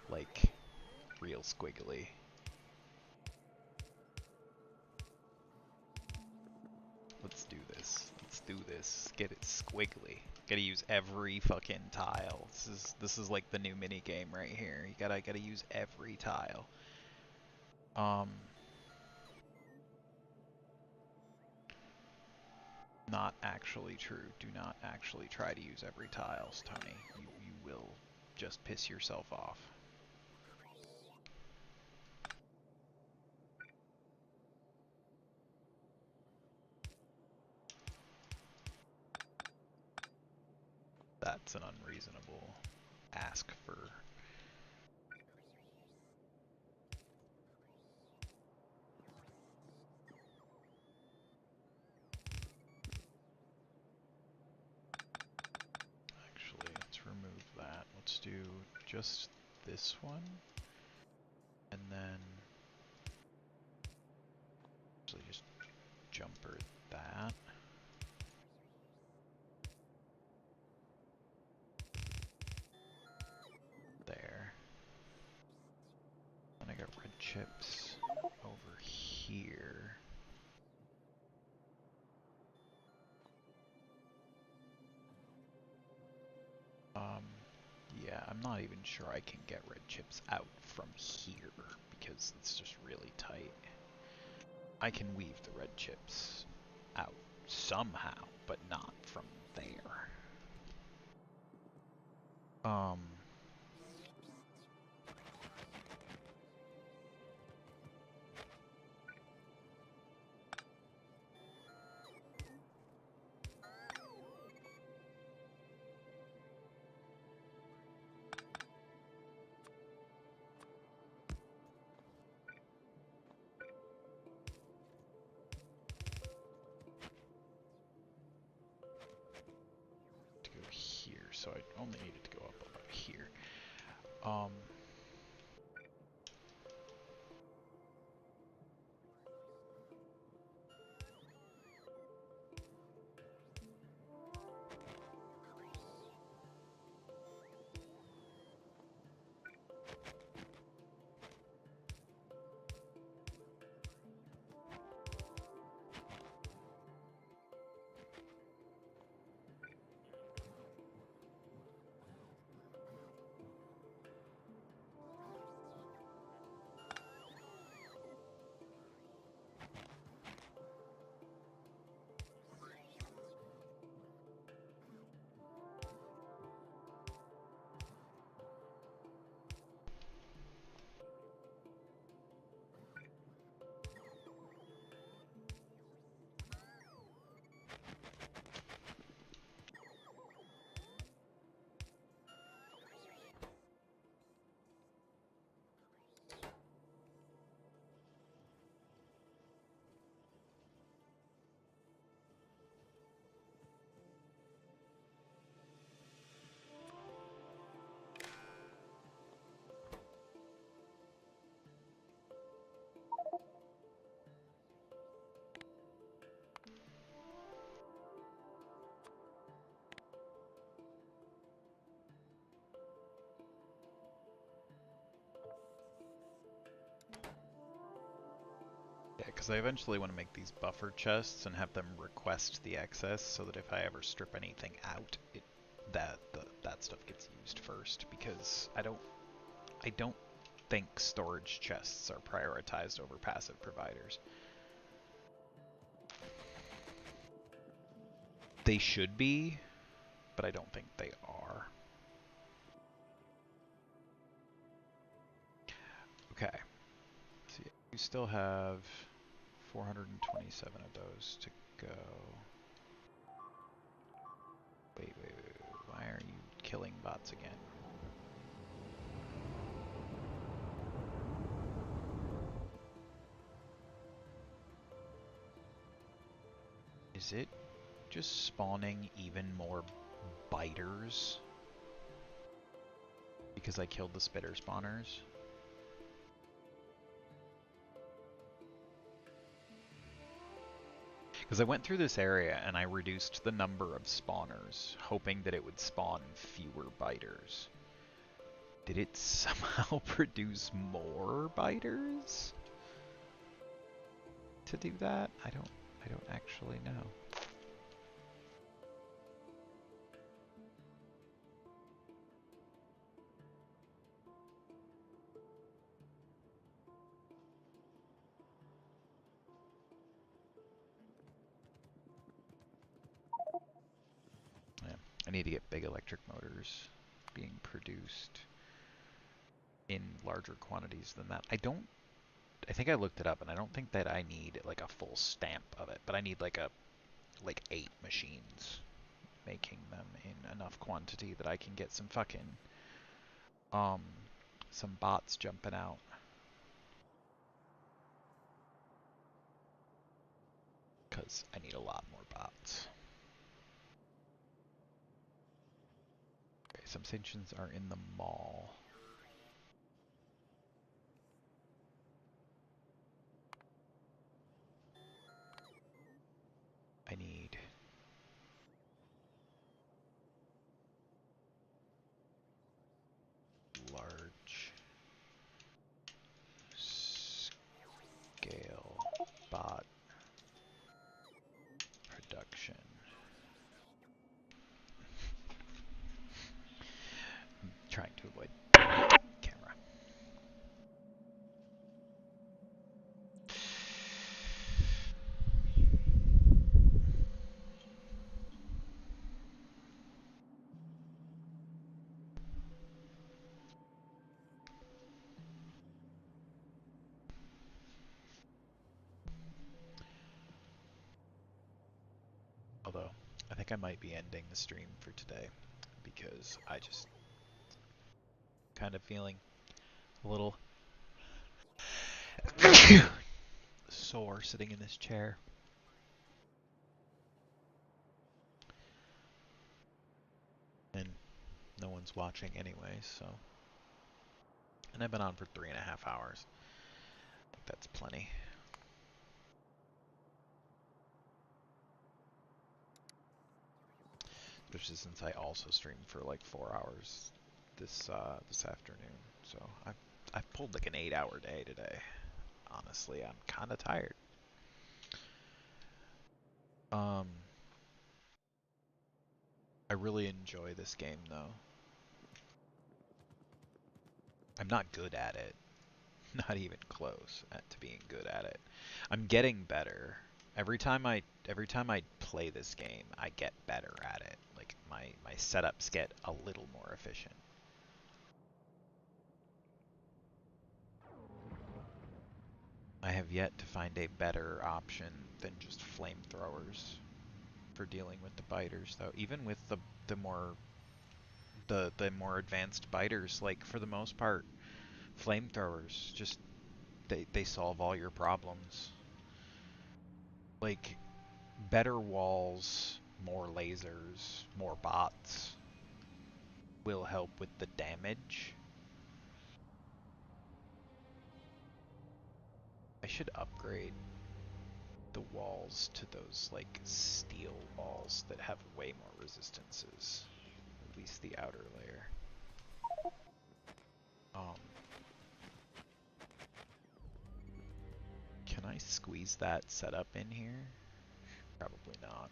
Like, real squiggly. Let's do this. Let's do this. Get it squiggly. Gotta use every fucking tile. This is like the new mini game right here. You gotta use every tile. not actually true. Do not actually try to use every tiles, Tony. You will just piss yourself off. That's an unreasonable ask for... Actually, let's remove that. Let's do just this one. And then... actually just jumper that. There. And I got red chips over here. Yeah, I'm not even sure I can get red chips out from here because it's just really tight. I can weave the red chips out somehow, but not from there. To go here, so I only needed to go up about here. Yeah, because I eventually want to make these buffer chests and have them request the excess so that if I ever strip anything out, that stuff gets used first. Because I don't think storage chests are prioritized over passive providers. They should be, but I don't think they are. Okay. So yeah, we still have 427 of those to go. Wait. Why are you killing bots again? Is it just spawning even more biters? Because I killed the spitter spawners? Because I went through this area and I reduced the number of spawners, hoping that it would spawn fewer biters. Did it somehow produce more biters to do that? I don't actually know. We need to get big electric motors being produced in larger quantities than that. I think I looked it up, and I don't think that I need like a full stamp of it, but I need like 8 machines making them in enough quantity that I can get some fucking some bots jumping out. Because I need a lot more bots. Okay, some stations are in the mall. I need large scale bot production. I'm trying to avoid camera. Although, I think I might be ending the stream for today because I just kind of feeling a little sore sitting in this chair. And no one's watching anyway, so. And I've been on for 3.5 hours. I think that's plenty. Especially since I also streamed for like 4 hours this afternoon. So I've pulled like an 8-hour day today. Honestly, I'm kind of tired. I really enjoy this game though. I'm not good at it. Not even close to being good at it. I'm getting better. Every time I play this game, I get better at it. Like my setups get a little more efficient. I have yet to find a better option than just flamethrowers for dealing with the biters though. Even with the more advanced biters, like for the most part, flamethrowers just they solve all your problems. Like better walls, more lasers, more bots will help with the damage. I should upgrade the walls to those like steel walls that have way more resistances. At least the outer layer. Can I squeeze that setup in here? Probably not.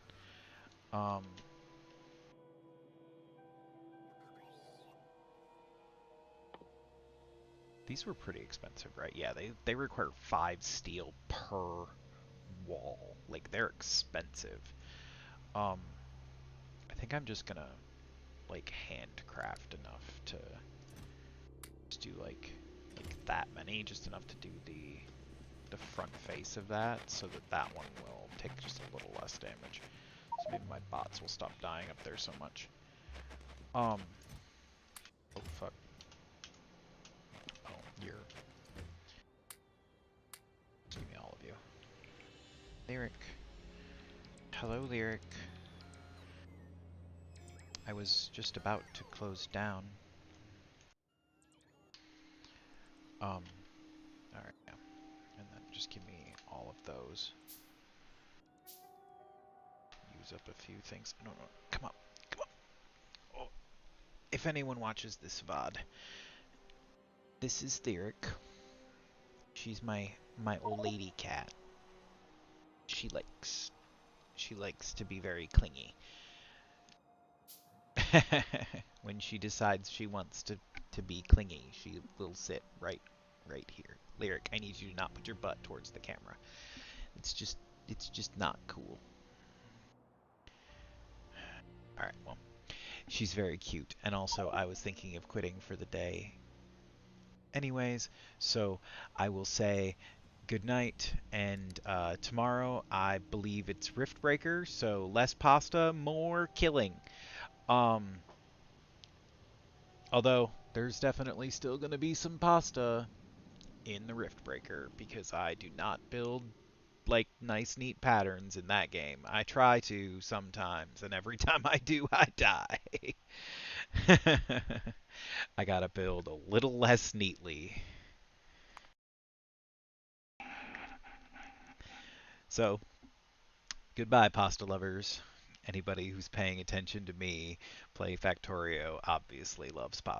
These were pretty expensive, right? Yeah, they require 5 steel per wall. Like, they're expensive. I think I'm just gonna, like, handcraft enough to do, like that many. Just enough to do the front face of that, so that one will take just a little less damage. So maybe my bots will stop dying up there so much. Oh, fuck. Oh, you're... Give me all of you. Lyric. Hello, Lyric. I was just about to close down. Alright, yeah. And then just give me all of those. Use up a few things. No, come on. Come on. Oh. If anyone watches this VOD, this is Lyric. She's my old lady cat. She likes to be very clingy. When she decides she wants to be clingy, she will sit right here. Lyric, I need you to not put your butt towards the camera. It's just not cool. Alright, well. She's very cute. And also, I was thinking of quitting for the day anyways, so I will say good night, and tomorrow I believe it's Riftbreaker, so less pasta, more killing. Um, Although there's definitely still going to be some pasta in the Riftbreaker because I do not build like nice neat patterns in that game. I try to sometimes, and every time I do, I die. I gotta build a little less neatly. So, goodbye, pasta lovers. Anybody who's paying attention to me play Factorio obviously loves pasta.